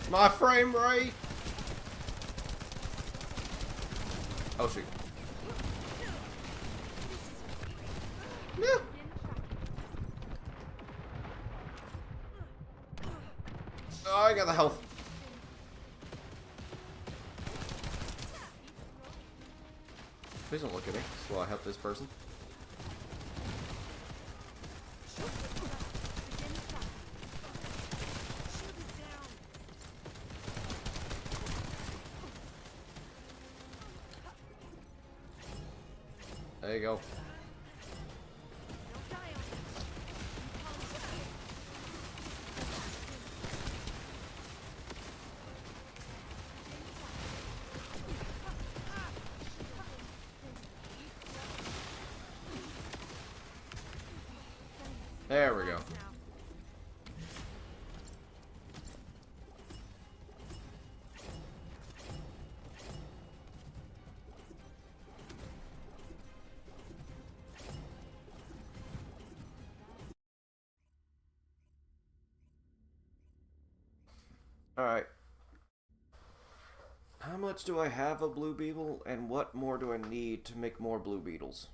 My frame rate! Oh, shoot. No. Oh, I got the health. Please don't look at me while I help this person. There you go. There we go. Alright. How much do I have of blue beetle, and what more do I need to make more blue beetles?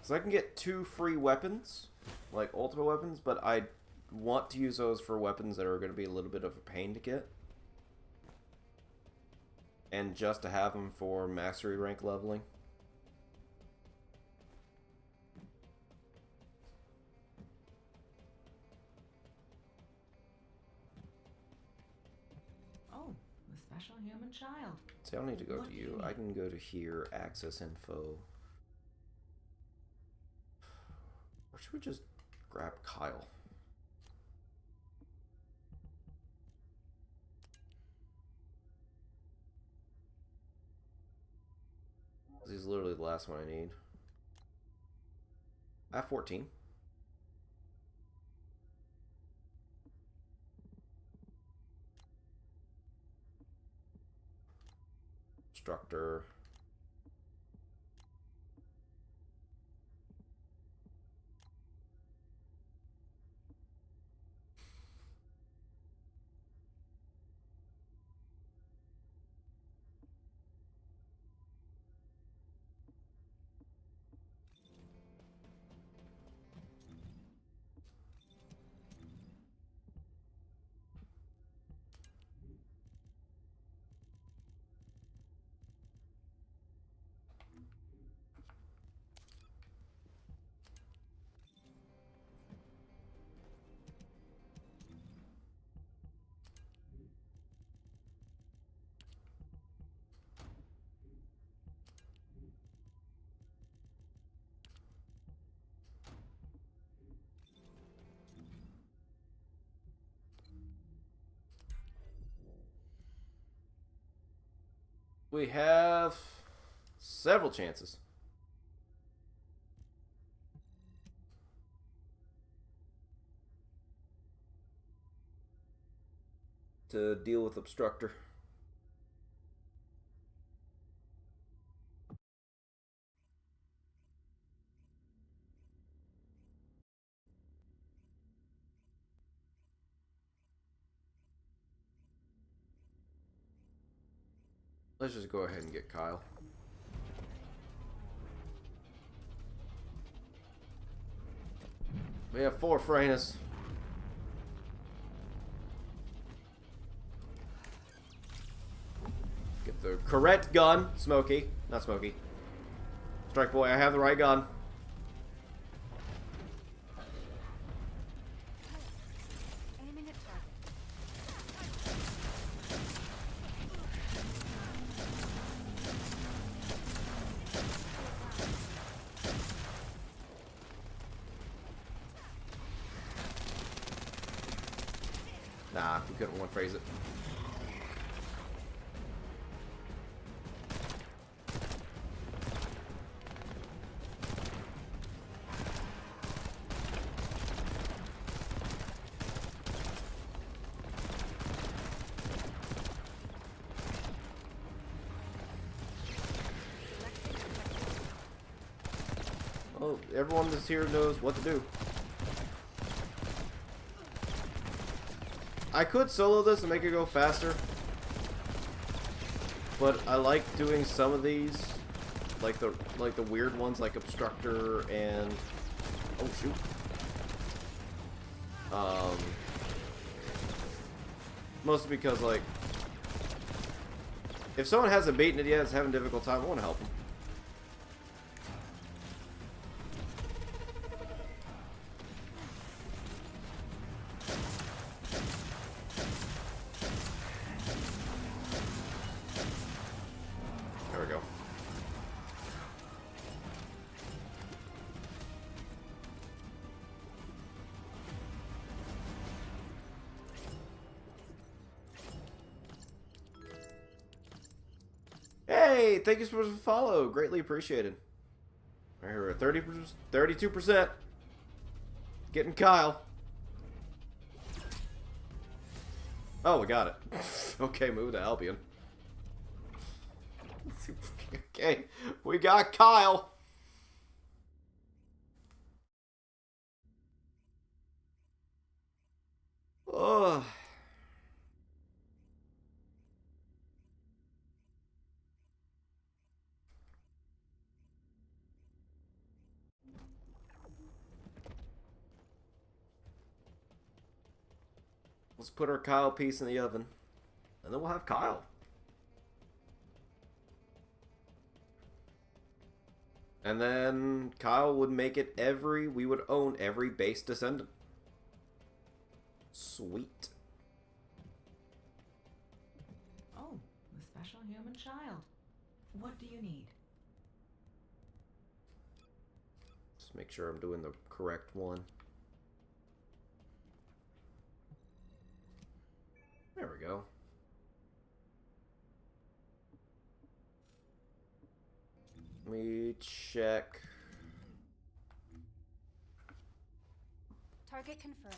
So I can get 2 free weapons, like ultimate weapons, but I want to use those for weapons that are going to be a little bit of a pain to get. And just to have them for mastery rank leveling. Oh, the special human child. See, I don't need to go What to do you. you I need? can go to here, access info. Or should we just grab Kyle? He's literally the last one I need. I have 14. Instructor. We have several chances to deal with Obstructor. Let's just go ahead and get Kyle. We have 4 Freynas. Get the correct gun. Smokey. Not Smokey. Strike Boy, I have the right gun. Aiming at target. Nah, we couldn't one phrase it. Oh, know, everyone that's here knows what to do. I could solo this and make it go faster, but I like doing some of these, like the weird ones, like Obstructor and oh shoot, mostly because like if someone hasn't beaten it yet, is having a difficult time, I want to help them. There we go. Hey, thank you so much for the follow. Greatly appreciated. All right, we're at 32%. Getting Kyle. Oh, we got it. Okay, move to Albion. Okay, we got Kyle. Oh. Let's put our Kyle piece in the oven. And then we'll have Kyle. And then Kyle would make it we would own every base descendant. Sweet. Oh, the special human child. What do you need? Just make sure I'm doing the correct one. There we go. Let me check. Target confirmed.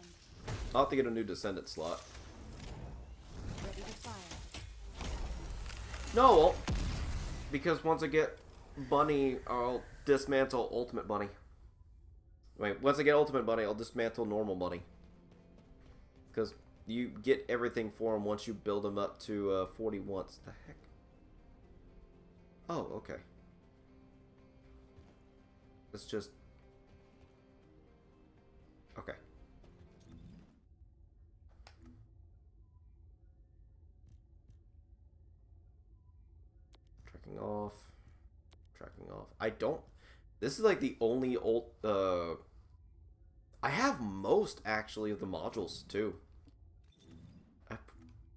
I'll have to get a new descendant slot. Ready to fire. No, I won't. Because once I get Bunny, I'll dismantle Ultimate Bunny. Wait, once I get Ultimate Bunny, I'll dismantle normal Bunny. Because you get everything for him once you build him up to 40 once. The heck? Oh, okay. It's just... Okay. Tracking off. Tracking off. I don't... This is like the only old... I have most, actually, of the modules, too. I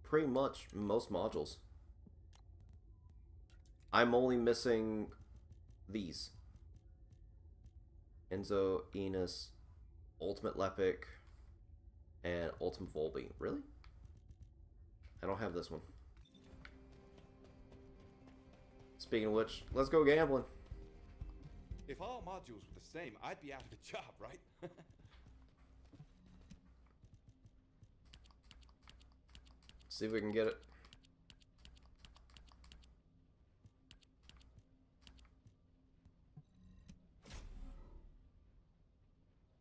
pretty much most modules. I'm only missing these. Enzo, Enos, Ultimate Lepic, and Ultimate Volbeat. Really? I don't have this one. Speaking of which, let's go gambling. If all modules were the same, I'd be out of a job, right? See if we can get it.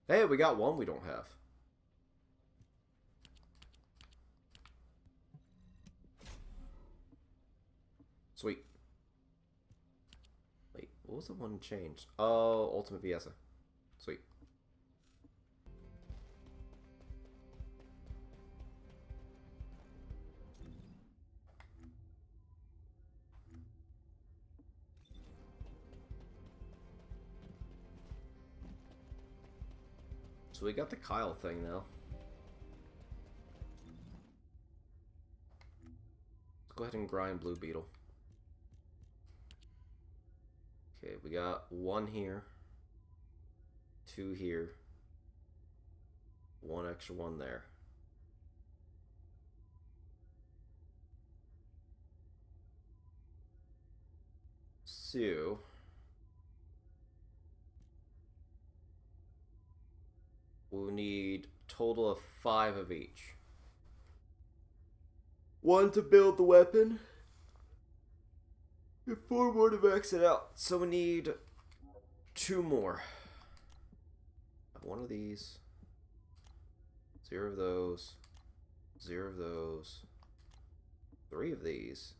Hey, we got one we don't have. Sweet. Wait, what was the one changed? Oh, Ultimate Fiesta. Sweet. So we got the Kyle thing now. Let's go ahead and grind Blue Beetle. Okay, we got one here. Two here. One extra one there. So... we'll need total of 5 of each. 1 to build the weapon, and 4 more to max it out. So we need 2 more. one of these. 0 of those. 0 of those. 3 of these.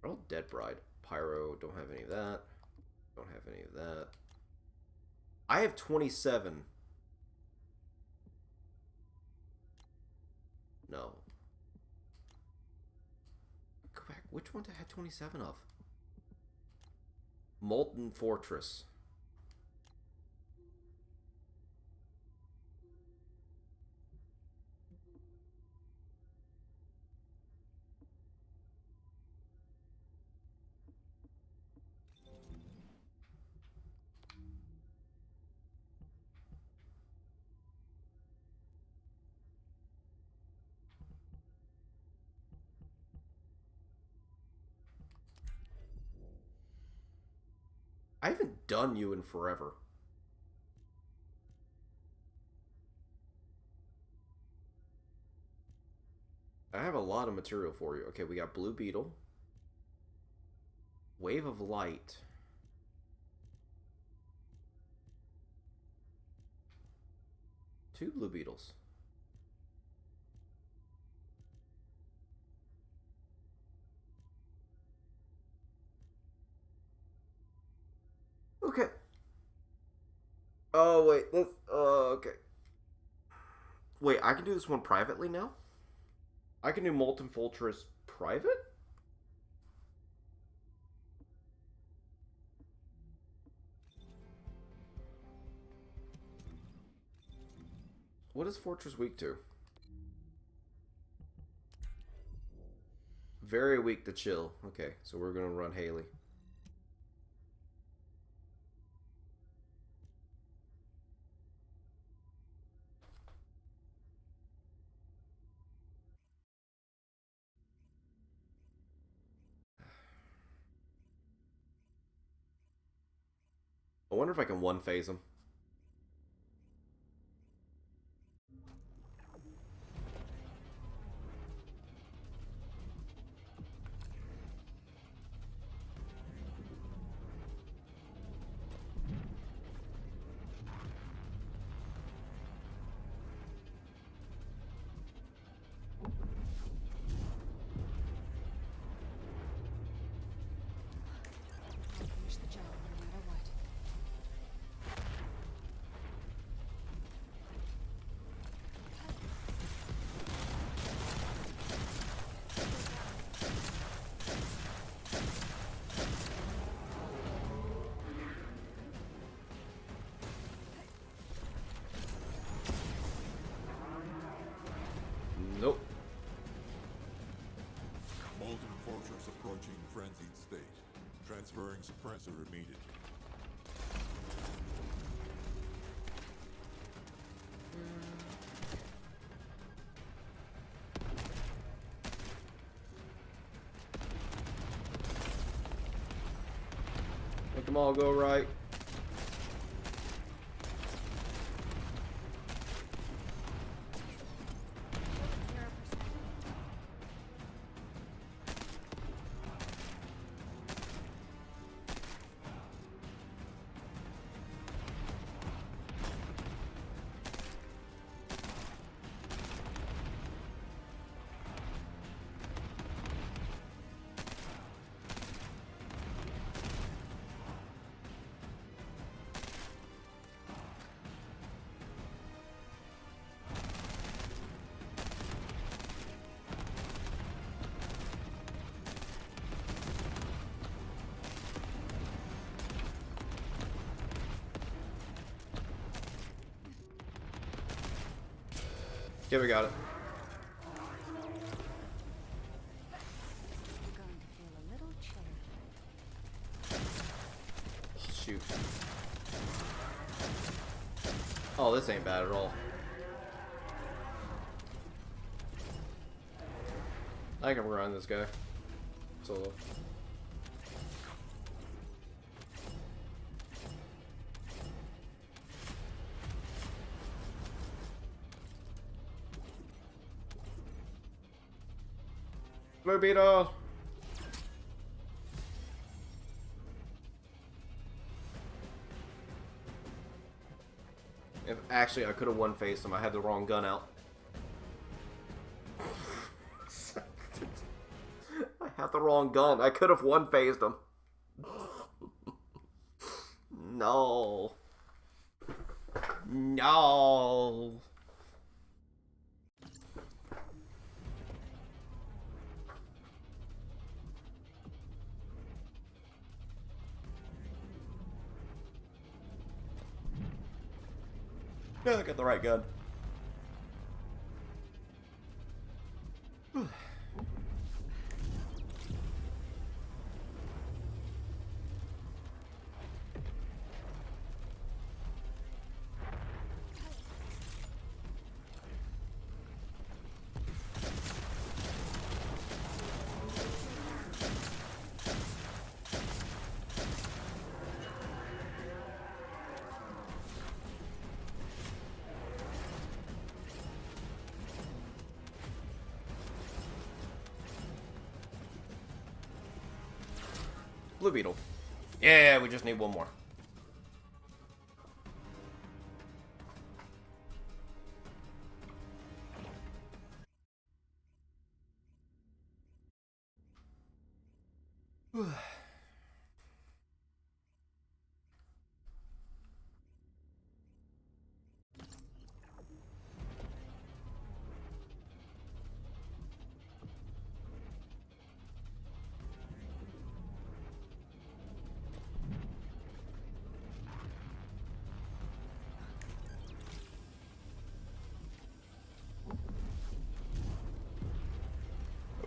They're all Dead Bride. Pyro, don't have any of that. Don't have any of that. I have 27. No. Go back. Which one did I have 27 of? Molten Fortress. I haven't done you in forever. I have a lot of material for you. Okay, we got Blue Beetle. Wave of Light. Two Blue Beetles. Okay. Oh, wait. Let's... okay. Wait, I can do this one privately now? I can do Molten Fortress private? What is Fortress weak to? Very weak to chill. Okay, so we're gonna run Haley. I wonder if I can one phase him. I'll finish the job no matter what. Nope. Molten Fortress approaching frenzied state. Transferring suppressor immediately. Make them all go right. Okay, we got it. I'm going to feel a little chilly. Shoot. Oh, this ain't bad at all. I can run this guy. Solo. Blue Beetle! Actually, I could have one-faced him. I had the wrong gun out. I had the wrong gun. I could have one-phased him. No. No. Yeah, I got the right gun. Blue Beetle. Yeah, we just need one more.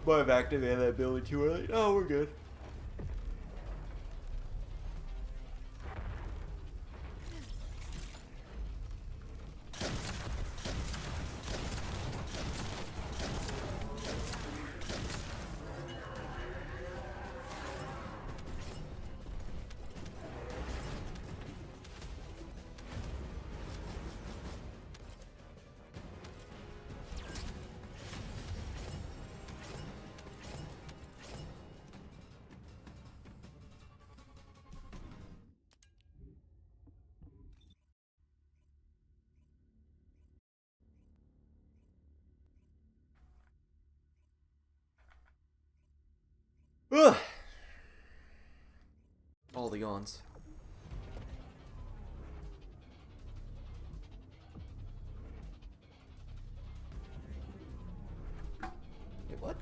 Might have activated that ability too early. Oh, we're good. Ugh. All the yawns. Wait, what?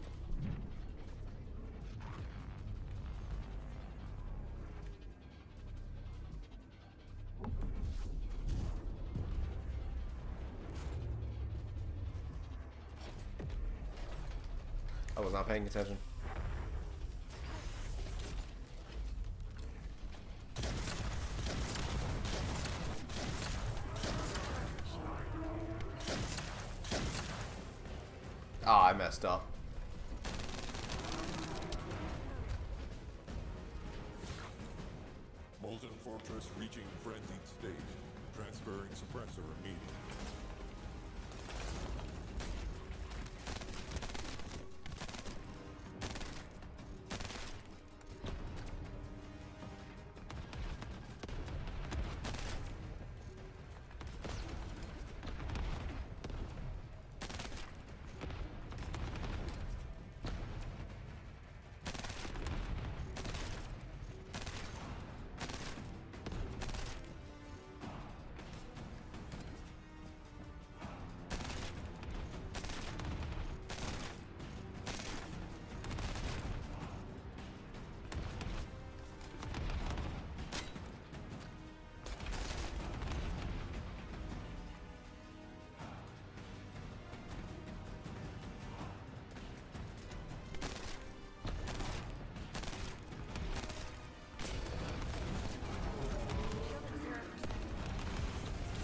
I was not paying attention. Ah, I messed up. Molten Fortress reaching frenzied state. Transferring suppressor immediately.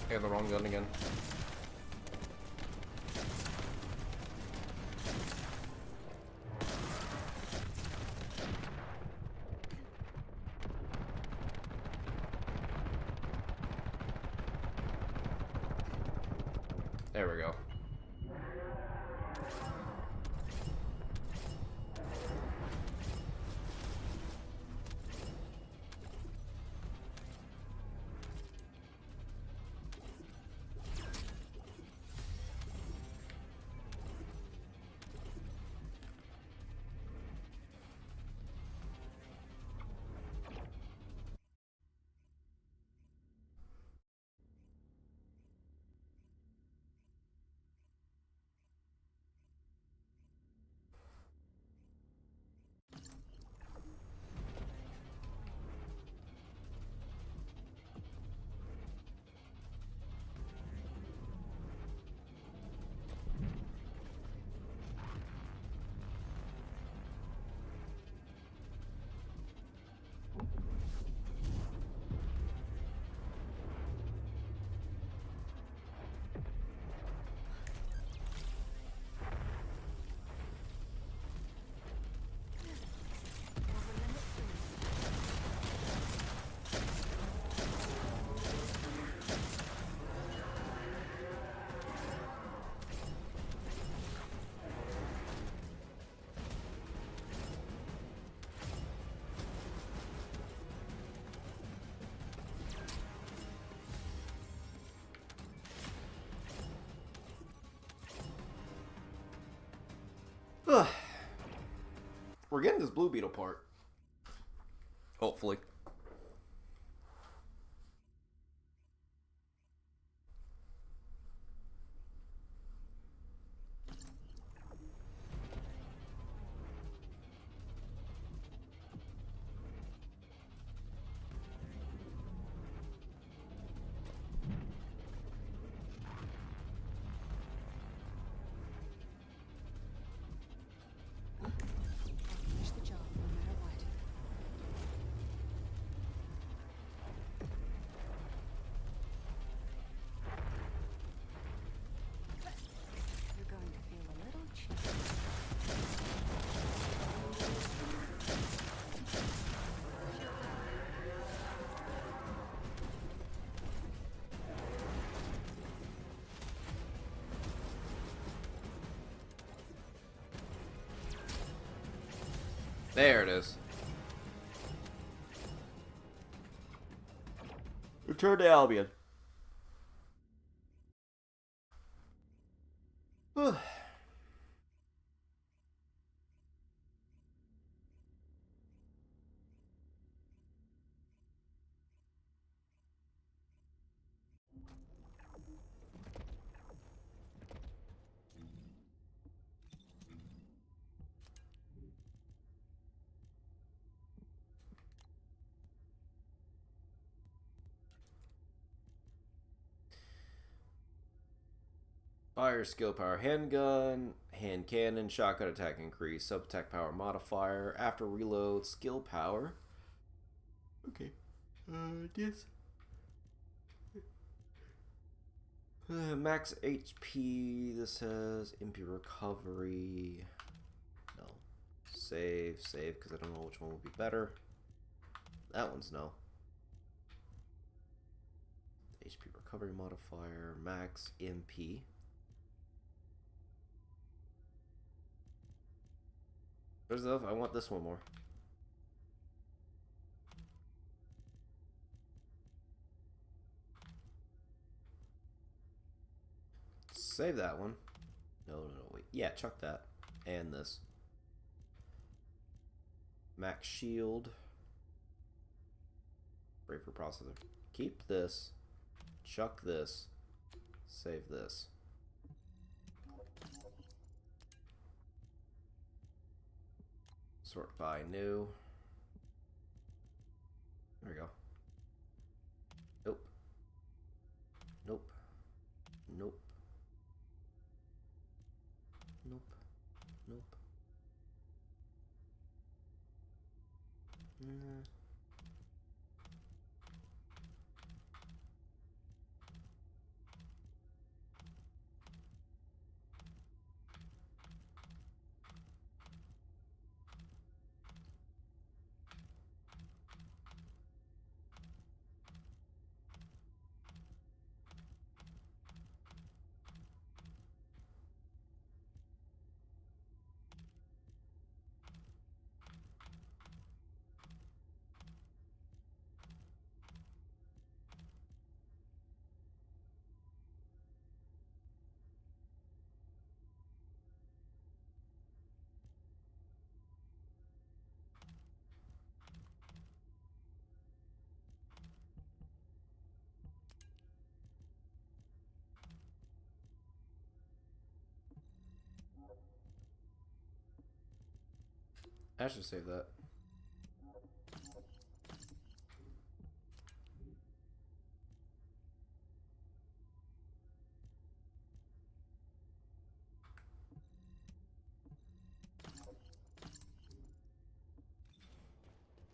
I got the wrong gun again. There we go. We're getting this Blue Beetle part. Hopefully. Finish the job no matter what. You're going to feel a little cheated. There it is. Return to Albion. Fire skill power handgun, hand cannon, shotgun attack increase, sub attack power modifier, after reload, skill power. Okay. This. Max HP. This has MP recovery. No. Save, because I don't know which one would be better. That one's no. HP recovery modifier, max MP. There's the I want this one more. Save that one. No, wait. Yeah, chuck that. And this. Max shield. Braver processor. Keep this. Chuck this. Save this. Sort by new. There we go. Nope. Nope. Nope. Nope. Nope. I should save that.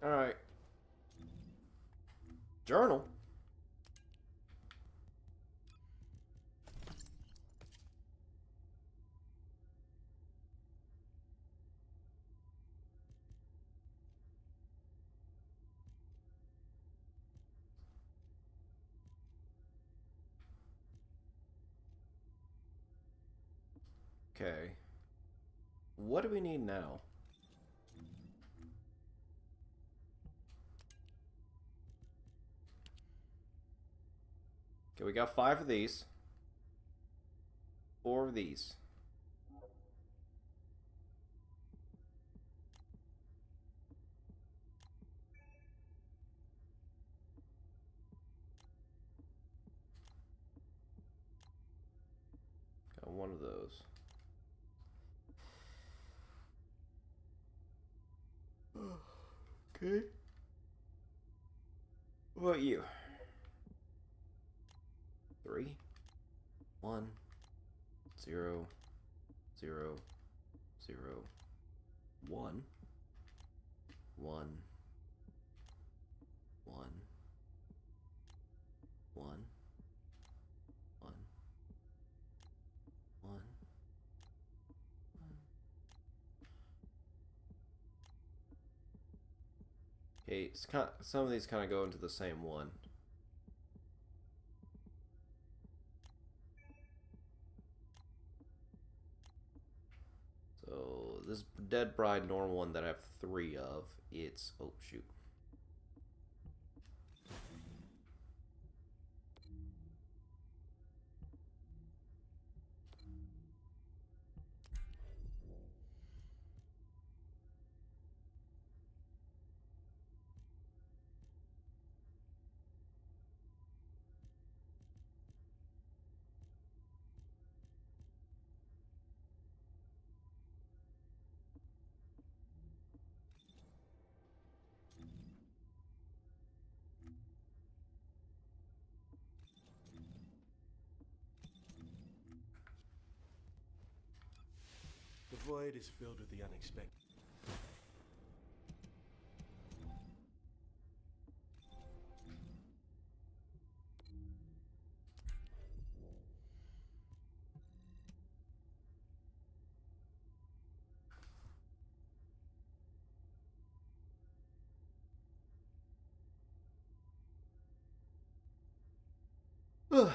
Alright. Journal. Okay. What do we need now? Okay, we got 5 of these. 4 of these. Okay. What about you? 3, 1, 0, 0, 0, 1, 1, 1, 1, 1, 1. Okay, it's some of these kind of go into the same one. So this Dead Bride normal one that I have 3 of, it's, oh shoot. The void is filled with the unexpected. Ugh.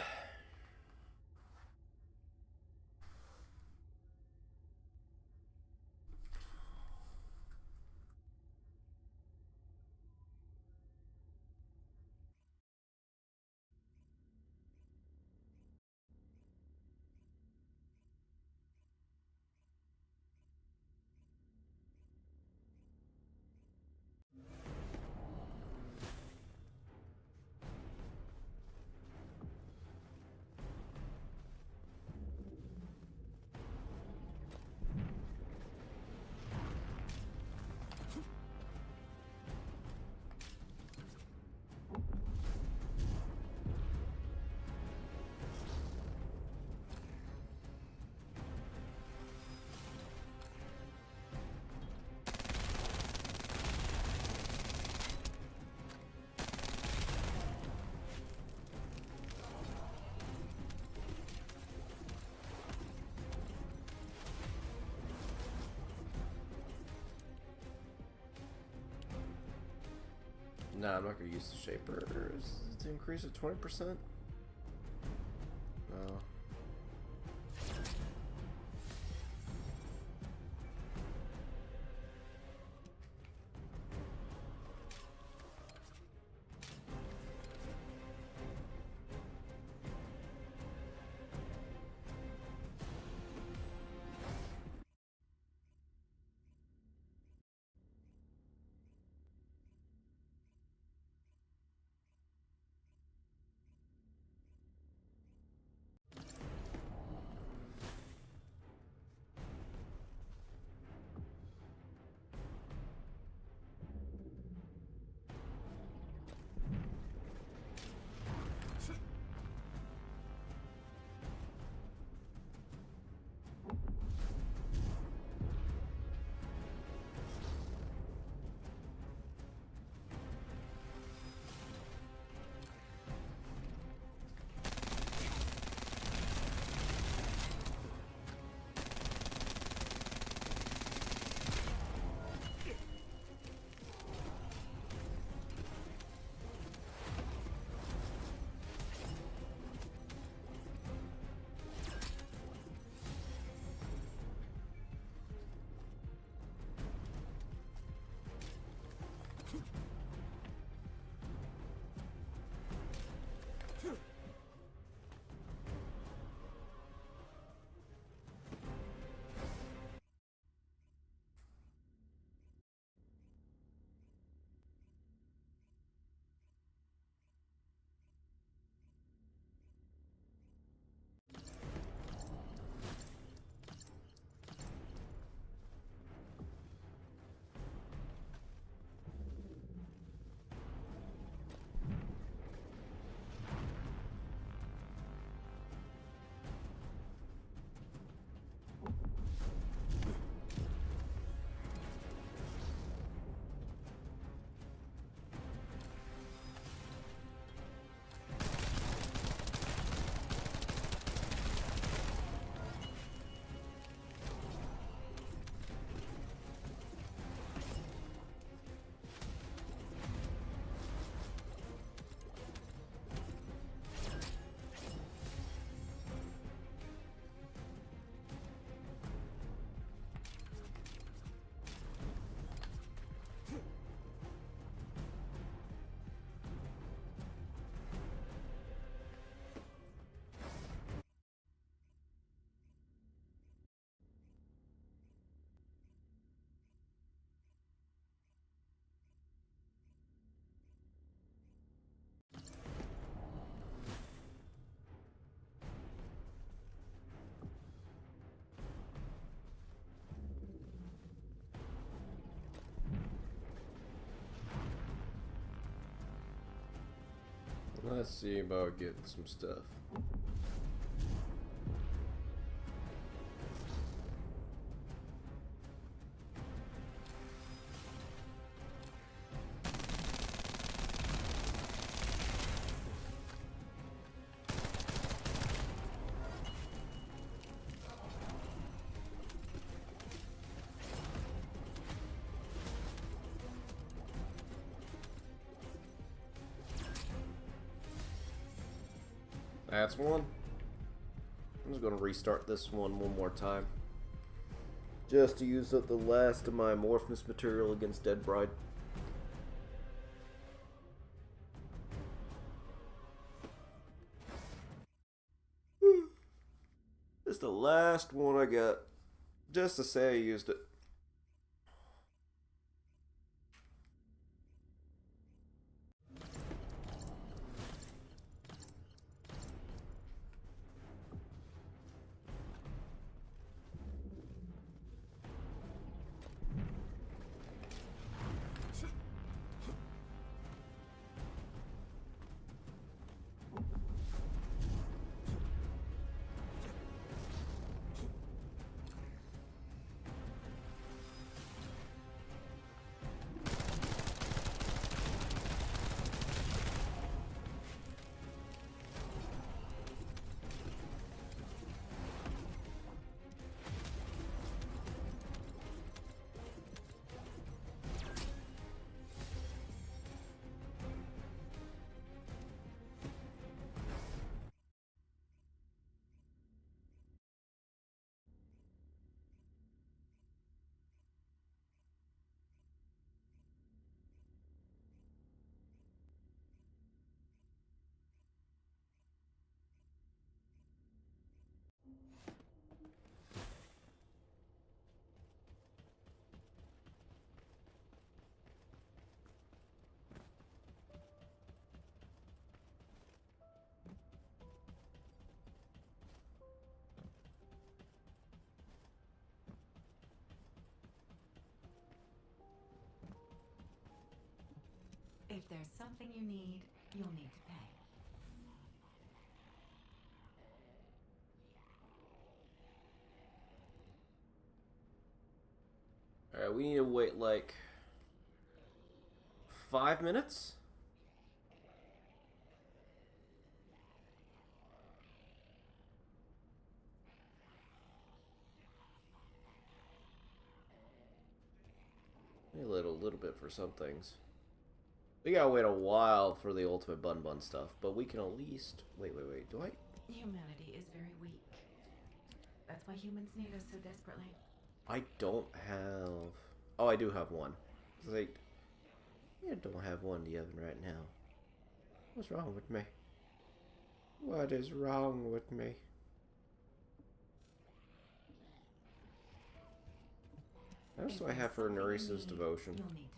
Nah, I'm not gonna use the shaper. Is it to increase it 20%? No. Let's see about getting some stuff. That's one. I'm just gonna restart this one more time. Just to use up the last of my amorphous material against Dead Bride. It's the last one I got. Just to say I used it. If there's something you need, you'll need to pay. Alright, we need to wait like 5 minutes? Maybe a little bit for some things. We gotta wait a while for the ultimate BunBun stuff, but we can at least... Wait, do I... Humanity is very weak. That's why humans need us so desperately. I don't have... Oh, I do have one. Like, I don't have one in the oven right now. What's wrong with me? What is wrong with me? How much do I have for Neresa's devotion? You'll need to pay.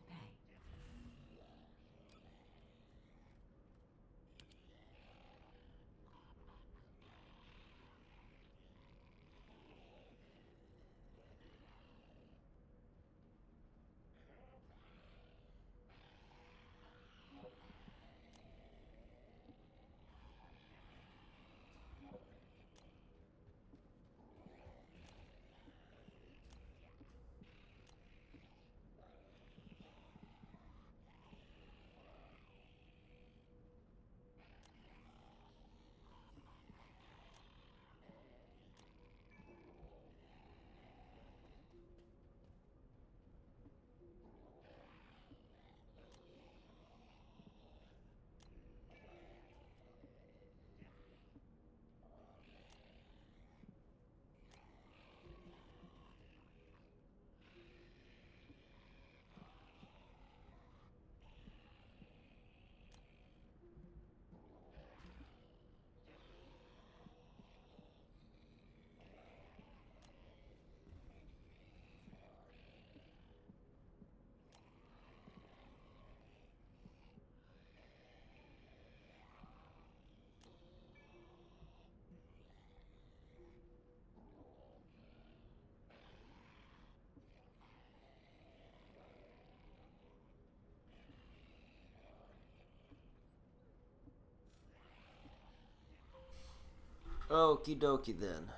Okie dokie then.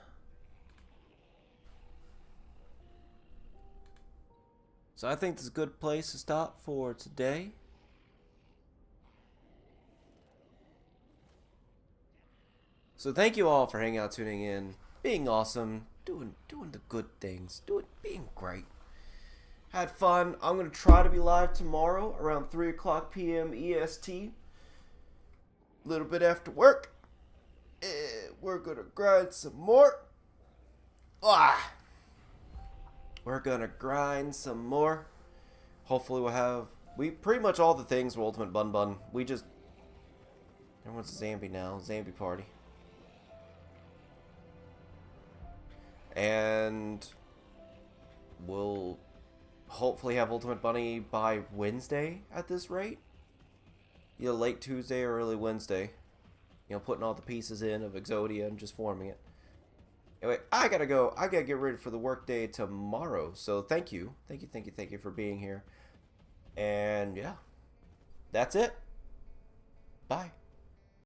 So I think this is a good place to stop for today. So thank you all for hanging out, tuning in, being awesome, doing the good things, being great. Had fun. I'm gonna try to be live tomorrow around 3:00 p.m. EST. A little bit after work. We're gonna grind some more. We're gonna grind some more. Hopefully we'll have pretty much all the things for Ultimate BunBun. Everyone's a zombie now. Zombie party. And we'll hopefully have Ultimate Bunny by Wednesday at this rate. Either late Tuesday or early Wednesday. You know, putting all the pieces in of Exodia and just forming it. Anyway, I gotta go. I gotta get ready for the workday tomorrow. So thank you for being here. And yeah, that's it. Bye.